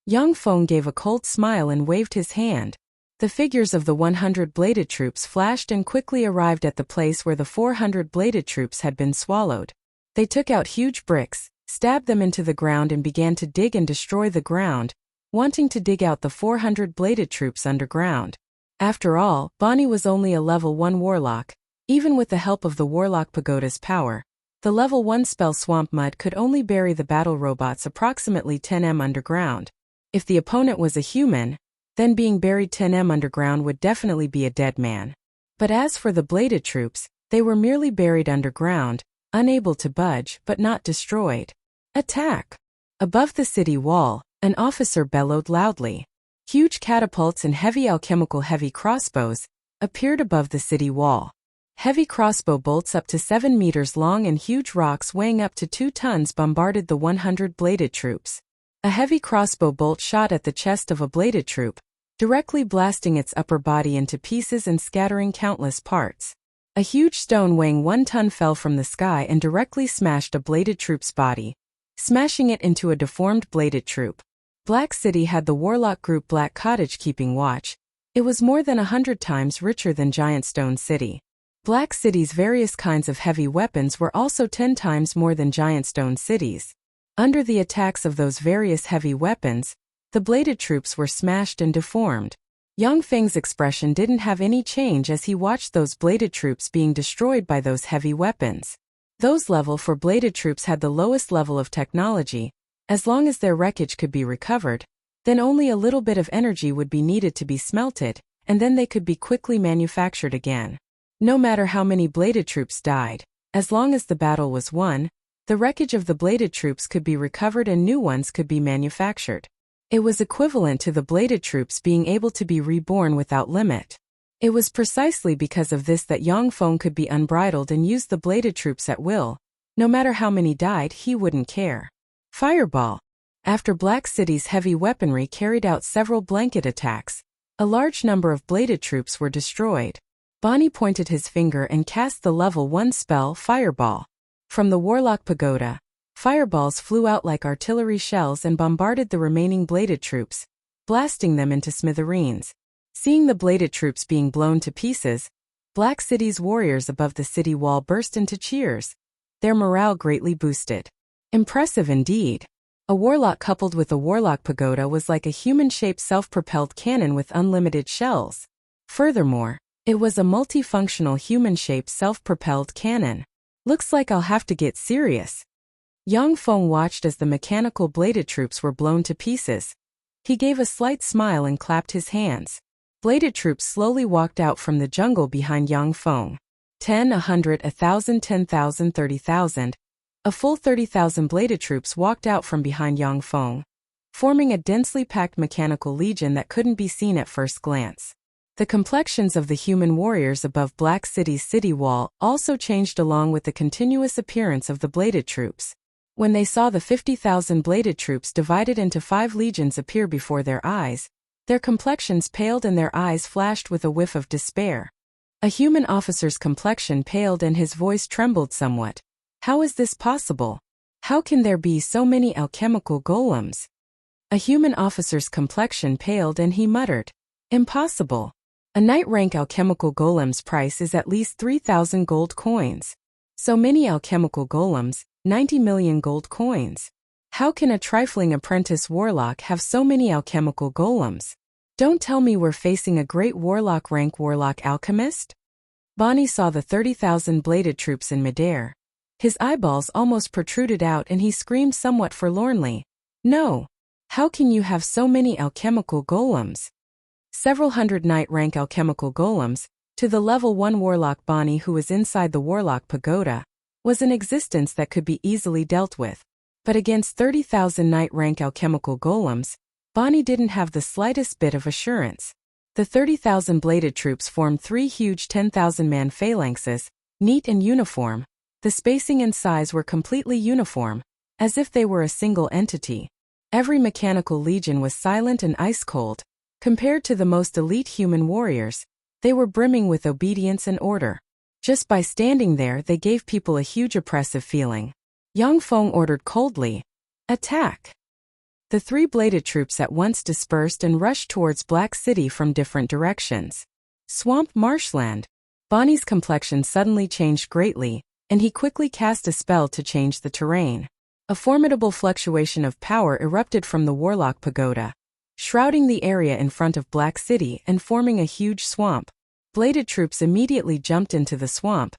Young Feng gave a cold smile and waved his hand. The figures of the 100 bladed troops flashed and quickly arrived at the place where the 400 bladed troops had been swallowed. They took out huge bricks, stabbed them into the ground and began to dig and destroy the ground, wanting to dig out the 400 bladed troops underground. After all, Bonnie was only a level 1 warlock. Even with the help of the Warlock Pagoda's power, the level 1 spell Swamp Mud could only bury the battle robots approximately 10 m underground. If the opponent was a human, then being buried 10 m underground would definitely be a dead man. But as for the bladed troops, they were merely buried underground, unable to budge but not destroyed. Attack! Above the city wall, an officer bellowed loudly. Huge catapults and heavy alchemical heavy crossbows appeared above the city wall. Heavy crossbow bolts up to 7 meters long and huge rocks weighing up to 2 tons bombarded the 100 bladed troops. A heavy crossbow bolt shot at the chest of a bladed troop, directly blasting its upper body into pieces and scattering countless parts. A huge stone weighing 1 ton fell from the sky and directly smashed a bladed troop's body, smashing it into a deformed bladed troop. Black City had the warlock group Black Cottage keeping watch. It was more than 100 times richer than Giant Stone City. Black City's various kinds of heavy weapons were also 10 times more than Giant Stone City's. Under the attacks of those various heavy weapons, the bladed troops were smashed and deformed. Young Feng's expression didn't have any change as he watched those bladed troops being destroyed by those heavy weapons. Those level 4 bladed troops had the lowest level of technology. As long as their wreckage could be recovered, then only a little bit of energy would be needed to be smelted, and then they could be quickly manufactured again. No matter how many bladed troops died, as long as the battle was won, the wreckage of the bladed troops could be recovered and new ones could be manufactured. It was equivalent to the bladed troops being able to be reborn without limit. It was precisely because of this that Yang Feng could be unbridled and use the bladed troops at will. No matter how many died, he wouldn't care. Fireball. After Black City's heavy weaponry carried out several blanket attacks, a large number of bladed troops were destroyed. Bonnie pointed his finger and cast the level 1 spell, Fireball. From the Warlock Pagoda, fireballs flew out like artillery shells and bombarded the remaining bladed troops, blasting them into smithereens. Seeing the bladed troops being blown to pieces, Black City's warriors above the city wall burst into cheers. Their morale greatly boosted. Impressive indeed. A warlock coupled with a warlock pagoda was like a human-shaped self-propelled cannon with unlimited shells. Furthermore, it was a multifunctional human-shaped self-propelled cannon. Looks like I'll have to get serious. Yang Feng watched as the mechanical bladed troops were blown to pieces. He gave a slight smile and clapped his hands. Bladed troops slowly walked out from the jungle behind Yang Feng. 10, 100, 1,000, 10,000, 30,000. A full 30,000 bladed troops walked out from behind Yang Feng, forming a densely packed mechanical legion that couldn't be seen at first glance. The complexions of the human warriors above Black City's city wall also changed along with the continuous appearance of the bladed troops. When they saw the 50,000 bladed troops divided into 5 legions appear before their eyes, their complexions paled and their eyes flashed with a whiff of despair. A human officer's complexion paled and his voice trembled somewhat. How is this possible? How can there be so many alchemical golems? A human officer's complexion paled and he muttered, "Impossible. A knight-rank alchemical golem's price is at least 3,000 gold coins. So many alchemical golems, 90 million gold coins. How can a trifling apprentice warlock have so many alchemical golems? Don't tell me we're facing a great warlock-rank warlock alchemist?" Bonnie saw the 30,000 bladed troops in midair. His eyeballs almost protruded out and he screamed somewhat forlornly, "No! How can you have so many alchemical golems?" Several hundred knight-rank alchemical golems, to the level 1 warlock Bonnie who was inside the warlock pagoda, was an existence that could be easily dealt with. But against 30,000 knight-rank alchemical golems, Bonnie didn't have the slightest bit of assurance. The 30,000 bladed troops formed 3 huge 10,000-man phalanxes, neat and uniform. The spacing and size were completely uniform, as if they were a single entity. Every mechanical legion was silent and ice-cold. Compared to the most elite human warriors, they were brimming with obedience and order. Just by standing there, they gave people a huge oppressive feeling. Yang Feng ordered coldly, "Attack!" The 3 bladed troops at once dispersed and rushed towards Black City from different directions. Swamp marshland. Bonnie's complexion suddenly changed greatly, and he quickly cast a spell to change the terrain. A formidable fluctuation of power erupted from the Warlock Pagoda, shrouding the area in front of Black City and forming a huge swamp. Bladed troops immediately jumped into the swamp,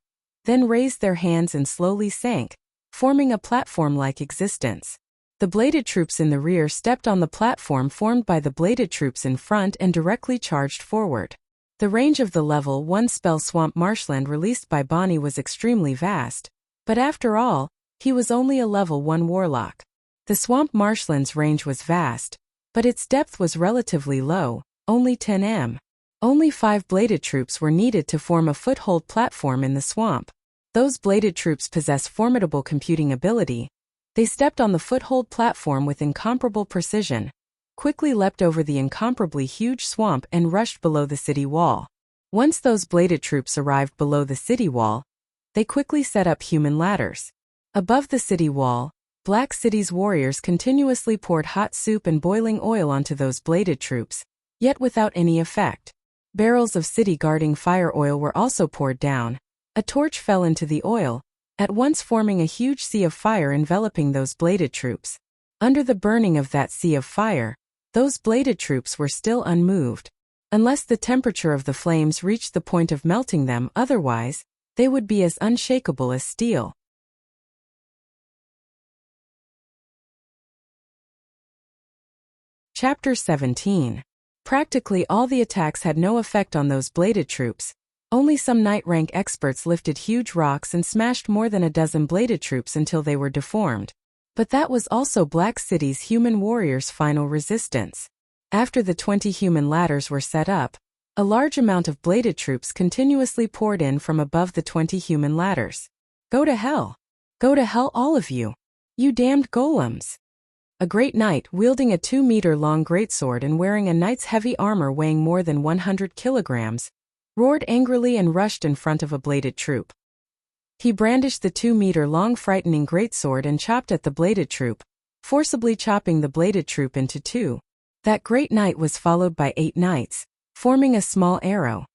then raised their hands and slowly sank, forming a platform-like existence. The bladed troops in the rear stepped on the platform formed by the bladed troops in front and directly charged forward. The range of the level 1 spell Swamp Marshland released by Bonnie was extremely vast, but after all, he was only a level 1 warlock. The Swamp Marshland's range was vast, but its depth was relatively low, only 10 m. Only 5 bladed troops were needed to form a foothold platform in the swamp. Those bladed troops possess formidable computing ability. They stepped on the foothold platform with incomparable precision, quickly leapt over the incomparably huge swamp and rushed below the city wall. Once those bladed troops arrived below the city wall, they quickly set up human ladders. Above the city wall, Black City's warriors continuously poured hot soup and boiling oil onto those bladed troops, yet without any effect. Barrels of city-guarding fire oil were also poured down. A torch fell into the oil, at once forming a huge sea of fire enveloping those bladed troops. Under the burning of that sea of fire, those bladed troops were still unmoved. Unless the temperature of the flames reached the point of melting them, otherwise, they would be as unshakable as steel. Chapter 17. Practically all the attacks had no effect on those bladed troops. Only some night rank experts lifted huge rocks and smashed more than a dozen bladed troops until they were deformed. But that was also Black City's human warriors' final resistance. After the 20 human ladders were set up, a large amount of bladed troops continuously poured in from above the 20 human ladders. Go to hell! Go to hell, all of you! You damned golems! A great knight, wielding a 2-meter-long greatsword and wearing a knight's heavy armor weighing more than 100 kilograms, roared angrily and rushed in front of a bladed troop. He brandished the 2-meter-long frightening greatsword and chopped at the bladed troop, forcibly chopping the bladed troop into two. That great knight was followed by 8 knights, forming a small arrow.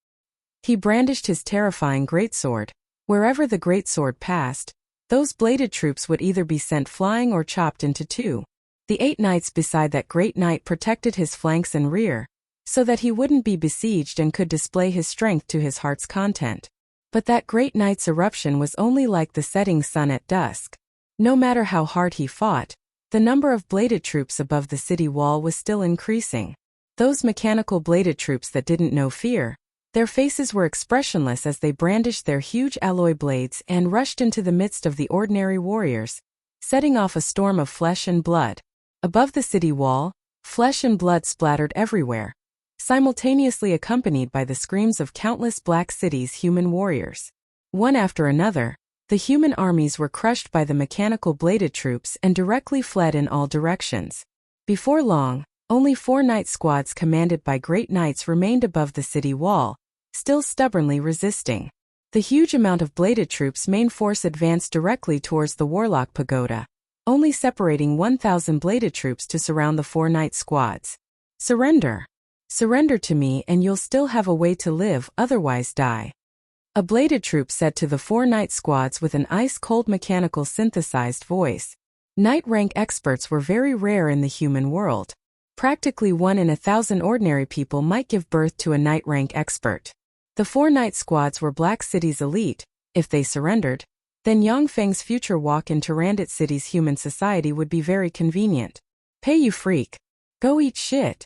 He brandished his terrifying greatsword. Wherever the greatsword passed, those bladed troops would either be sent flying or chopped into two. The 8 knights beside that great knight protected his flanks and rear, so that he wouldn't be besieged and could display his strength to his heart's content. But that great knight's eruption was only like the setting sun at dusk. No matter how hard he fought, the number of bladed troops above the city wall was still increasing. Those mechanical bladed troops that didn't know fear, their faces were expressionless as they brandished their huge alloy blades and rushed into the midst of the ordinary warriors, setting off a storm of flesh and blood. Above the city wall, flesh and blood splattered everywhere, simultaneously accompanied by the screams of countless Black City's human warriors. One after another, the human armies were crushed by the mechanical bladed troops and directly fled in all directions. Before long, only 4 knight squads commanded by great knights remained above the city wall, still stubbornly resisting. The huge amount of bladed troops' main force advanced directly towards the Warlock Pagoda, only separating 1,000 bladed troops to surround the 4 knight squads. Surrender! Surrender to me and you'll still have a way to live, otherwise die. A bladed troop said to the 4 knight squads with an ice-cold mechanical synthesized voice. Knight rank experts were very rare in the human world. Practically 1 in 1,000 ordinary people might give birth to a knight rank expert. The 4 knight squads were Black City's elite. If they surrendered, then Yongfeng's future walk into Randit City's human society would be very convenient. Pay you freak. Go eat shit.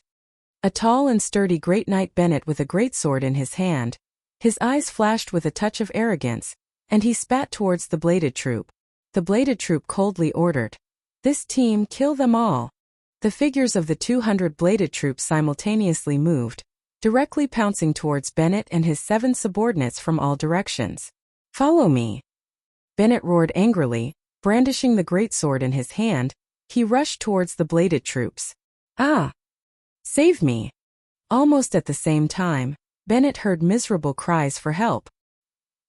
A tall and sturdy great knight Bennett with a greatsword in his hand. His eyes flashed with a touch of arrogance, and he spat towards the bladed troop. The bladed troop coldly ordered, "This team, kill them all." The figures of the 200 bladed troops simultaneously moved, directly pouncing towards Bennett and his 7 subordinates from all directions. "Follow me!" Bennett roared angrily, brandishing the greatsword in his hand. He rushed towards the bladed troops. "Ah! Save me!" Almost at the same time, Bennett heard miserable cries for help.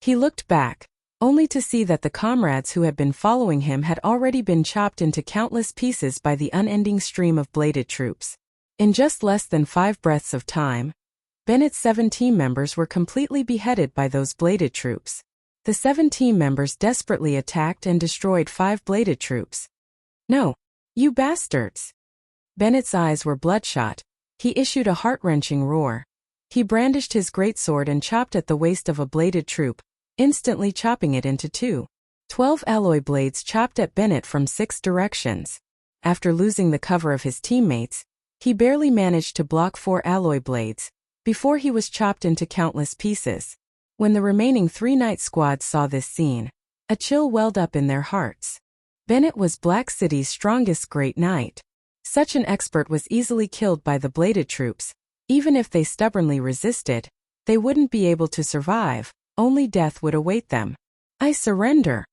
He looked back, only to see that the comrades who had been following him had already been chopped into countless pieces by the unending stream of bladed troops. In just less than 5 breaths of time, Bennett's 7 team members were completely beheaded by those bladed troops. The 7 team members desperately attacked and destroyed 5 bladed troops. "No! You bastards!" Bennett's eyes were bloodshot. He issued a heart-wrenching roar. He brandished his greatsword and chopped at the waist of a bladed troop, instantly chopping it into 2. 12 alloy blades chopped at Bennett from 6 directions. After losing the cover of his teammates, he barely managed to block 4 alloy blades, before he was chopped into countless pieces. When the remaining 3 knight squads saw this scene, a chill welled up in their hearts. Bennett was Black City's strongest great knight. Such an expert was easily killed by the bladed troops. Even if they stubbornly resisted, they wouldn't be able to survive. Only death would await them. "I surrender."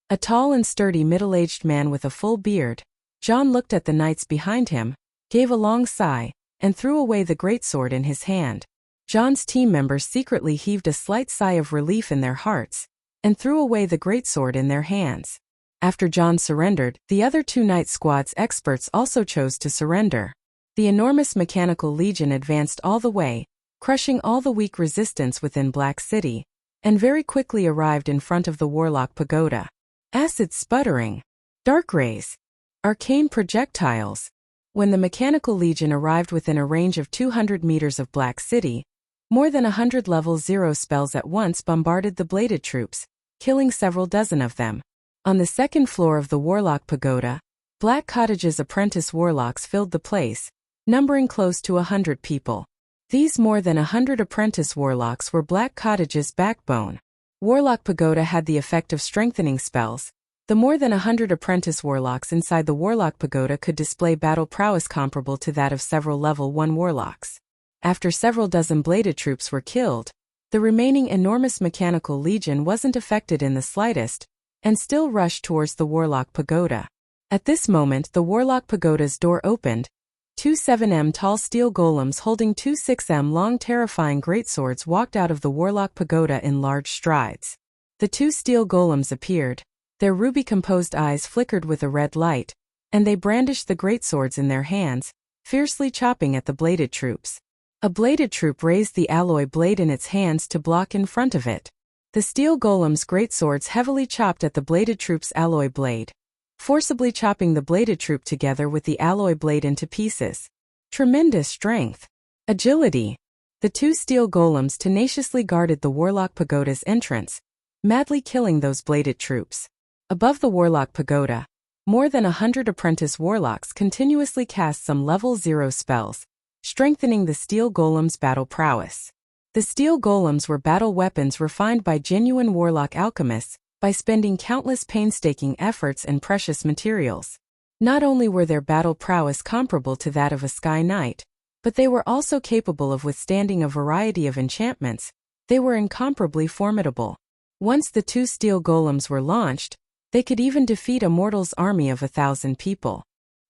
A tall and sturdy middle-aged man with a full beard, John looked at the knights behind him, gave a long sigh, and threw away the greatsword in his hand. John's team members secretly heaved a slight sigh of relief in their hearts, and threw away the greatsword in their hands. After John surrendered, the other 2 knight squad's experts also chose to surrender. The enormous mechanical legion advanced all the way, crushing all the weak resistance within Black City, and very quickly arrived in front of the Warlock Pagoda. Acid sputtering, dark rays, arcane projectiles. When the mechanical legion arrived within a range of 200 meters of Black City, more than 100 level 0 spells at once bombarded the bladed troops, killing several dozen of them. On the 2nd floor of the Warlock Pagoda, Black Cottage's apprentice warlocks filled the place, numbering close to 100 people. These more than 100 apprentice warlocks were Black Cottage's backbone. Warlock Pagoda had the effect of strengthening spells. The more than 100 apprentice warlocks inside the Warlock Pagoda could display battle prowess comparable to that of several level 1 warlocks. After several dozen bladed troops were killed, the remaining enormous mechanical legion wasn't affected in the slightest, and still rushed towards the Warlock Pagoda. At this moment the Warlock Pagoda's door opened. 2 7m tall steel golems holding 2 6m long terrifying greatswords walked out of the Warlock Pagoda in large strides. The 2 steel golems appeared. Their ruby-composed eyes flickered with a red light, and they brandished the greatswords in their hands, fiercely chopping at the bladed troops. A bladed troop raised the alloy blade in its hands to block in front of it. The steel golem's greatswords heavily chopped at the bladed troop's alloy blade, forcibly chopping the bladed troop together with the alloy blade into pieces. Tremendous strength. Agility. The 2 steel golems tenaciously guarded the Warlock Pagoda's entrance, madly killing those bladed troops. Above the Warlock Pagoda, more than 100 apprentice warlocks continuously cast some level 0 spells, strengthening the steel golem's battle prowess. The steel golems were battle weapons refined by genuine warlock alchemists by spending countless painstaking efforts and precious materials. Not only were their battle prowess comparable to that of a Sky Knight, but they were also capable of withstanding a variety of enchantments. They were incomparably formidable. Once the 2 steel golems were launched, they could even defeat a mortal's army of 1,000 people.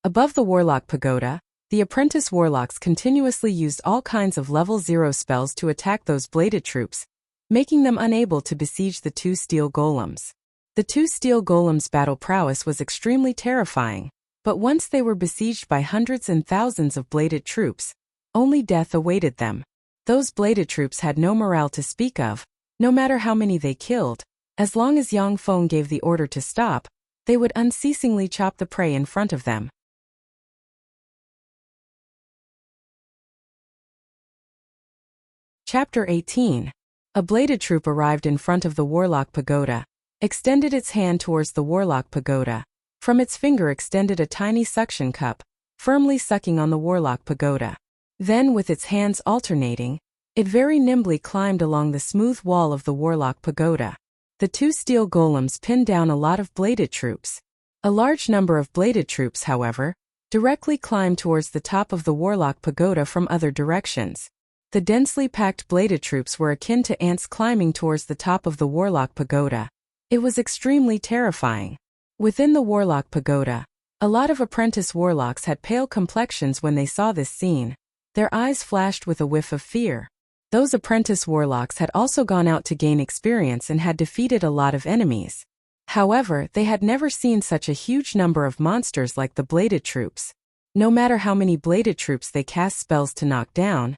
Above the Warlock Pagoda, the apprentice warlocks continuously used all kinds of level 0 spells to attack those bladed troops, making them unable to besiege the 2 steel golems. The 2 steel golems' battle prowess was extremely terrifying, but once they were besieged by hundreds and thousands of bladed troops, only death awaited them. Those bladed troops had no morale to speak of. No matter how many they killed, as long as Yang Feng gave the order to stop, they would unceasingly chop the prey in front of them. Chapter 18. A bladed troop arrived in front of the Warlock Pagoda, extended its hand towards the Warlock Pagoda. From its finger extended a tiny suction cup, firmly sucking on the Warlock Pagoda. Then, with its hands alternating, it very nimbly climbed along the smooth wall of the Warlock Pagoda. The 2 steel golems pinned down a lot of bladed troops. A large number of bladed troops, however, directly climbed towards the top of the Warlock Pagoda from other directions. The densely packed bladed troops were akin to ants climbing towards the top of the Warlock Pagoda. It was extremely terrifying. Within the Warlock Pagoda, a lot of apprentice warlocks had pale complexions when they saw this scene. Their eyes flashed with a whiff of fear. Those apprentice warlocks had also gone out to gain experience and had defeated a lot of enemies. However, they had never seen such a huge number of monsters like the bladed troops. No matter how many bladed troops they cast spells to knock down,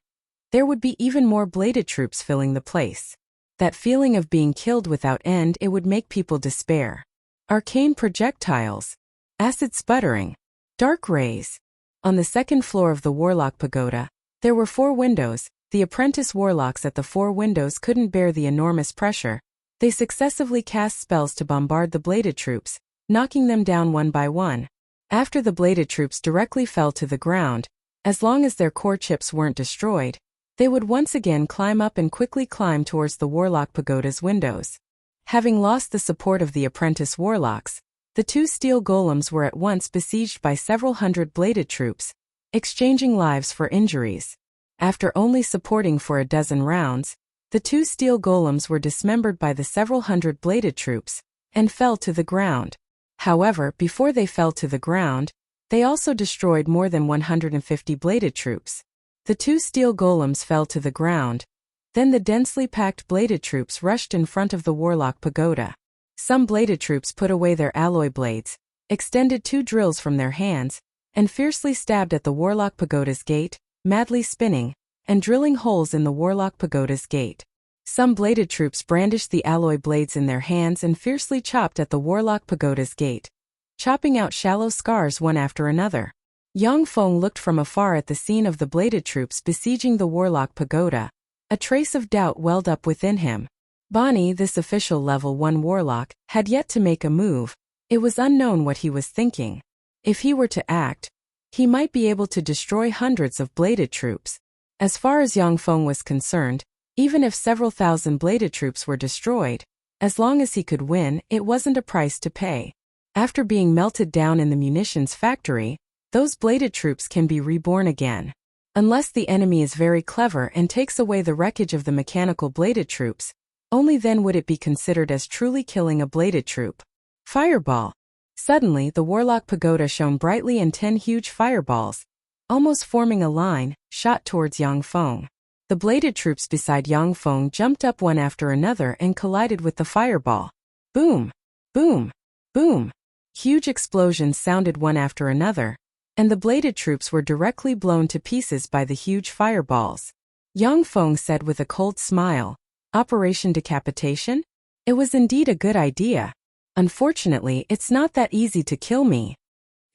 there would be even more bladed troops filling the place. That feeling of being killed without end, it would make people despair. Arcane projectiles, acid sputtering, dark rays. On the second floor of the Warlock Pagoda, there were 4 windows. The apprentice warlocks at the 4 windows couldn't bear the enormous pressure. They successively cast spells to bombard the bladed troops, knocking them down one by one. After the bladed troops directly fell to the ground, as long as their core chips weren't destroyed, they would once again climb up and quickly climb towards the Warlock Pagoda's windows. Having lost the support of the apprentice warlocks, the 2 steel golems were at once besieged by several hundred bladed troops, exchanging lives for injuries. After only supporting for a dozen rounds, the 2 steel golems were dismembered by the several hundred bladed troops, and fell to the ground. However, before they fell to the ground, they also destroyed more than 150 bladed troops. The 2 steel golems fell to the ground. Then the densely packed bladed troops rushed in front of the Warlock Pagoda. Some bladed troops put away their alloy blades, extended 2 drills from their hands, and fiercely stabbed at the Warlock Pagoda's gate, madly spinning, and drilling holes in the Warlock Pagoda's gate. Some bladed troops brandished the alloy blades in their hands and fiercely chopped at the Warlock Pagoda's gate, chopping out shallow scars one after another. Yang Feng looked from afar at the scene of the bladed troops besieging the Warlock Pagoda. A trace of doubt welled up within him. Bonnie, this official level 1 warlock, had yet to make a move. It was unknown what he was thinking. If he were to act, he might be able to destroy hundreds of bladed troops. As far as Yang Feng was concerned, even if several thousand bladed troops were destroyed, as long as he could win, it wasn't a price to pay. After being melted down in the munitions factory, those bladed troops can be reborn again. Unless the enemy is very clever and takes away the wreckage of the mechanical bladed troops, only then would it be considered as truly killing a bladed troop. Fireball. Suddenly, the warlock pagoda shone brightly and 10 huge fireballs, almost forming a line, shot towards Yang Feng. The bladed troops beside Yang Feng jumped up one after another and collided with the fireball. Boom! Boom! Boom! Huge explosions sounded one after another, and the bladed troops were directly blown to pieces by the huge fireballs. Yang Feng said with a cold smile, "Operation Decapitation? It was indeed a good idea. Unfortunately, it's not that easy to kill me."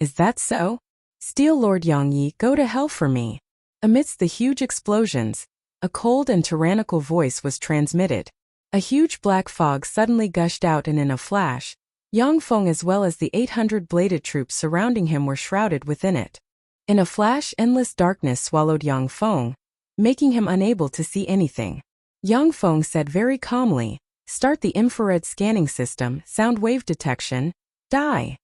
"Is that so? Steel Lord Yang Yi, go to hell for me." Amidst the huge explosions, a cold and tyrannical voice was transmitted. A huge black fog suddenly gushed out, and in a flash, Yang Feng as well as the 800 bladed troops surrounding him were shrouded within it. In a flash, endless darkness swallowed Yang Feng, making him unable to see anything. Yang Feng said very calmly, "Start the infrared scanning system, sound wave detection, die."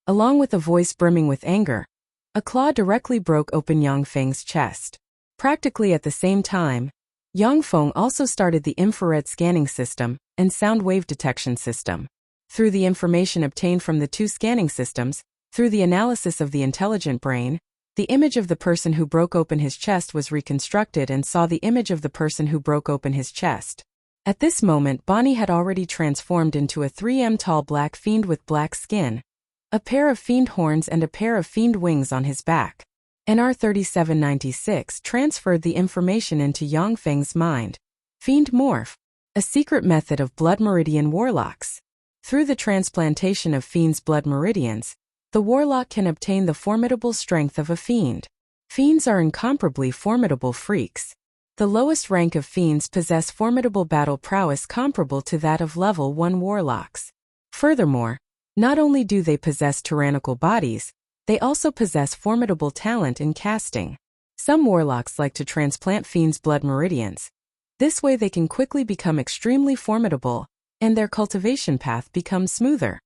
Along with a voice brimming with anger, a claw directly broke open Yang Feng's chest. Practically at the same time, Yang Feng also started the infrared scanning system and sound wave detection system. Through the information obtained from the two scanning systems, through the analysis of the intelligent brain, the image of the person who broke open his chest was reconstructed and saw the image of the person who broke open his chest. At this moment, Bonnie had already transformed into a 3 m tall black fiend with black skin, a pair of fiend horns and a pair of fiend wings on his back. NR3796 transferred the information into Yang Feng's mind. Fiend morph, a secret method of blood meridian warlocks. Through the transplantation of fiends' blood meridians, the warlock can obtain the formidable strength of a fiend. Fiends are incomparably formidable freaks. The lowest rank of fiends possess formidable battle prowess comparable to that of level 1 warlocks. Furthermore, not only do they possess tyrannical bodies, they also possess formidable talent in casting. Some warlocks like to transplant fiends' blood meridians. This way they can quickly become extremely formidable, and their cultivation path becomes smoother.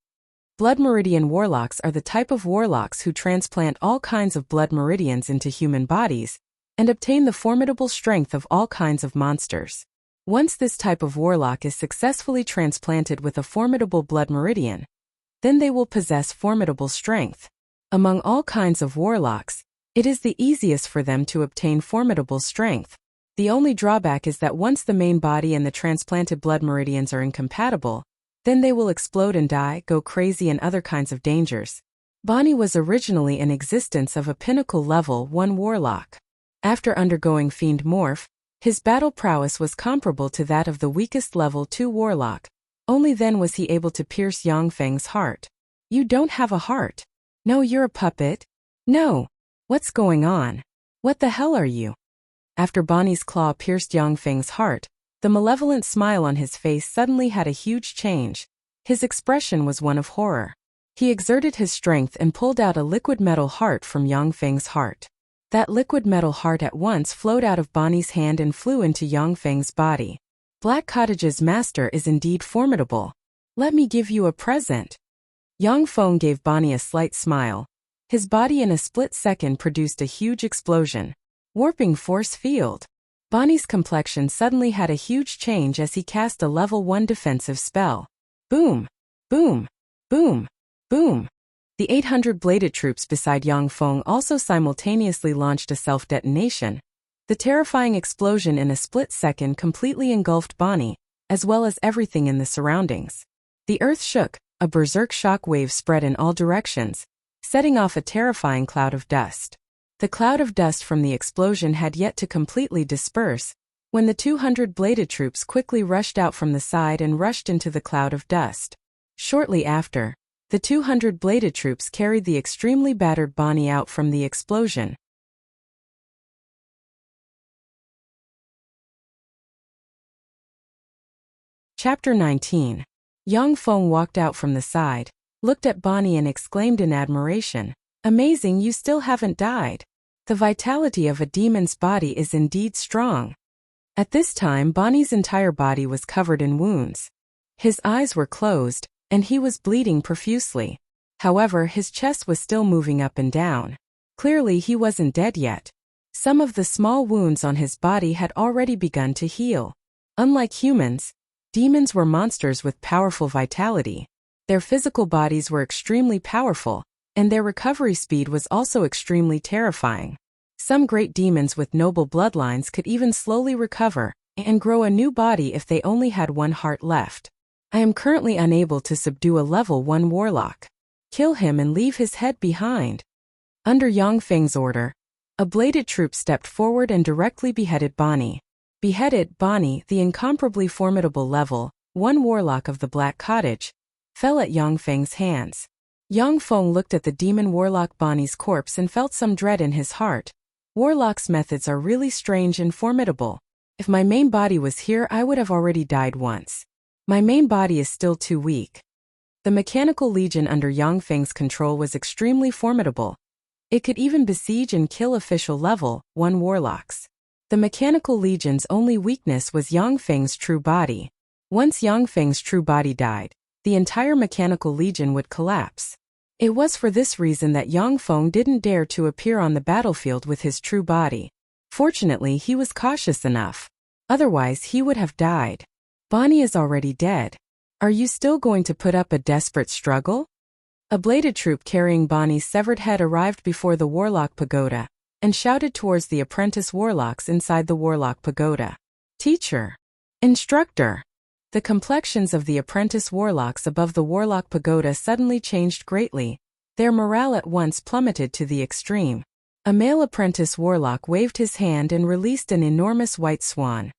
Blood meridian warlocks are the type of warlocks who transplant all kinds of blood meridians into human bodies, and obtain the formidable strength of all kinds of monsters. Once this type of warlock is successfully transplanted with a formidable blood meridian, then they will possess formidable strength. Among all kinds of warlocks, it is the easiest for them to obtain formidable strength. The only drawback is that once the main body and the transplanted blood meridians are incompatible, then they will explode and die, go crazy, and other kinds of dangers. Bonnie was originally an existence of a pinnacle level 1 warlock. After undergoing fiend morph, his battle prowess was comparable to that of the weakest level 2 warlock. Only then was he able to pierce Yang Feng's heart. "You don't have a heart. No, you're a puppet. No. What's going on? What the hell are you?" After Bonnie's claw pierced Yang Feng's heart, the malevolent smile on his face suddenly had a huge change. His expression was one of horror. He exerted his strength and pulled out a liquid metal heart from Yang Feng's heart. That liquid metal heart at once flowed out of Bonnie's hand and flew into Yang Feng's body. "Black Cottage's master is indeed formidable. Let me give you a present." Yang Feng gave Bonnie a slight smile. His body in a split second produced a huge explosion. Warping force field. Bonnie's complexion suddenly had a huge change as he cast a level 1 defensive spell. Boom! Boom! Boom! Boom! The 800 bladed troops beside Yang Feng also simultaneously launched a self-detonation. The terrifying explosion in a split second completely engulfed Bonnie, as well as everything in the surroundings. The earth shook, a berserk shock wave spread in all directions, setting off a terrifying cloud of dust. The cloud of dust from the explosion had yet to completely disperse, when the 200 bladed troops quickly rushed out from the side and rushed into the cloud of dust. Shortly after, the 200 bladed troops carried the extremely battered Bonnie out from the explosion. Chapter 19. Yang Feng walked out from the side, looked at Bonnie and exclaimed in admiration, "Amazing, you still haven't died." The vitality of a demon's body is indeed strong. At this time, Bonnie's entire body was covered in wounds. His eyes were closed, and he was bleeding profusely. However, his chest was still moving up and down. Clearly, he wasn't dead yet. Some of the small wounds on his body had already begun to heal. Unlike humans, demons were monsters with powerful vitality. Their physical bodies were extremely powerful, and their recovery speed was also extremely terrifying. Some great demons with noble bloodlines could even slowly recover and grow a new body if they only had one heart left. I am currently unable to subdue a level 1 warlock. Kill him and leave his head behind. Under Yang Feng's order, a bladed troop stepped forward and directly beheaded Bonnie. Beheaded, Bonnie, the incomparably formidable level 1 warlock of the Black Cottage, fell at Yang Feng's hands. Yang Feng looked at the demon warlock Bonnie's corpse and felt some dread in his heart. Warlock's methods are really strange and formidable. If my main body was here, I would have already died once. My main body is still too weak. The mechanical legion under Yang Feng's control was extremely formidable. It could even besiege and kill official level 1 warlocks. The mechanical legion's only weakness was Yang Feng's true body. Once Yang Feng's true body died, the entire mechanical legion would collapse. It was for this reason that Yang Feng didn't dare to appear on the battlefield with his true body. Fortunately, he was cautious enough. Otherwise, he would have died. Bonnie is already dead. Are you still going to put up a desperate struggle? A bladed troop carrying Bonnie's severed head arrived before the Warlock Pagoda and shouted towards the apprentice warlocks inside the Warlock Pagoda. Teacher! Instructor! The complexions of the apprentice warlocks above the Warlock Pagoda suddenly changed greatly. Their morale at once plummeted to the extreme. A male apprentice warlock waved his hand and released an enormous white swan.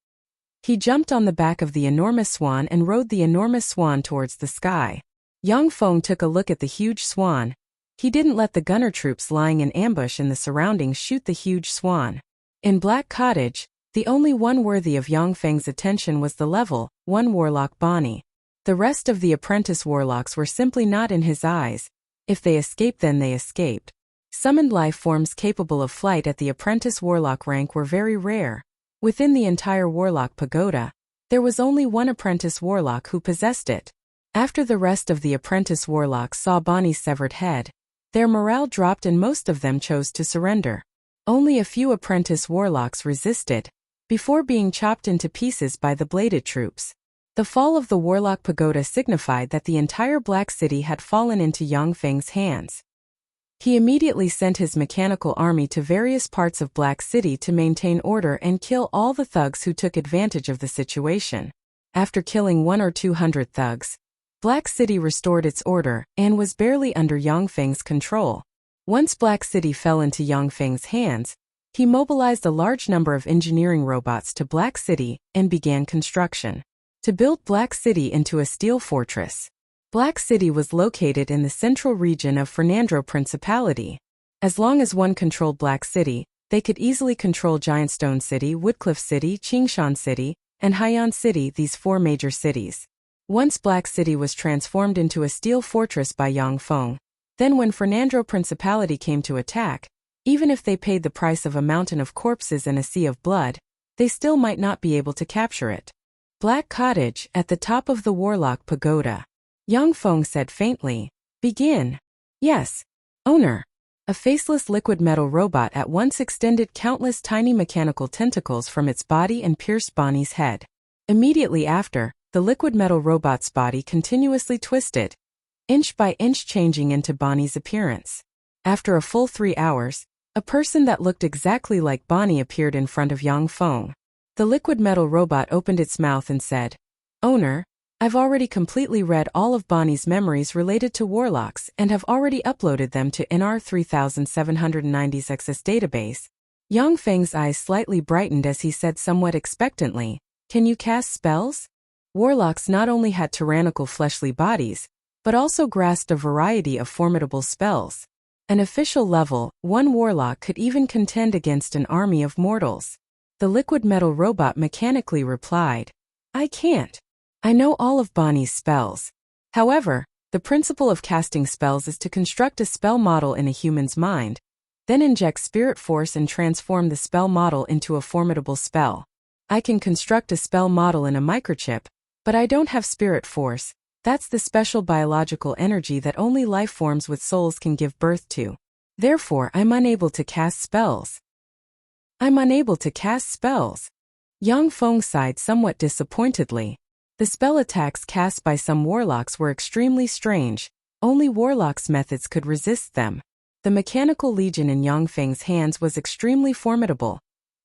He jumped on the back of the enormous swan and rode the enormous swan towards the sky. Yang Feng took a look at the huge swan. He didn't let the gunner troops lying in ambush in the surroundings shoot the huge swan. In Black Cottage, the only one worthy of Yang Feng's attention was the level 1 warlock Bonnie. The rest of the apprentice warlocks were simply not in his eyes. If they escaped, then they escaped. Summoned life forms capable of flight at the apprentice warlock rank were very rare. Within the entire Warlock Pagoda, there was only one apprentice warlock who possessed it. After the rest of the apprentice warlocks saw Bonnie's severed head, their morale dropped and most of them chose to surrender. Only a few apprentice warlocks resisted, before being chopped into pieces by the bladed troops. The fall of the Warlock Pagoda signified that the entire Black City had fallen into Yang Feng's hands. He immediately sent his mechanical army to various parts of Black City to maintain order and kill all the thugs who took advantage of the situation. After killing 100 or 200 thugs, Black City restored its order and was barely under Yang Feng's control. Once Black City fell into Yang Feng's hands, he mobilized a large number of engineering robots to Black City and began construction to build Black City into a steel fortress. Black City was located in the central region of Fernandro Principality. As long as one controlled Black City, they could easily control Giantstone City, Woodcliff City, Qingshan City, and Haiyan City, these 4 major cities. Once Black City was transformed into a steel fortress by Yang Feng, then when Fernandro Principality came to attack, even if they paid the price of a mountain of corpses and a sea of blood, they still might not be able to capture it. Black Cottage, at the top of the Warlock Pagoda. Yang Feng said faintly, "Begin." "Yes, owner." A faceless liquid metal robot at once extended countless tiny mechanical tentacles from its body and pierced Bonnie's head. Immediately after, the liquid metal robot's body continuously twisted, inch by inch changing into Bonnie's appearance. After a full 3 hours, a person that looked exactly like Bonnie appeared in front of Yang Feng. The liquid metal robot opened its mouth and said, "Owner, I've already completely read all of Bonnie's memories related to warlocks and have already uploaded them to NR 3790's Access database." Yang Feng's eyes slightly brightened as he said somewhat expectantly, "Can you cast spells?" Warlocks not only had tyrannical fleshly bodies, but also grasped a variety of formidable spells. An official level 1 warlock could even contend against an army of mortals. The liquid metal robot mechanically replied, "I can't. I know all of Bonnie's spells. However, the principle of casting spells is to construct a spell model in a human's mind, then inject spirit force and transform the spell model into a formidable spell. I can construct a spell model in a microchip, but I don't have spirit force. That's the special biological energy that only life forms with souls can give birth to. Therefore, I'm unable to cast spells. Yang Feng sighed somewhat disappointedly. The spell attacks cast by some warlocks were extremely strange. Only warlocks' methods could resist them. The mechanical legion in Yang Feng's hands was extremely formidable,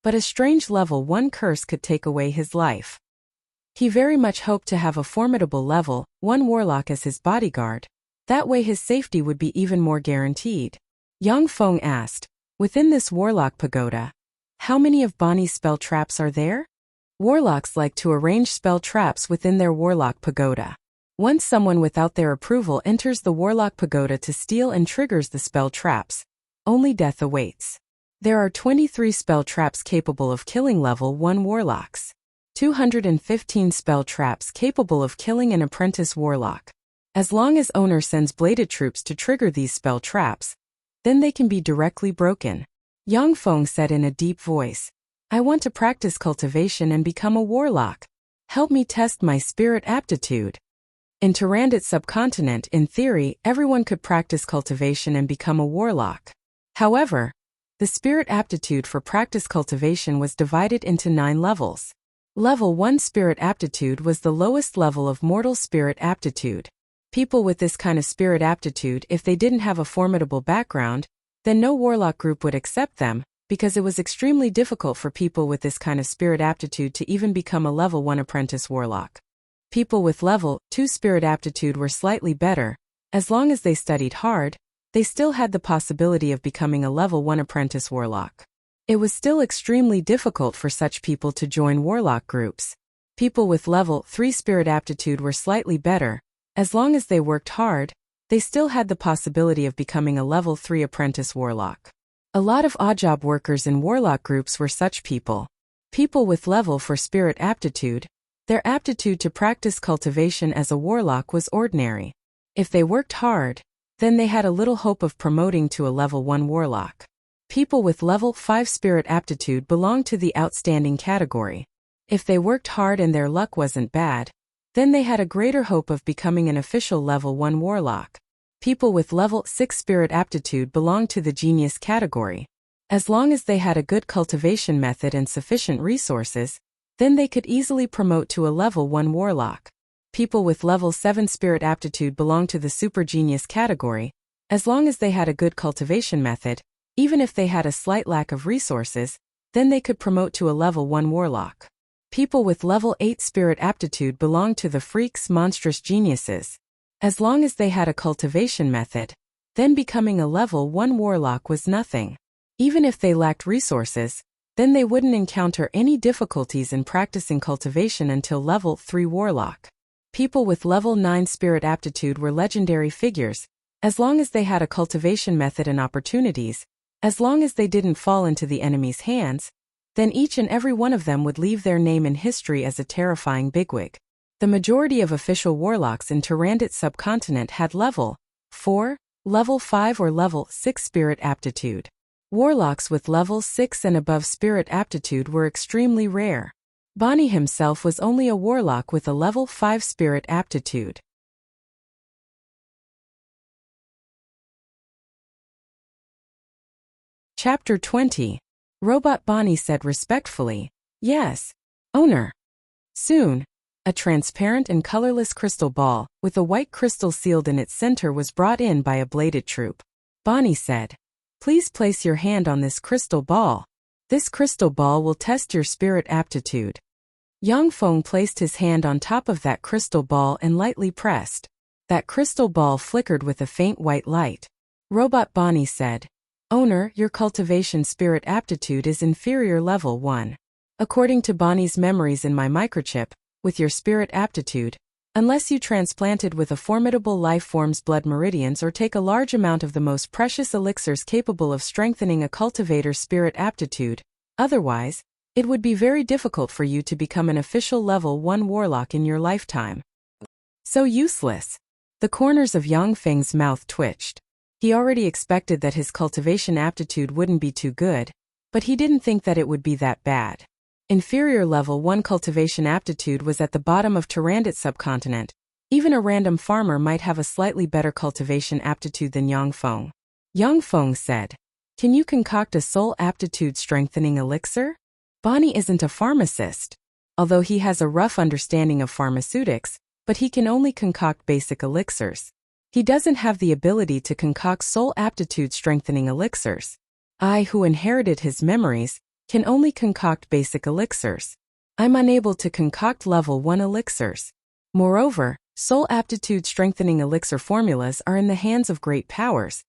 but a strange level 1 curse could take away his life. He very much hoped to have a formidable level 1 warlock as his bodyguard. That way his safety would be even more guaranteed. Yang Feng asked, "Within this warlock pagoda, how many of Bonnie's spell traps are there?" Warlocks like to arrange spell traps within their warlock pagoda. Once someone without their approval enters the warlock pagoda to steal and triggers the spell traps, only death awaits. There are 23 spell traps capable of killing level 1 warlocks. 215 spell traps capable of killing an apprentice warlock. As long as owner sends bladed troops to trigger these spell traps, then they can be directly broken. Yang Feng said in a deep voice, "I want to practice cultivation and become a warlock. Help me test my spirit aptitude." In Tyrannid subcontinent, in theory, everyone could practice cultivation and become a warlock. However, the spirit aptitude for practice cultivation was divided into 9 levels. Level 1 spirit aptitude was the lowest level of mortal spirit aptitude. People with this kind of spirit aptitude, if they didn't have a formidable background, then no warlock group would accept them, because it was extremely difficult for people with this kind of spirit aptitude to even become a level 1 apprentice warlock. People with level 2 spirit aptitude were slightly better. As long as they studied hard, they still had the possibility of becoming a level 1 apprentice warlock. It was still extremely difficult for such people to join warlock groups. People with level 3 spirit aptitude were slightly better. As long as they worked hard, they still had the possibility of becoming a level 3 apprentice warlock. A lot of odd job workers in warlock groups were such people. People with level 4 spirit aptitude, their aptitude to practice cultivation as a warlock was ordinary. If they worked hard, then they had a little hope of promoting to a level 1 warlock. People with level 5 spirit aptitude belonged to the outstanding category. If they worked hard and their luck wasn't bad, then they had a greater hope of becoming an official level 1 warlock. People with level 6 spirit aptitude belonged to the genius category. As long as they had a good cultivation method and sufficient resources, then they could easily promote to a level 1 warlock. People with level 7 spirit aptitude belonged to the super genius category. As long as they had a good cultivation method, even if they had a slight lack of resources, then they could promote to a level 1 warlock. People with level 8 spirit aptitude belonged to the freaks monstrous geniuses. As long as they had a cultivation method, then becoming a level 1 warlock was nothing. Even if they lacked resources, then they wouldn't encounter any difficulties in practicing cultivation until level 3 warlock. People with level 9 spirit aptitude were legendary figures. As long as they had a cultivation method and opportunities, as long as they didn't fall into the enemy's hands, then each and every one of them would leave their name in history as a terrifying bigwig. The majority of official warlocks in Tyrannid subcontinent had level 4, level 5 or level 6 spirit aptitude. Warlocks with level 6 and above spirit aptitude were extremely rare. Bonnie himself was only a warlock with a level 5 spirit aptitude. Chapter 20. Robot Bonnie said respectfully, "Yes, owner." Soon, a transparent and colorless crystal ball, with a white crystal sealed in its center, was brought in by a bladed troop. Bonnie said, "Please place your hand on this crystal ball. This crystal ball will test your spirit aptitude." Yang Feng placed his hand on top of that crystal ball and lightly pressed. That crystal ball flickered with a faint white light. Robot Bonnie said, "Owner, your cultivation spirit aptitude is inferior level 1. According to Bonnie's memories in my microchip, with your spirit aptitude, unless you transplanted with a formidable life form's blood meridians or take a large amount of the most precious elixirs capable of strengthening a cultivator's spirit aptitude, otherwise, it would be very difficult for you to become an official level 1 warlock in your lifetime." So useless. The corners of Yang Feng's mouth twitched. He already expected that his cultivation aptitude wouldn't be too good, but he didn't think that it would be that bad. Inferior level 1 cultivation aptitude was at the bottom of Tyrannid subcontinent. Even a random farmer might have a slightly better cultivation aptitude than Yang Feng. Yang Feng said, "Can you concoct a soul aptitude strengthening elixir?" Bonnie isn't a pharmacist. Although he has a rough understanding of pharmaceutics, but he can only concoct basic elixirs. He doesn't have the ability to concoct soul aptitude strengthening elixirs. I, who inherited his memories, can only concoct basic elixirs. I'm unable to concoct level 1 elixirs. Moreover, soul aptitude strengthening elixir formulas are in the hands of great powers.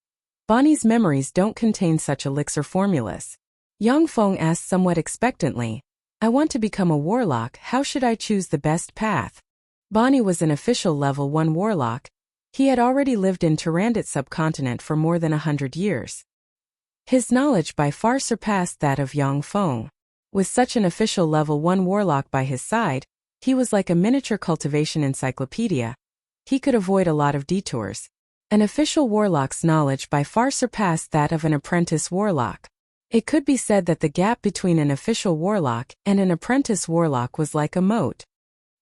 Bonnie's memories don't contain such elixir formulas. Yang Feng asked somewhat expectantly, "I want to become a warlock, how should I choose the best path?" Bonnie was an official level 1 warlock. He had already lived in Tyrannid subcontinent for more than 100 years. His knowledge by far surpassed that of Yang Feng. With such an official level 1 warlock by his side, he was like a miniature cultivation encyclopedia. He could avoid a lot of detours. An official warlock's knowledge by far surpassed that of an apprentice warlock. It could be said that the gap between an official warlock and an apprentice warlock was like a moat.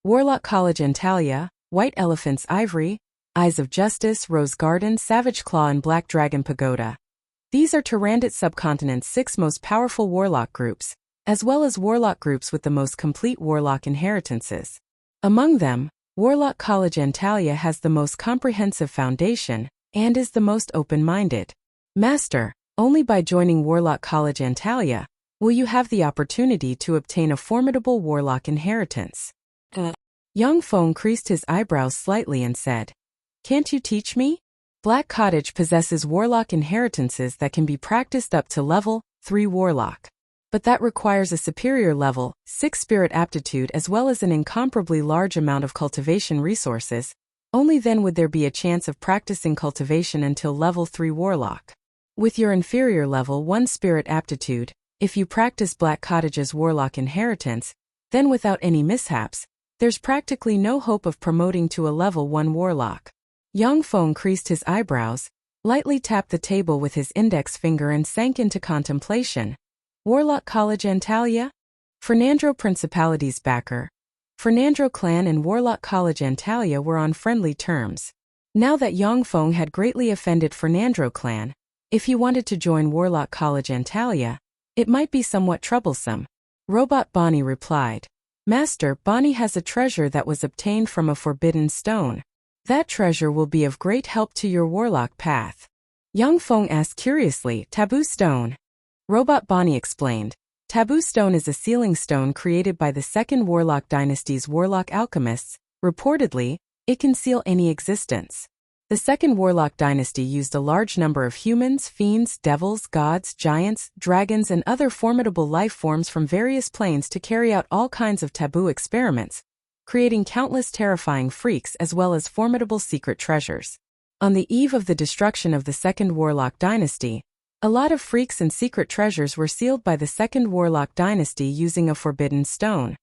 Warlock College Antalya, White Elephant's Ivory, Eyes of Justice, Rose Garden, Savage Claw and Black Dragon Pagoda. These are Tyrannid subcontinent's 6 most powerful warlock groups, as well as warlock groups with the most complete warlock inheritances. Among them, Warlock College Antalya has the most comprehensive foundation, and is the most open-minded. Master, only by joining Warlock College Antalya will you have the opportunity to obtain a formidable warlock inheritance. Yang Feng creased his eyebrows slightly and said, "Can't you teach me?" Black Cottage possesses warlock inheritances that can be practiced up to level 3 warlock. But that requires a superior level 6 spirit aptitude as well as an incomparably large amount of cultivation resources. Only then would there be a chance of practicing cultivation until level 3 warlock. With your inferior level 1 spirit aptitude, if you practice Black Cottage's warlock inheritance, then without any mishaps, there's practically no hope of promoting to a level 1 warlock. Yang Feng creased his eyebrows, lightly tapped the table with his index finger and sank into contemplation. Warlock College Antalya? Fernandro Principality's backer. Fernandro clan and Warlock College Antalya were on friendly terms. Now that Yang Feng had greatly offended Fernandro clan, if he wanted to join Warlock College Antalya, it might be somewhat troublesome. Robot Bonnie replied, "Master, Bonnie has a treasure that was obtained from a forbidden stone. That treasure will be of great help to your warlock path." Yang Feng asked curiously, "Taboo stone?" Robot Bonnie explained, "Taboo stone is a sealing stone created by the Second Warlock Dynasty's warlock alchemists. Reportedly, it can seal any existence. The Second Warlock Dynasty used a large number of humans, fiends, devils, gods, giants, dragons and other formidable life forms from various planes to carry out all kinds of taboo experiments, creating countless terrifying freaks as well as formidable secret treasures. On the eve of the destruction of the Second Warlock Dynasty, a lot of freaks and secret treasures were sealed by the Second Warlock Dynasty using a forbidden stone."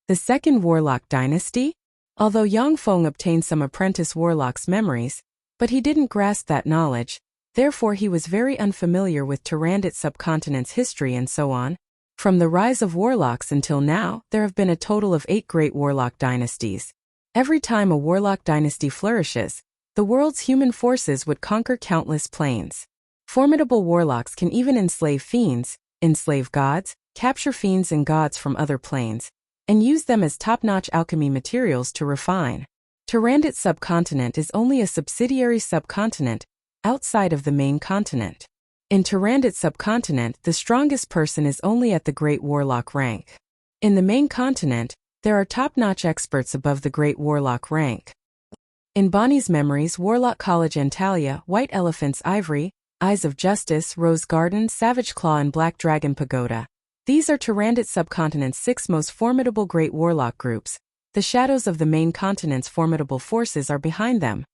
The Second Warlock Dynasty? Although Yang Feng obtained some apprentice warlock's memories, but he didn't grasp that knowledge, therefore he was very unfamiliar with Tyrannid subcontinent's history and so on. From the rise of warlocks until now, there have been a total of 8 great warlock dynasties. Every time a warlock dynasty flourishes, the world's human forces would conquer countless planes. Formidable warlocks can even enslave fiends, enslave gods, capture fiends and gods from other planes, and use them as top-notch alchemy materials to refine. Tyrannid subcontinent is only a subsidiary subcontinent, outside of the main continent. In Tyrannid subcontinent, the strongest person is only at the Great Warlock rank. In the main continent, there are top-notch experts above the Great Warlock rank. In Bonnie's memories, Warlock College Antalya, White Elephant's Ivory, Eyes of Justice, Rose Garden, Savage Claw and Black Dragon Pagoda. These are Tyrannid subcontinent's 6 most formidable great warlock groups. The shadows of the main continent's formidable forces are behind them.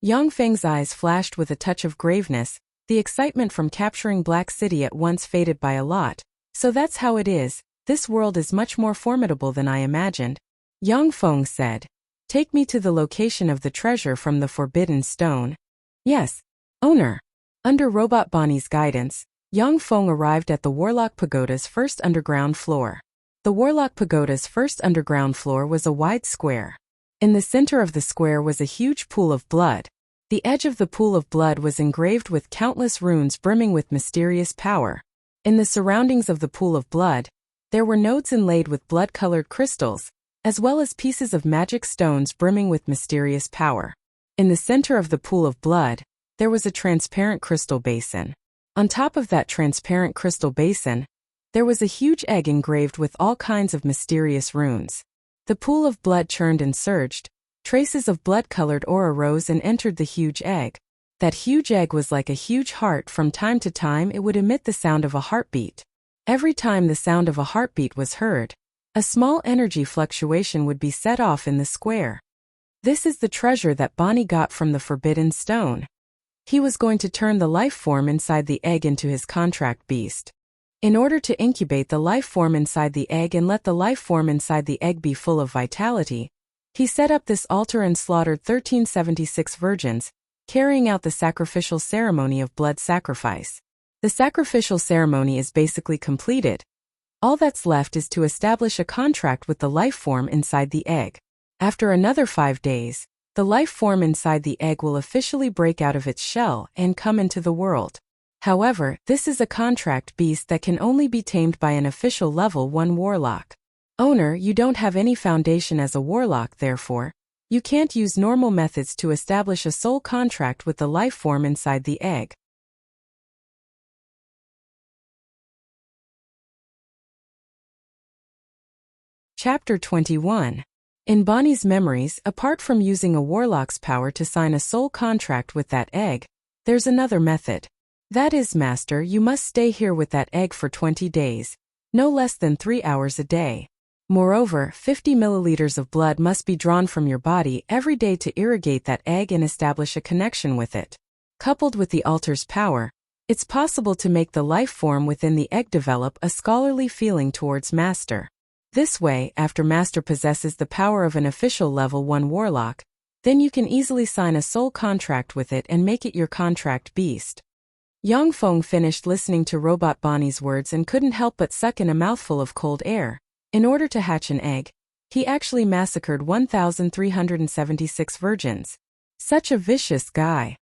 Yang Feng's eyes flashed with a touch of graveness. The excitement from capturing Black City at once faded by a lot. "So that's how it is. This world is much more formidable than I imagined." Yang Feng said, "Take me to the location of the treasure from the Forbidden Stone." "Yes. Owner. Under Robot Bonnie's guidance, Yang Feng arrived at the Warlock Pagoda's first underground floor. The Warlock Pagoda's first underground floor was a wide square. In the center of the square was a huge pool of blood. The edge of the pool of blood was engraved with countless runes brimming with mysterious power. In the surroundings of the pool of blood, there were nodes inlaid with blood-colored crystals, as well as pieces of magic stones brimming with mysterious power. In the center of the pool of blood, there was a transparent crystal basin. On top of that transparent crystal basin, there was a huge egg engraved with all kinds of mysterious runes. The pool of blood churned and surged. Traces of blood-colored aura rose and entered the huge egg. That huge egg was like a huge heart. From time to time it would emit the sound of a heartbeat. Every time the sound of a heartbeat was heard, a small energy fluctuation would be set off in the square. This is the treasure that Bonnie got from the Forbidden Stone. He was going to turn the life form inside the egg into his contract beast. In order to incubate the life form inside the egg and let the life form inside the egg be full of vitality, he set up this altar and slaughtered 1376 virgins, carrying out the sacrificial ceremony of blood sacrifice. The sacrificial ceremony is basically completed. All that's left is to establish a contract with the life form inside the egg. After another 5 days, the life form inside the egg will officially break out of its shell and come into the world. However, this is a contract beast that can only be tamed by an official level 1 warlock. Owner, you don't have any foundation as a warlock, therefore, you can't use normal methods to establish a soul contract with the life form inside the egg. Chapter 21. In Bonnie's memories, apart from using a warlock's power to sign a soul contract with that egg, there's another method. That is, Master, you must stay here with that egg for 20 days, no less than 3 hours a day. Moreover, 50 milliliters of blood must be drawn from your body every day to irrigate that egg and establish a connection with it. Coupled with the altar's power, it's possible to make the life form within the egg develop a scholarly feeling towards Master. This way, after Master possesses the power of an official level 1 warlock, then you can easily sign a soul contract with it and make it your contract beast. Yang Feng finished listening to Robot Bonnie's words and couldn't help but suck in a mouthful of cold air. In order to hatch an egg, he actually massacred 1,376 virgins. Such a vicious guy.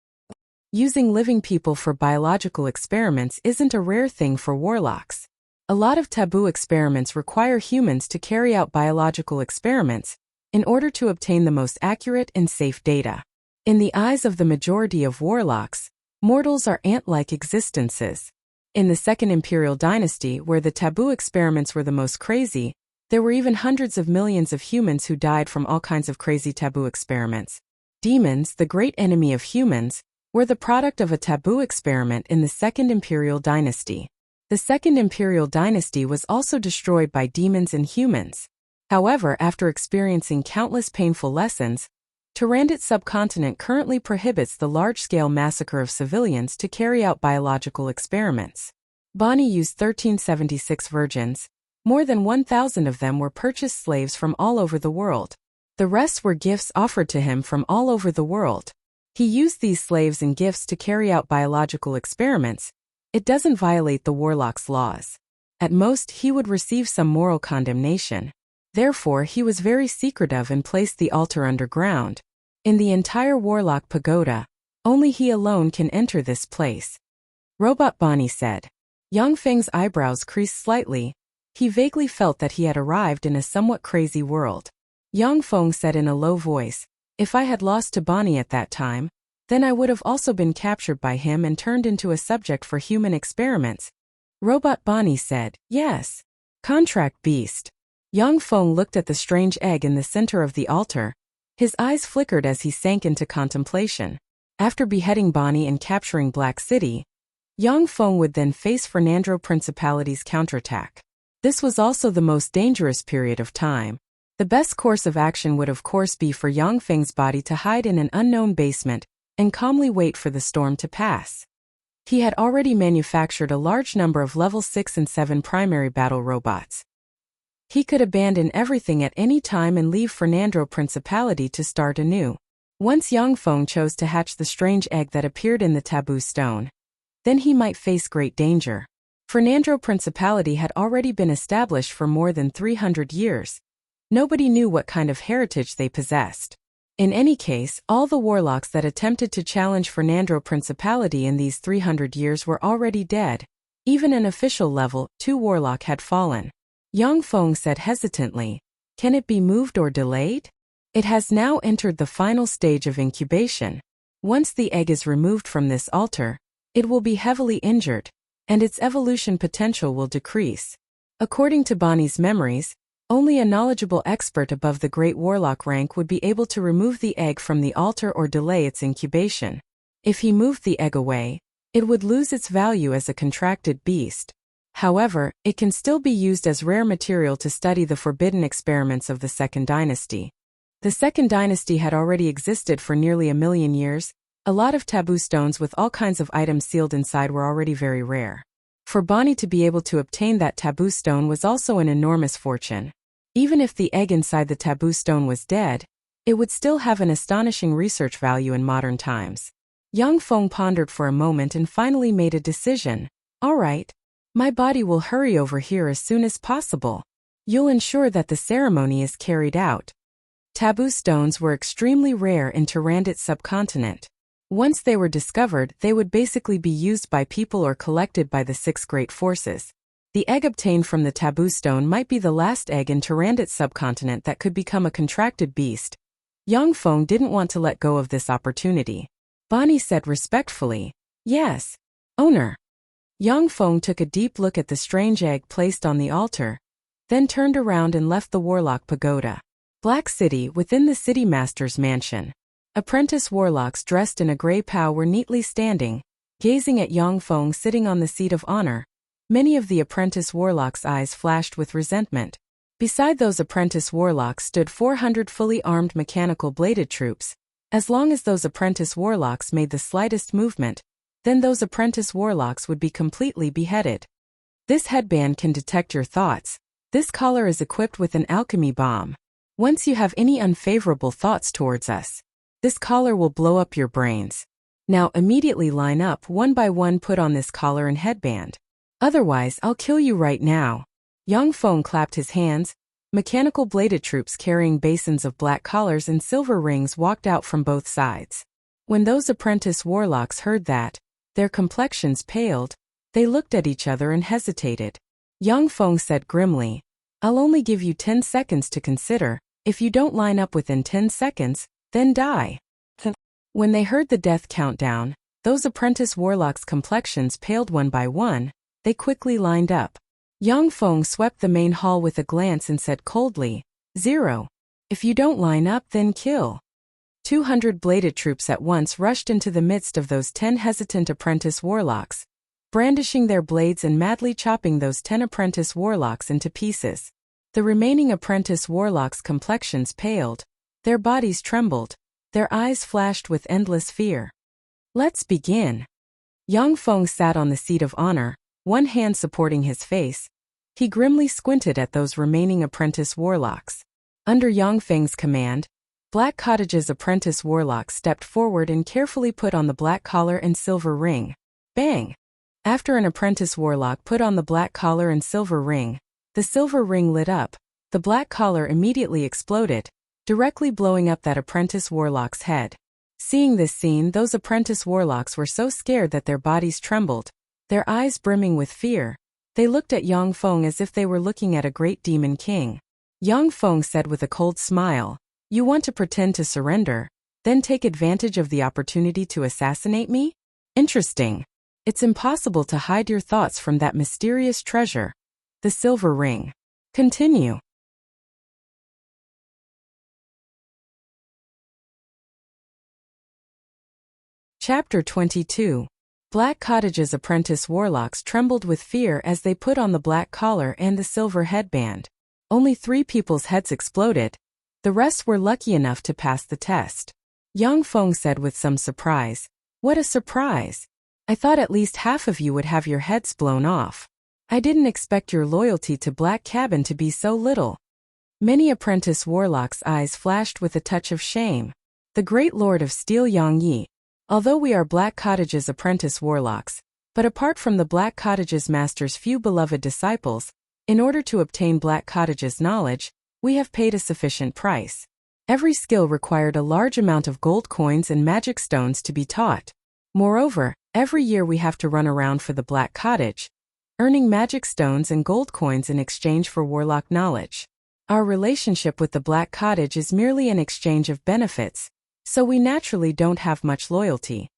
Using living people for biological experiments isn't a rare thing for warlocks. A lot of taboo experiments require humans to carry out biological experiments in order to obtain the most accurate and safe data. In the eyes of the majority of warlocks, mortals are ant-like existences. In the Second Imperial Dynasty, where the taboo experiments were the most crazy, there were even hundreds of millions of humans who died from all kinds of crazy taboo experiments. Demons, the great enemy of humans, were the product of a taboo experiment in the Second Imperial Dynasty. The Second Imperial Dynasty was also destroyed by demons and humans. However, after experiencing countless painful lessons, Tyrannid subcontinent currently prohibits the large-scale massacre of civilians to carry out biological experiments. Bonnie used 1376 virgins. More than 1,000 of them were purchased slaves from all over the world. The rest were gifts offered to him from all over the world. He used these slaves and gifts to carry out biological experiments. It doesn't violate the warlock's laws. At most, he would receive some moral condemnation. Therefore, he was very secretive and placed the altar underground. In the entire Warlock Pagoda, only he alone can enter this place. Robot Bonnie said. Yang Feng's eyebrows creased slightly. He vaguely felt that he had arrived in a somewhat crazy world. Yang Feng said in a low voice, "If I had lost to Bonnie at that time, then I would have also been captured by him and turned into a subject for human experiments." Robot Bonnie said, "Yes. Contract beast." Yang Feng looked at the strange egg in the center of the altar. His eyes flickered as he sank into contemplation. After beheading Bonnie and capturing Black City, Yang Feng would then face Fernandro Principality's counterattack. This was also the most dangerous period of time. The best course of action would of course be for Yang Feng's body to hide in an unknown basement and calmly wait for the storm to pass. He had already manufactured a large number of level 6 and 7 primary battle robots. He could abandon everything at any time and leave Fernandro Principality to start anew. Once Yang Feng chose to hatch the strange egg that appeared in the taboo stone, then he might face great danger. Fernando Principality had already been established for more than 300 years. Nobody knew what kind of heritage they possessed. In any case, all the warlocks that attempted to challenge Fernando Principality in these 300 years were already dead. Even an official level 2 warlock had fallen. Yang Feng said hesitantly, "Can it be moved or delayed? It has now entered the final stage of incubation. Once the egg is removed from this altar, it will be heavily injured, and its evolution potential will decrease." According to Bonnie's memories, only a knowledgeable expert above the Great Warlock rank would be able to remove the egg from the altar or delay its incubation. If he moved the egg away, it would lose its value as a contracted beast. However, it can still be used as rare material to study the forbidden experiments of the Second Dynasty. The Second Dynasty had already existed for nearly 1,000,000 years. A lot of taboo stones with all kinds of items sealed inside were already very rare. For Bonnie to be able to obtain that taboo stone was also an enormous fortune. Even if the egg inside the taboo stone was dead, it would still have an astonishing research value in modern times. Yang Feng pondered for a moment and finally made a decision. "All right. My body will hurry over here as soon as possible. You'll ensure that the ceremony is carried out." Taboo stones were extremely rare in Tyrannid subcontinent. Once they were discovered, they would basically be used by people or collected by the 6 great forces. The egg obtained from the taboo stone might be the last egg in Tyrannid subcontinent that could become a contracted beast. Yang Feng didn't want to let go of this opportunity. Bonnie said respectfully, "Yes, owner." Yang Feng took a deep look at the strange egg placed on the altar, then turned around and left the Warlock Pagoda. Black City, within the City Master's mansion. Apprentice warlocks dressed in a gray pow were neatly standing, gazing at Yang Feng sitting on the seat of honor. Many of the apprentice warlocks' eyes flashed with resentment. Beside those apprentice warlocks stood 400 fully armed mechanical bladed troops. As long as those apprentice warlocks made the slightest movement, then those apprentice warlocks would be completely beheaded. This headband can detect your thoughts. This collar is equipped with an alchemy bomb. Once you have any unfavorable thoughts towards us, this collar will blow up your brains. Now immediately line up one by one, put on this collar and headband. Otherwise, I'll kill you right now. Yang Feng clapped his hands. Mechanical bladed troops carrying basins of black collars and silver rings walked out from both sides. When those apprentice warlocks heard that, their complexions paled. They looked at each other and hesitated. Yang Feng said grimly, "I'll only give you 10 seconds to consider. If you don't line up within 10 seconds, then die." When they heard the death countdown, those apprentice warlocks' complexions paled one by one. They quickly lined up. Yang Feng swept the main hall with a glance and said coldly, "0. If you don't line up, then kill." 200 bladed troops at once rushed into the midst of those 10 hesitant apprentice warlocks, brandishing their blades and madly chopping those 10 apprentice warlocks into pieces. The remaining apprentice warlocks' complexions paled. Their bodies trembled. Their eyes flashed with endless fear. "Let's begin." Yang Feng sat on the seat of honor, one hand supporting his face. He grimly squinted at those remaining apprentice warlocks. Under Yang Feng's command, Black Cottage's apprentice warlock stepped forward and carefully put on the black collar and silver ring. Bang! After an apprentice warlock put on the black collar and silver ring, the silver ring lit up. The black collar immediately exploded, directly blowing up that apprentice warlock's head. Seeing this scene, those apprentice warlocks were so scared that their bodies trembled, their eyes brimming with fear. They looked at Yang Feng as if they were looking at a great demon king. Yang Feng said with a cold smile, "You want to pretend to surrender, then take advantage of the opportunity to assassinate me? Interesting. It's impossible to hide your thoughts from that mysterious treasure, the silver ring. Continue." Chapter 22. Black Cottage's apprentice warlocks trembled with fear as they put on the black collar and the silver headband. Only 3 people's heads exploded. The rest were lucky enough to pass the test. Yang Feng said with some surprise, "What a surprise! I thought at least half of you would have your heads blown off. I didn't expect your loyalty to Black Cabin to be so little." Many apprentice warlocks' eyes flashed with a touch of shame. the great lord of Steel Yang Yi. Although we are Black Cottage's apprentice warlocks, but apart from the Black Cottage's master's few beloved disciples, in order to obtain Black Cottage's knowledge, we have paid a sufficient price. Every skill required a large amount of gold coins and magic stones to be taught. Moreover, every year we have to run around for the Black Cottage, earning magic stones and gold coins in exchange for warlock knowledge. Our relationship with the Black Cottage is merely an exchange of benefits, so we naturally don't have much loyalty.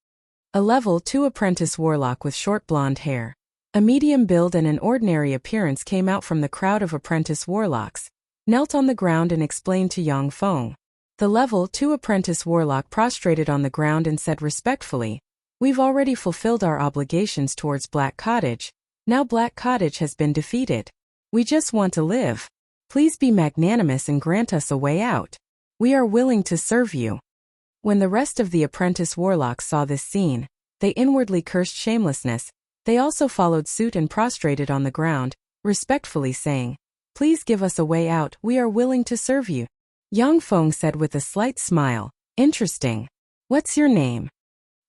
A level 2 apprentice warlock with short blonde hair, a medium build and an ordinary appearance came out from the crowd of apprentice warlocks, knelt on the ground and explained to Yang Feng. The level 2 apprentice warlock prostrated on the ground and said respectfully, "We've already fulfilled our obligations towards Black Cottage. Now Black Cottage has been defeated. We just want to live. Please be magnanimous and grant us a way out. We are willing to serve you." When the rest of the apprentice warlocks saw this scene, they inwardly cursed shamelessness. They also followed suit and prostrated on the ground, respectfully saying, "Please give us a way out, we are willing to serve you." Yang Feng said with a slight smile, "Interesting. What's your name?"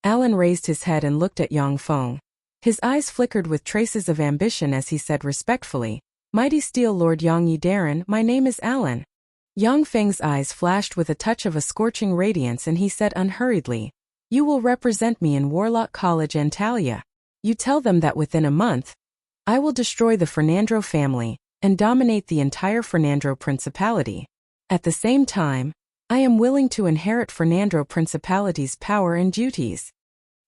Alan raised his head and looked at Yang Feng. His eyes flickered with traces of ambition as he said respectfully, "Mighty Steel Lord Yang Yi Darren, my name is Alan." Yang Feng's eyes flashed with a touch of a scorching radiance and he said unhurriedly, "You will represent me in Warlock College Antalya. You tell them that within a month, I will destroy the Fernandro family and dominate the entire Fernandro Principality. At the same time, I am willing to inherit Fernandro Principality's power and duties."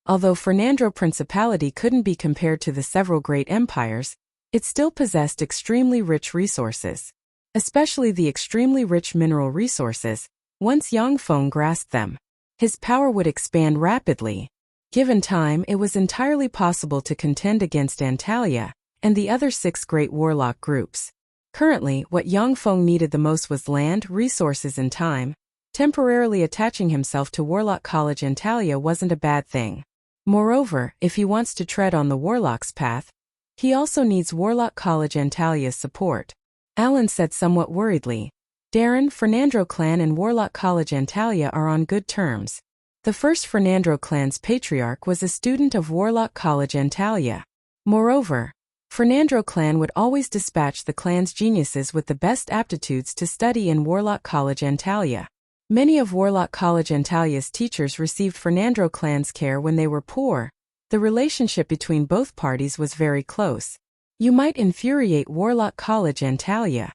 Although Fernandro Principality couldn't be compared to the several great empires, it still possessed extremely rich resources. Especially the extremely rich mineral resources. Once Yang Feng grasped them, his power would expand rapidly. Given time, it was entirely possible to contend against Antalya and the other 6 great warlock groups. Currently, what Yang Feng needed the most was land, resources and time. Temporarily attaching himself to Warlock College Antalya wasn't a bad thing. Moreover, if he wants to tread on the warlock's path, he also needs Warlock College Antalya's support. Alan said somewhat worriedly, "Darren, Fernandro clan and Warlock College Antalya are on good terms. The first Fernandro clan's patriarch was a student of Warlock College Antalya. Moreover, Fernandro clan would always dispatch the clan's geniuses with the best aptitudes to study in Warlock College Antalya. Many of Warlock College Antalya's teachers received Fernandro clan's care when they were poor. The relationship between both parties was very close. You might infuriate Warlock College Antalya."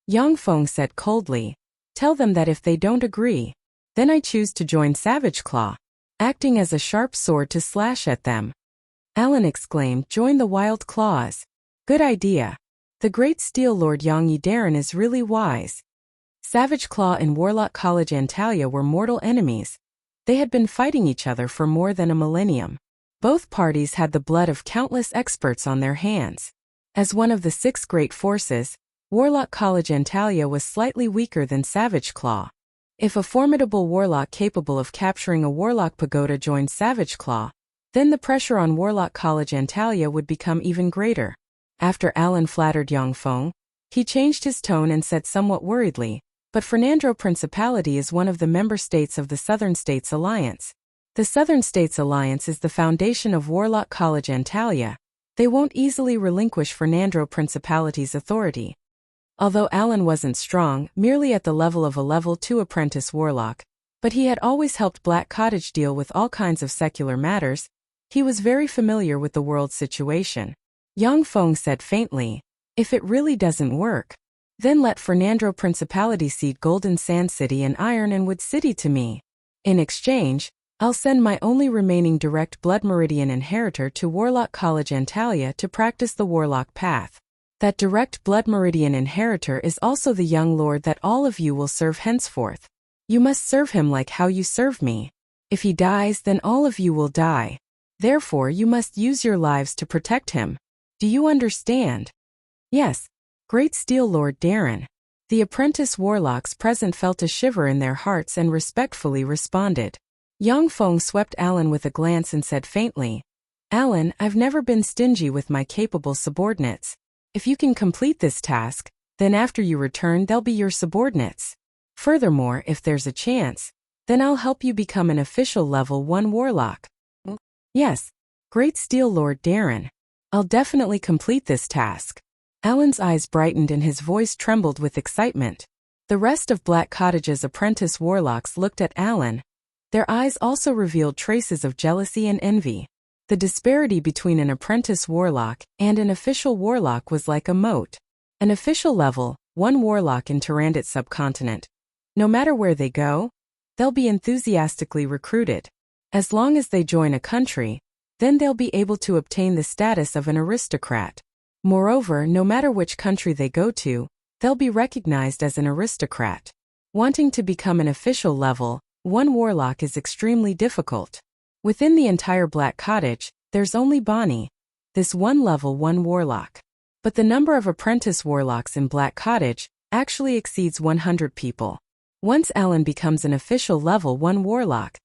Yang Feng said coldly, "Tell them that if they don't agree, then I choose to join Savage Claw, acting as a sharp sword to slash at them." Alan exclaimed, "Join the Wild Claws. Good idea. The great Steel Lord Yang Yi Darren is really wise." Savage Claw and Warlock College Antalya were mortal enemies. They had been fighting each other for more than a millennium. Both parties had the blood of countless experts on their hands. As one of the 6 great forces, Warlock College Antalya was slightly weaker than Savage Claw. If a formidable warlock capable of capturing a warlock pagoda joined Savage Claw, then the pressure on Warlock College Antalya would become even greater. After Alan flattered Yang Feng, he changed his tone and said somewhat worriedly, "But Fernandro Principality is one of the member states of the Southern States Alliance. The Southern States Alliance is the foundation of Warlock College Antalya. They won't easily relinquish Fernandro Principality's authority." Although Alan wasn't strong, merely at the level of a level 2 apprentice warlock, but he had always helped Black Cottage deal with all kinds of secular matters, he was very familiar with the world's situation. Yang Feng said faintly, "If it really doesn't work, then let Fernandro Principality cede Golden Sand City and Iron and Wood City to me. In exchange, I'll send my only remaining direct Blood Meridian inheritor to Warlock College Antalya to practice the Warlock path. That direct Blood Meridian inheritor is also the young lord that all of you will serve henceforth. You must serve him like how you serve me. If he dies, then all of you will die. Therefore you must use your lives to protect him. Do you understand?" "Yes, Great Steel Lord Darren." The apprentice warlocks present felt a shiver in their hearts and respectfully responded. Yang Feng swept Alan with a glance and said faintly, "Alan, I've never been stingy with my capable subordinates. If you can complete this task, then after you return they'll be your subordinates. Furthermore, if there's a chance, Then I'll help you become an official level 1 warlock. Yes, great Steel Lord Darren. I'll definitely complete this task. Alan's eyes brightened and his voice trembled with excitement. The rest of Black Cottage's apprentice warlocks looked at Alan. Their eyes also revealed traces of jealousy and envy. The disparity between an apprentice warlock and an official warlock was like a moat. An official level 1 warlock in Tyrannid subcontinent. No matter where they go, they'll be enthusiastically recruited. As long as they join a country, then they'll be able to obtain the status of an aristocrat. Moreover, no matter which country they go to, they'll be recognized as an aristocrat. Wanting to become an official level 1 warlock is extremely difficult. Within the entire Black Cottage, there's only Bonnie, this one level 1 warlock. But the number of apprentice warlocks in Black Cottage actually exceeds 100 people. Once Alan becomes an official level 1 warlock,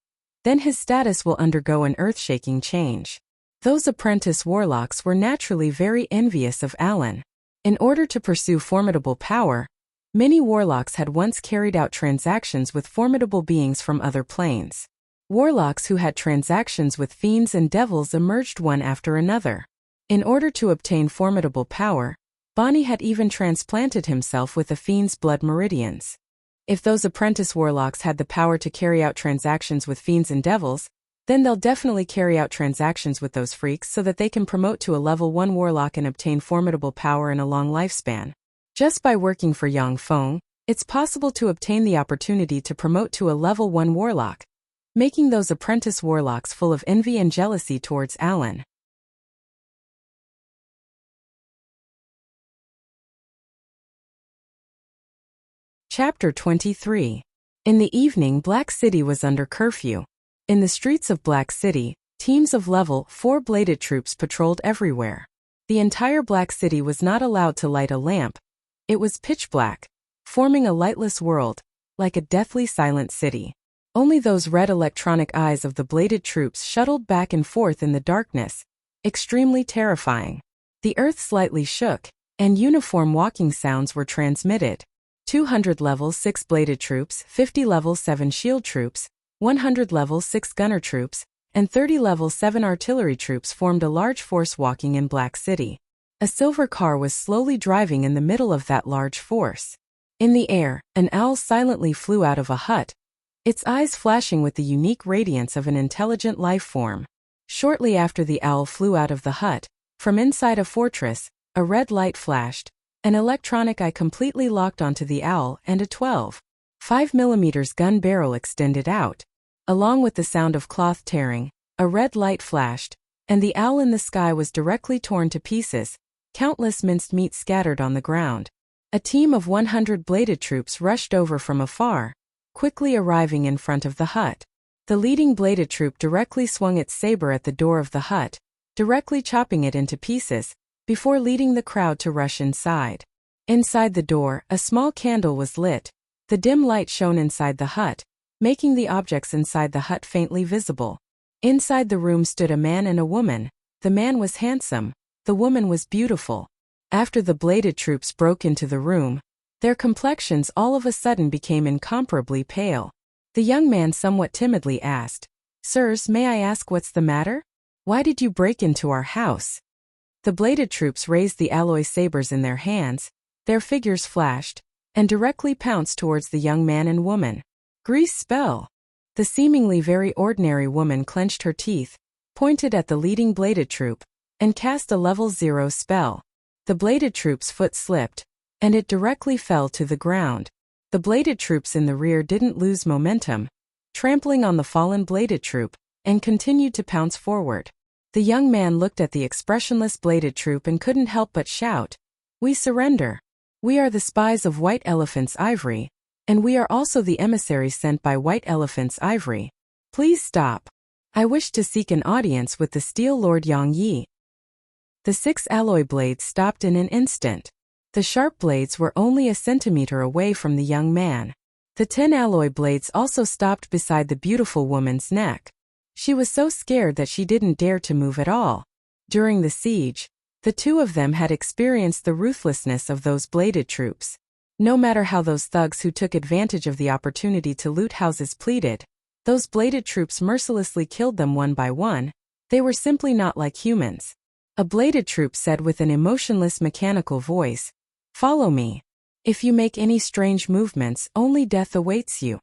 then his status will undergo an earth-shaking change. Those apprentice warlocks were naturally very envious of Alan. In order to pursue formidable power, many warlocks had once carried out transactions with formidable beings from other planes. Warlocks who had transactions with fiends and devils emerged one after another. In order to obtain formidable power, Bonnie had even transplanted himself with a fiend's blood meridians. If those apprentice warlocks had the power to carry out transactions with fiends and devils, then they'll definitely carry out transactions with those freaks so that they can promote to a level 1 warlock and obtain formidable power and a long lifespan. Just by working for Yang Feng, it's possible to obtain the opportunity to promote to a level 1 warlock, making those apprentice warlocks full of envy and jealousy towards Alan. Chapter 23. In the evening, Black City was under curfew. In the streets of Black City, teams of level 4 bladed troops patrolled everywhere. The entire Black City was not allowed to light a lamp. It was pitch black, forming a lightless world, like a deathly silent city. Only those red electronic eyes of the bladed troops shuttled back and forth in the darkness, extremely terrifying. The earth slightly shook, and uniform walking sounds were transmitted. 200 level 6 bladed troops, 50 level 7 shield troops, 100 level 6 gunner troops, and 30 level 7 artillery troops formed a large force walking in Black City. A silver car was slowly driving in the middle of that large force. In the air, an owl silently flew out of a hut, its eyes flashing with the unique radiance of an intelligent life form. Shortly after the owl flew out of the hut, from inside a fortress, a red light flashed. An electronic eye completely locked onto the owl and a 12.5 mm gun barrel extended out. Along with the sound of cloth tearing, a red light flashed, and the owl in the sky was directly torn to pieces, countless minced meat scattered on the ground. A team of 100 bladed troops rushed over from afar, quickly arriving in front of the hut. The leading bladed troop directly swung its saber at the door of the hut, directly chopping it into pieces, before leading the crowd to rush inside. Inside the door, a small candle was lit. The dim light shone inside the hut, making the objects inside the hut faintly visible. Inside the room stood a man and a woman. The man was handsome, the woman was beautiful. After the bladed troops broke into the room, their complexions all of a sudden became incomparably pale. The young man somewhat timidly asked, "Sirs, may I ask what's the matter? Why did you break into our house?" The bladed troops raised the alloy sabers in their hands, their figures flashed, and directly pounced towards the young man and woman. Grease spell. The seemingly very ordinary woman clenched her teeth, pointed at the leading bladed troop, and cast a level 0 spell. The bladed troop's foot slipped, and it directly fell to the ground. The bladed troops in the rear didn't lose momentum, trampling on the fallen bladed troop, and continued to pounce forward. The young man looked at the expressionless bladed troop and couldn't help but shout, "We surrender. We are the spies of White Elephant's Ivory, and we are also the emissaries sent by White Elephant's Ivory. Please stop. I wish to seek an audience with the Steel Lord Yang Yi." The 6 alloy blades stopped in an instant. The sharp blades were only a centimeter away from the young man. The 10 alloy blades also stopped beside the beautiful woman's neck. She was so scared that she didn't dare to move at all. During the siege, the two of them had experienced the ruthlessness of those bladed troops. No matter how those thugs who took advantage of the opportunity to loot houses pleaded, those bladed troops mercilessly killed them one by one. They were simply not like humans. A bladed troop said with an emotionless mechanical voice, "Follow me. If you make any strange movements, only death awaits you."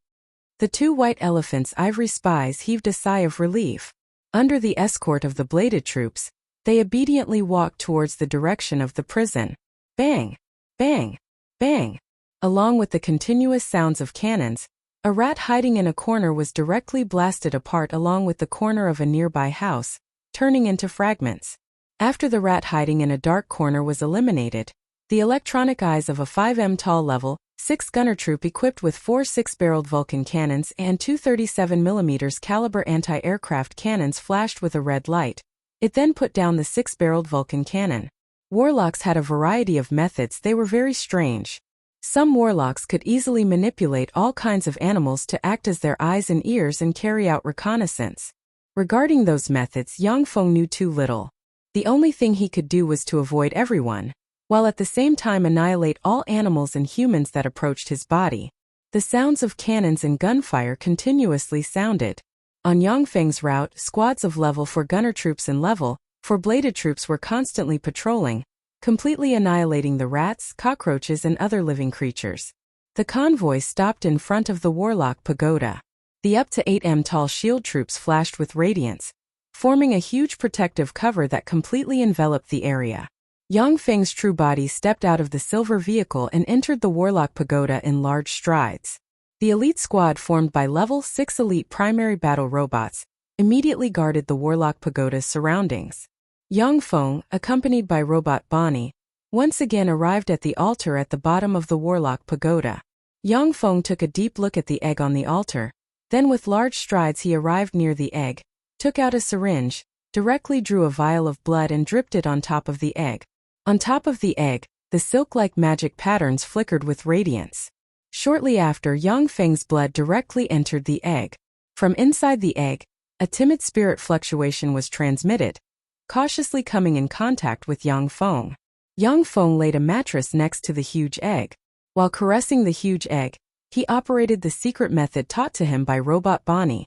The two white elephants' ivory spies heaved a sigh of relief. Under the escort of the bladed troops, they obediently walked towards the direction of the prison. Bang! Bang! Bang! Along with the continuous sounds of cannons, a rat hiding in a corner was directly blasted apart along with the corner of a nearby house, turning into fragments. After the rat hiding in a dark corner was eliminated, the electronic eyes of a 5M tall level 6 gunner troop equipped with 4 6-barreled Vulcan cannons and 2 37mm caliber anti-aircraft cannons flashed with a red light. It then put down the 6-barreled Vulcan cannon. Warlocks had a variety of methods. They were very strange. Some warlocks could easily manipulate all kinds of animals to act as their eyes and ears and carry out reconnaissance. Regarding those methods, Yang Feng knew too little. The only thing he could do was to avoid everyone, while at the same time annihilate all animals and humans that approached his body. The sounds of cannons and gunfire continuously sounded. On Yang Feng's route, squads of level 4 gunner troops and level 4 bladed troops were constantly patrolling, completely annihilating the rats, cockroaches and other living creatures. The convoy stopped in front of the Warlock Pagoda. The up to 8M tall shield troops flashed with radiance, forming a huge protective cover that completely enveloped the area. Yang Feng's true body stepped out of the silver vehicle and entered the Warlock Pagoda in large strides. The elite squad formed by level 6 elite primary battle robots immediately guarded the Warlock Pagoda's surroundings. Yang Feng, accompanied by Robot Bonnie, once again arrived at the altar at the bottom of the Warlock Pagoda. Yang Feng took a deep look at the egg on the altar, then with large strides he arrived near the egg, took out a syringe, directly drew a vial of blood and dripped it on top of the egg. On top of the egg, the silk-like magic patterns flickered with radiance. Shortly after, Yang Feng's blood directly entered the egg. From inside the egg, a timid spirit fluctuation was transmitted, cautiously coming in contact with Yang Feng. Yang Feng laid a mattress next to the huge egg. While caressing the huge egg, he operated the secret method taught to him by Robot Bonnie,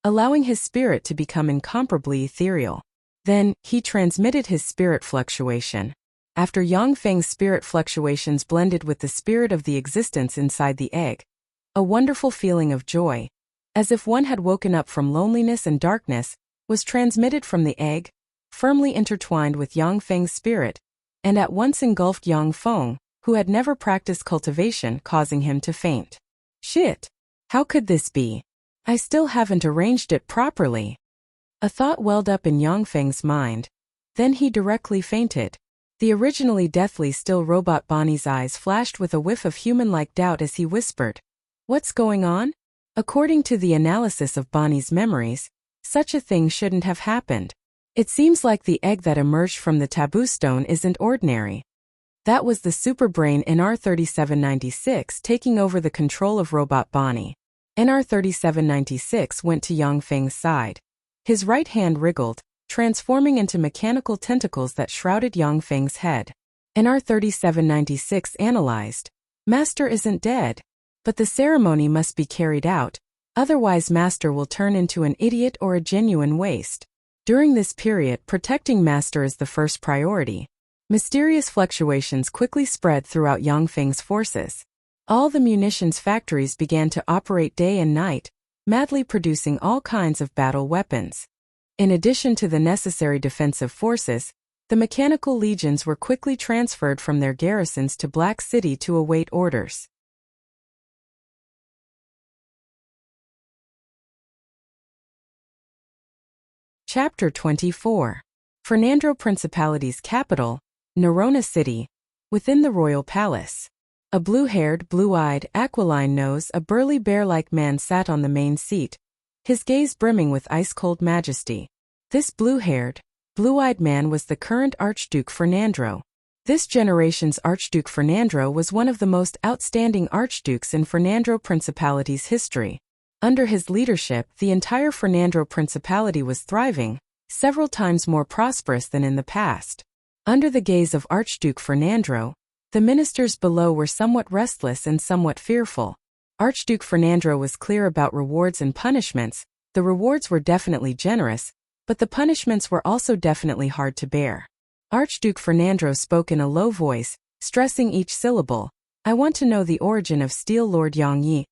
allowing his spirit to become incomparably ethereal. Then, he transmitted his spirit fluctuation. After Yang Feng's spirit fluctuations blended with the spirit of the existence inside the egg, a wonderful feeling of joy, as if one had woken up from loneliness and darkness, was transmitted from the egg, firmly intertwined with Yang Feng's spirit, and at once engulfed Yang Feng, who had never practiced cultivation, causing him to faint. Shit! How could this be? I still haven't arranged it properly. A thought welled up in Yang Feng's mind. Then he directly fainted. The originally deathly still Robot Bonnie's eyes flashed with a whiff of human-like doubt as he whispered, "What's going on?" According to the analysis of Bonnie's memories, such a thing shouldn't have happened. It seems like the egg that emerged from the taboo stone isn't ordinary. That was the superbrain NR3796 taking over the control of Robot Bonnie. NR3796 went to Yang Feng's side. His right hand wriggled, transforming into mechanical tentacles that shrouded Yang Feng's head. NR3796 analyzed, "Master isn't dead. But the ceremony must be carried out, otherwise Master will turn into an idiot or a genuine waste. During this period, protecting Master is the first priority." Mysterious fluctuations quickly spread throughout Yang Feng's forces. All the munitions factories began to operate day and night, madly producing all kinds of battle weapons. In addition to the necessary defensive forces, the mechanical legions were quickly transferred from their garrisons to Black City to await orders. Chapter 24. Fernandro Principality's capital, Nerona City, within the royal palace. A blue-haired, blue-eyed, aquiline-nosed, a burly bear-like man sat on the main seat, his gaze brimming with ice-cold majesty. This blue-haired, blue-eyed man was the current Archduke Fernandro. This generation's Archduke Fernandro was one of the most outstanding archdukes in Fernandro Principality's history. Under his leadership, the entire Fernandro Principality was thriving, several times more prosperous than in the past. Under the gaze of Archduke Fernandro, The ministers below were somewhat restless and somewhat fearful. Archduke Fernando was clear about rewards and punishments. The rewards were definitely generous, but the punishments were also definitely hard to bear. Archduke Fernando spoke in a low voice, stressing each syllable. I want to know the origin of Steel Lord Yang Yi.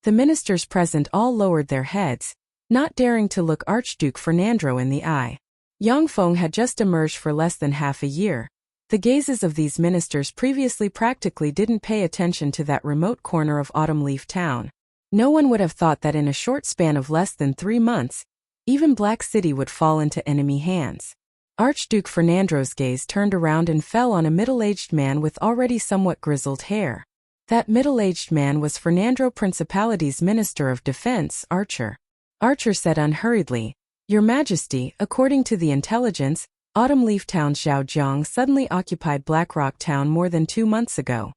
The ministers present all lowered their heads, not daring to look Archduke Fernando in the eye. Yang Feng had just emerged for less than half a year. The gazes of these ministers previously practically didn't pay attention to that remote corner of Autumn Leaf Town. No one would have thought that in a short span of less than 3 months, even Black City would fall into enemy hands. Archduke Fernando's gaze turned around and fell on a middle-aged man with already somewhat grizzled hair. That middle-aged man was Fernando Principality's Minister of Defense, Archer. Archer said unhurriedly, Your Majesty, according to the intelligence, Autumn Leaf Town Zhaojiang suddenly occupied Blackrock Town more than 2 months ago.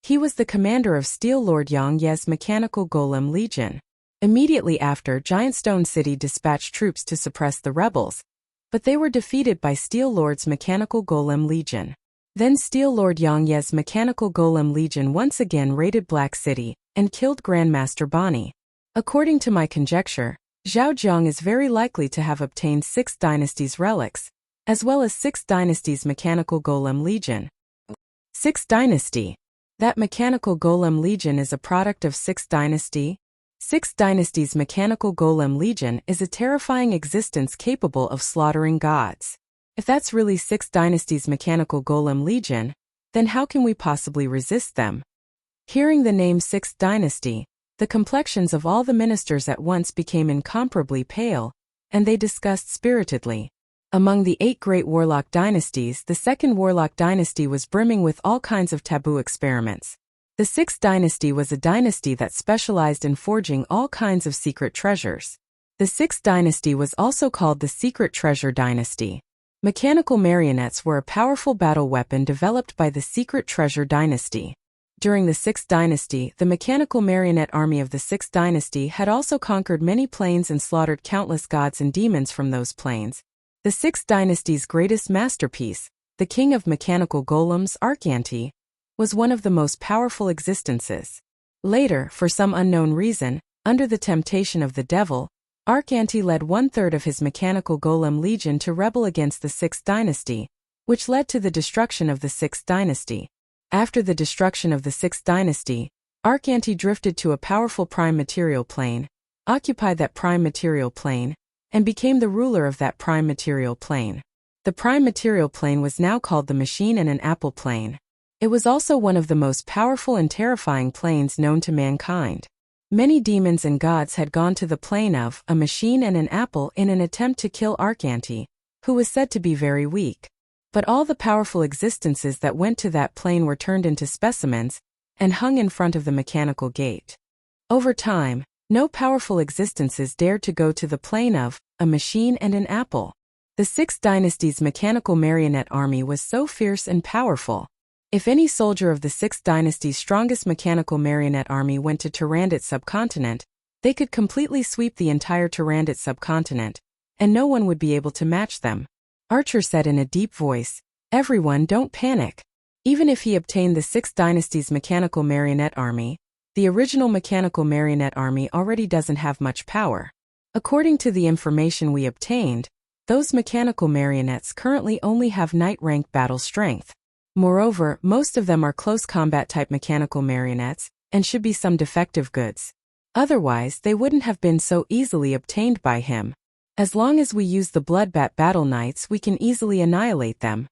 He was the commander of Steel Lord Yang Ye's Mechanical Golem Legion. Immediately after, Giant Stone City dispatched troops to suppress the rebels, but they were defeated by Steel Lord's Mechanical Golem Legion. Then Steel Lord Yang Ye's Mechanical Golem Legion once again raided Black City and killed Grandmaster Bonnie. According to my conjecture, Zhaojiang is very likely to have obtained 6th Dynasty's relics, as well as 6th Dynasty's Mechanical Golem Legion. 6th Dynasty. That Mechanical Golem Legion is a product of 6th Dynasty? 6th Dynasty's Mechanical Golem Legion is a terrifying existence capable of slaughtering gods. If that's really 6th Dynasty's Mechanical Golem Legion, then how can we possibly resist them? Hearing the name 6th Dynasty, the complexions of all the ministers at once became incomparably pale, and they discussed spiritedly. Among the 8 great warlock dynasties, the 2nd warlock dynasty was brimming with all kinds of taboo experiments. The 6th dynasty was a dynasty that specialized in forging all kinds of secret treasures. The 6th dynasty was also called the Secret Treasure Dynasty. Mechanical marionettes were a powerful battle weapon developed by the Secret Treasure Dynasty. During the 6th dynasty, the mechanical marionette army of the 6th dynasty had also conquered many planes and slaughtered countless gods and demons from those planes. The 6th dynasty's greatest masterpiece, the King of Mechanical Golems, Arkanti, was one of the most powerful existences. Later, for some unknown reason, under the temptation of the devil, Arkanti led 1/3 of his Mechanical Golem Legion to rebel against the 6th dynasty, which led to the destruction of the 6th dynasty. After the destruction of the 6th dynasty, Arkanti drifted to a powerful prime material plane, occupied that prime material plane, and became the ruler of that prime material plane. The prime material plane was now called the Machine and an Apple plane. It was also one of the most powerful and terrifying planes known to mankind. Many demons and gods had gone to the plane of a Machine and an Apple in an attempt to kill Arkanti, who was said to be very weak. But all the powerful existences that went to that plane were turned into specimens and hung in front of the mechanical gate. Over time, no powerful existences dared to go to the plane of a Machine and an Apple. The 6th dynasty's mechanical marionette army was so fierce and powerful. If any soldier of the 6th dynasty's strongest mechanical marionette army went to Tyrandit subcontinent, they could completely sweep the entire Tyrandit subcontinent, and no one would be able to match them. Archer said in a deep voice, "Everyone, don't panic. Even if he obtained the 6th dynasty's mechanical marionette army, the original mechanical marionette army already doesn't have much power. According to the information we obtained, those mechanical marionettes currently only have knight rank battle strength. Moreover, most of them are close combat type mechanical marionettes, and should be some defective goods. Otherwise, they wouldn't have been so easily obtained by him. As long as we use the Bloodbat Battle Knights, we can easily annihilate them."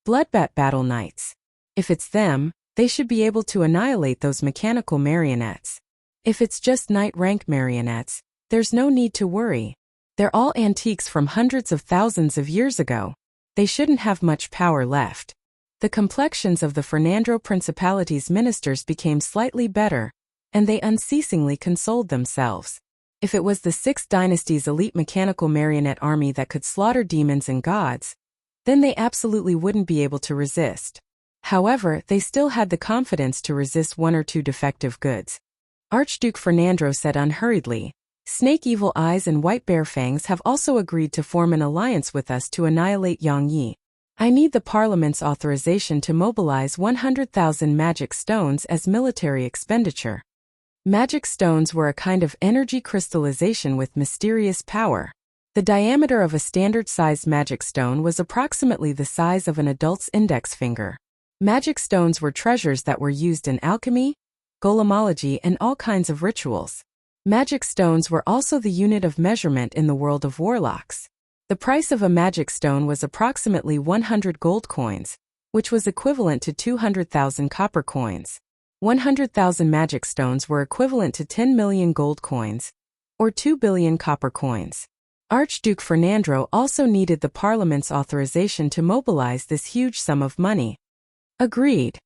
Bloodbat Battle Knights. If it's them, they should be able to annihilate those mechanical marionettes. If it's just knight rank marionettes, there's no need to worry. They're all antiques from hundreds of thousands of years ago. They shouldn't have much power left. The complexions of the Fernando Principality's ministers became slightly better, and they unceasingly consoled themselves. If it was the 6th dynasty's elite mechanical marionette army that could slaughter demons and gods, then they absolutely wouldn't be able to resist. However, they still had the confidence to resist 1 or 2 defective goods. Archduke Fernando said unhurriedly, "Snake Evil Eyes and White Bear Fangs have also agreed to form an alliance with us to annihilate Yang Yi. I need the Parliament's authorization to mobilize 100,000 magic stones as military expenditure. Magic stones were a kind of energy crystallization with mysterious power. The diameter of a standard-sized magic stone was approximately the size of an adult's index finger. Magic stones were treasures that were used in alchemy, golemology, and all kinds of rituals. Magic stones were also the unit of measurement in the world of warlocks. The price of a magic stone was approximately 100 gold coins, which was equivalent to 200,000 copper coins. 100,000 magic stones were equivalent to 10 million gold coins, or 2 billion copper coins. Archduke Fernando also needed the Parliament's authorization to mobilize this huge sum of money. Agreed.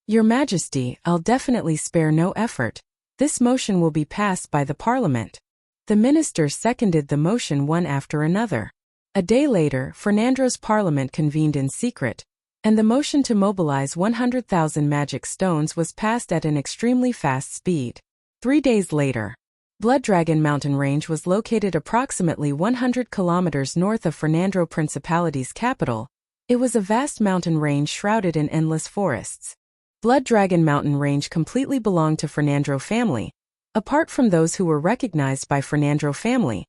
Your Majesty, I'll definitely spare no effort. This motion will be passed by the Parliament. The ministers seconded the motion one after another. A day later, Fernando's Parliament convened in secret, and the motion to mobilize 100,000 magic stones was passed at an extremely fast speed. 3 days later, Blood Dragon Mountain Range was located approximately 100 kilometers north of Fernando Principality's capital. It was a vast mountain range shrouded in endless forests. Blood Dragon Mountain Range completely belonged to Fernando family. Apart from those who were recognized by Fernando family,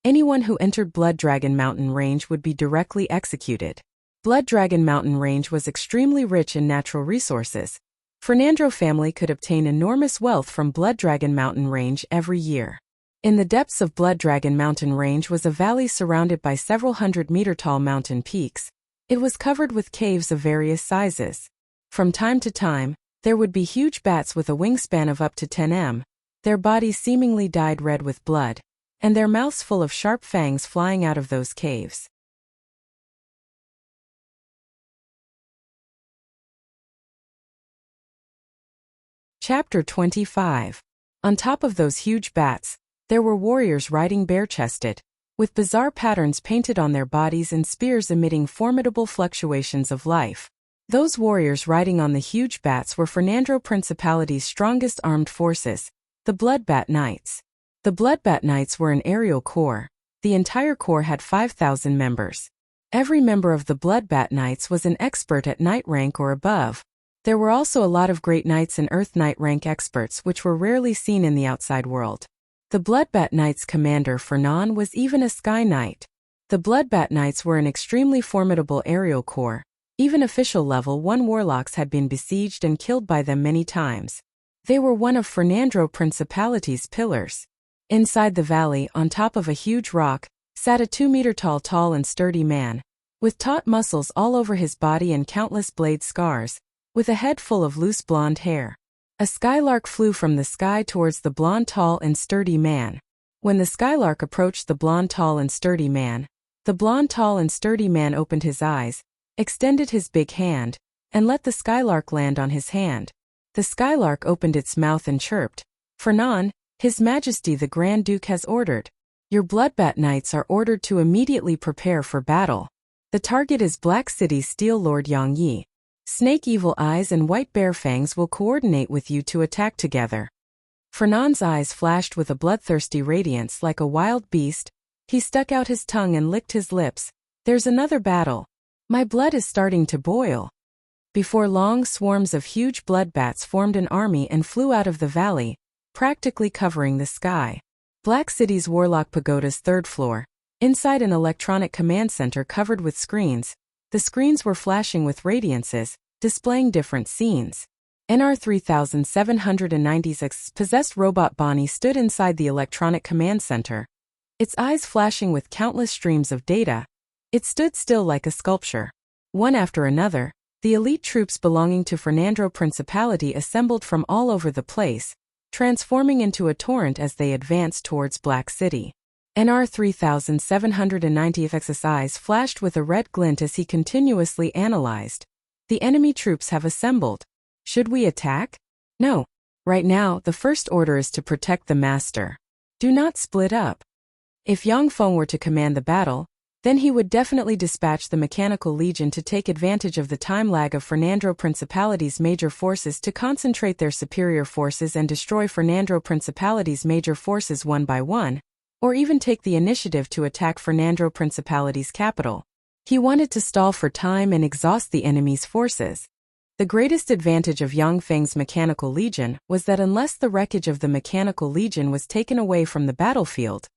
anyone who entered Blood Dragon Mountain Range would be directly executed. Blood Dragon Mountain Range was extremely rich in natural resources. Fernando family could obtain enormous wealth from Blood Dragon Mountain Range every year. In the depths of Blood Dragon Mountain Range was a valley surrounded by several 100-meter-tall mountain peaks. It was covered with caves of various sizes. From time to time, there would be huge bats with a wingspan of up to 10 m, their bodies seemingly dyed red with blood, and their mouths full of sharp fangs flying out of those caves. Chapter 25. On top of those huge bats, there were warriors riding bare-chested, with bizarre patterns painted on their bodies and spears emitting formidable fluctuations of life. Those warriors riding on the huge bats were Fernando Principality's strongest armed forces, the Bloodbat Knights. The Bloodbat Knights were an aerial corps. The entire corps had 5,000 members. Every member of the Bloodbat Knights was an expert at knight rank or above. There were also a lot of great knights and earth knight rank experts which were rarely seen in the outside world. The Bloodbat Knights' commander Fernan was even a sky knight. The Bloodbat Knights were an extremely formidable aerial corps. Even official level 1 warlocks had been besieged and killed by them many times. They were one of Fernando Principality's pillars. Inside the valley, on top of a huge rock, sat a 2-meter tall and sturdy man, with taut muscles all over his body and countless blade scars, with a head full of loose blonde hair. A skylark flew from the sky towards the blonde tall and sturdy man. When the skylark approached the blonde tall and sturdy man, the blonde tall and sturdy man opened his eyes, extended his big hand, and let the skylark land on his hand. The skylark opened its mouth and chirped, "Fernan, His Majesty the Grand Duke has ordered. Your Bloodbat Knights are ordered to immediately prepare for battle. The target is Black City's Steel Lord Yang Yi. Snake Evil Eyes and White Bear Fangs will coordinate with you to attack together." Fernand's eyes flashed with a bloodthirsty radiance like a wild beast. He stuck out his tongue and licked his lips. "There's another battle. My blood is starting to boil." Before long, swarms of huge bloodbats formed an army and flew out of the valley, practically covering the sky. Black City's Warlock Pagoda's 3rd floor, inside an electronic command center covered with screens. The screens were flashing with radiances, displaying different scenes. NR 3790's possessed robot Bonnie stood inside the electronic command center, its eyes flashing with countless streams of data. It stood still like a sculpture. One after another, the elite troops belonging to Fernando Principality assembled from all over the place, transforming into a torrent as they advanced towards Black City. NR 3790's eyes flashed with a red glint as he continuously analyzed. "The enemy troops have assembled. Should we attack? No. Right now, the first order is to protect the master. Do not split up." If Yang Feng were to command the battle, then he would definitely dispatch the Mechanical Legion to take advantage of the time lag of Fernando Principality's major forces to concentrate their superior forces and destroy Fernando Principality's major forces one by one, or even take the initiative to attack Fernando Principality's capital. He wanted to stall for time and exhaust the enemy's forces. The greatest advantage of Yang Feng's Mechanical Legion was that unless the wreckage of the Mechanical Legion was taken away from the battlefield,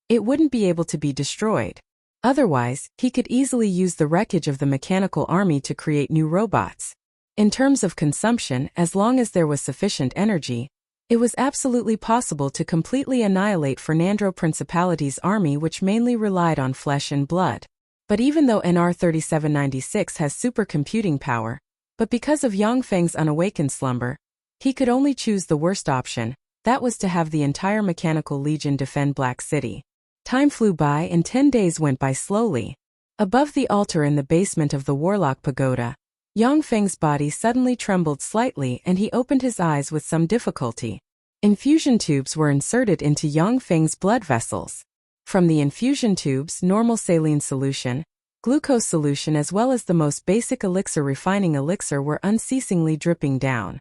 it wouldn't be able to be destroyed. Otherwise, he could easily use the wreckage of the mechanical army to create new robots. In terms of consumption, as long as there was sufficient energy, it was absolutely possible to completely annihilate Fernando Principality's army, which mainly relied on flesh and blood. But even though NR 3796 has supercomputing power, but because of Yang Feng's unawakened slumber, he could only choose the worst option, that was to have the entire Mechanical Legion defend Black City. Time flew by and 10 days went by slowly. Above the altar in the basement of the Warlock Pagoda, Yang Feng's body suddenly trembled slightly and he opened his eyes with some difficulty. Infusion tubes were inserted into Yang Feng's blood vessels. From the infusion tubes, normal saline solution, glucose solution as well as the most basic elixir refining elixir were unceasingly dripping down.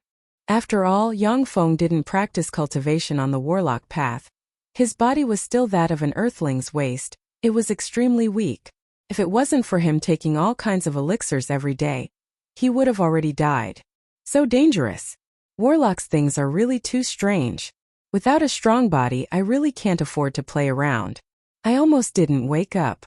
After all, Yang Feng didn't practice cultivation on the warlock path. His body was still that of an earthling's waste, it was extremely weak. If it wasn't for him taking all kinds of elixirs every day, he would have already died. So dangerous. Warlocks things are really too strange. Without a strong body, I really can't afford to play around. I almost didn't wake up.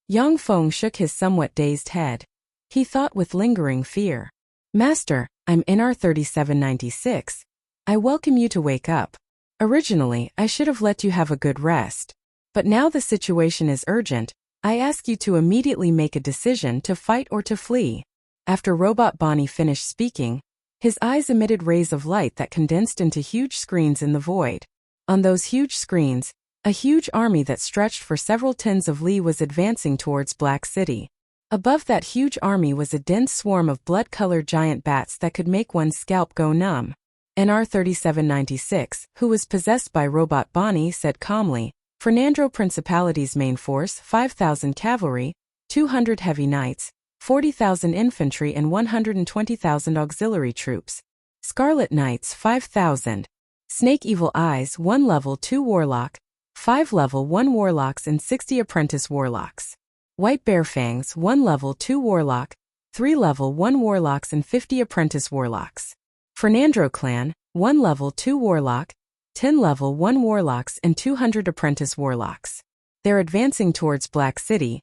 Yang Feng shook his somewhat dazed head. He thought with lingering fear. Master, I'm NR 3796. I welcome you to wake up. Originally, I should have let you have a good rest. But now the situation is urgent, I ask you to immediately make a decision to fight or to flee. After Robot Bonnie finished speaking, his eyes emitted rays of light that condensed into huge screens in the void. On those huge screens, a huge army that stretched for several tens of li was advancing towards Black City. Above that huge army was a dense swarm of blood-colored giant bats that could make one's scalp go numb. NR 3796, who was possessed by Robot Bonnie, said calmly, Fernando Principality's main force, 5,000 cavalry, 200 heavy knights, 40,000 infantry and 120,000 auxiliary troops. Scarlet Knights, 5,000. Snake Evil Eyes, 1 level 2 warlock, 5 level 1 warlocks and 60 apprentice warlocks. White Bear Fangs, 1 level 2 warlock, 3 level 1 warlocks and 50 apprentice warlocks. Fernando Clan, 1 level 2 warlock, 10 level 1 warlocks and 200 apprentice warlocks. They're advancing towards Black City.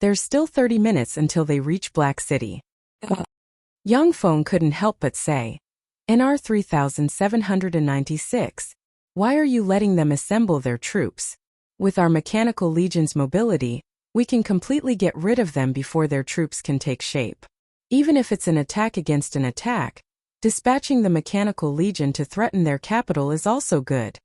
There's still 30 minutes until they reach Black City. Yang Feng couldn't help but say, NR 3796. Why are you letting them assemble their troops? With our Mechanical Legion's mobility, we can completely get rid of them before their troops can take shape. Even if it's an attack against an attack, dispatching the Mechanical Legion to threaten their capital is also good.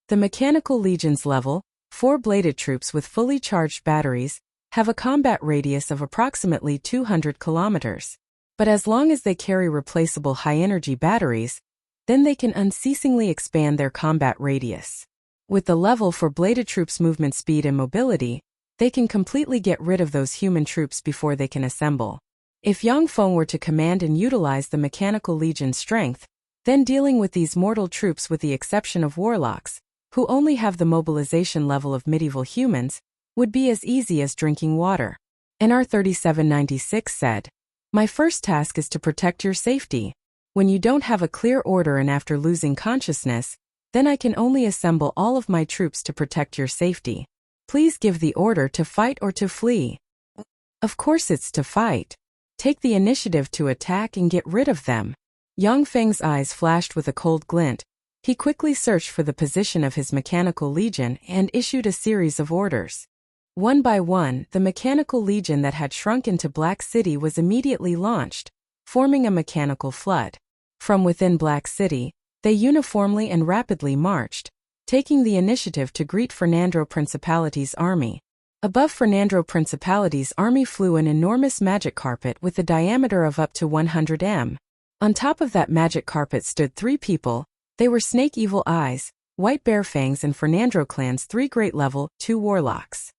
The Mechanical Legion's level 4 bladed troops with fully charged batteries have a combat radius of approximately 200 kilometers. But as long as they carry replaceable high-energy batteries, then they can unceasingly expand their combat radius. With the level for bladed troops' movement speed and mobility, they can completely get rid of those human troops before they can assemble. If Yang Feng were to command and utilize the Mechanical Legion's strength, then dealing with these mortal troops with the exception of warlocks, who only have the mobilization level of medieval humans, would be as easy as drinking water. NR 3796 said, My first task is to protect your safety. When you don't have a clear order and after losing consciousness, then I can only assemble all of my troops to protect your safety. Please give the order to fight or to flee. Of course it's to fight. Take the initiative to attack and get rid of them. Yang Feng's eyes flashed with a cold glint. He quickly searched for the position of his Mechanical Legion and issued a series of orders. One by one, the Mechanical Legion that had shrunk into Black City was immediately launched, forming a mechanical flood. From within Black City, they uniformly and rapidly marched, taking the initiative to greet Fernando Principality's army. Above Fernando Principality's army flew an enormous magic carpet with a diameter of up to 100 m. On top of that magic carpet stood 3 people. They were Snake Evil Eyes, White Bear Fangs and Fernando Clan's 3 great level 2 warlocks.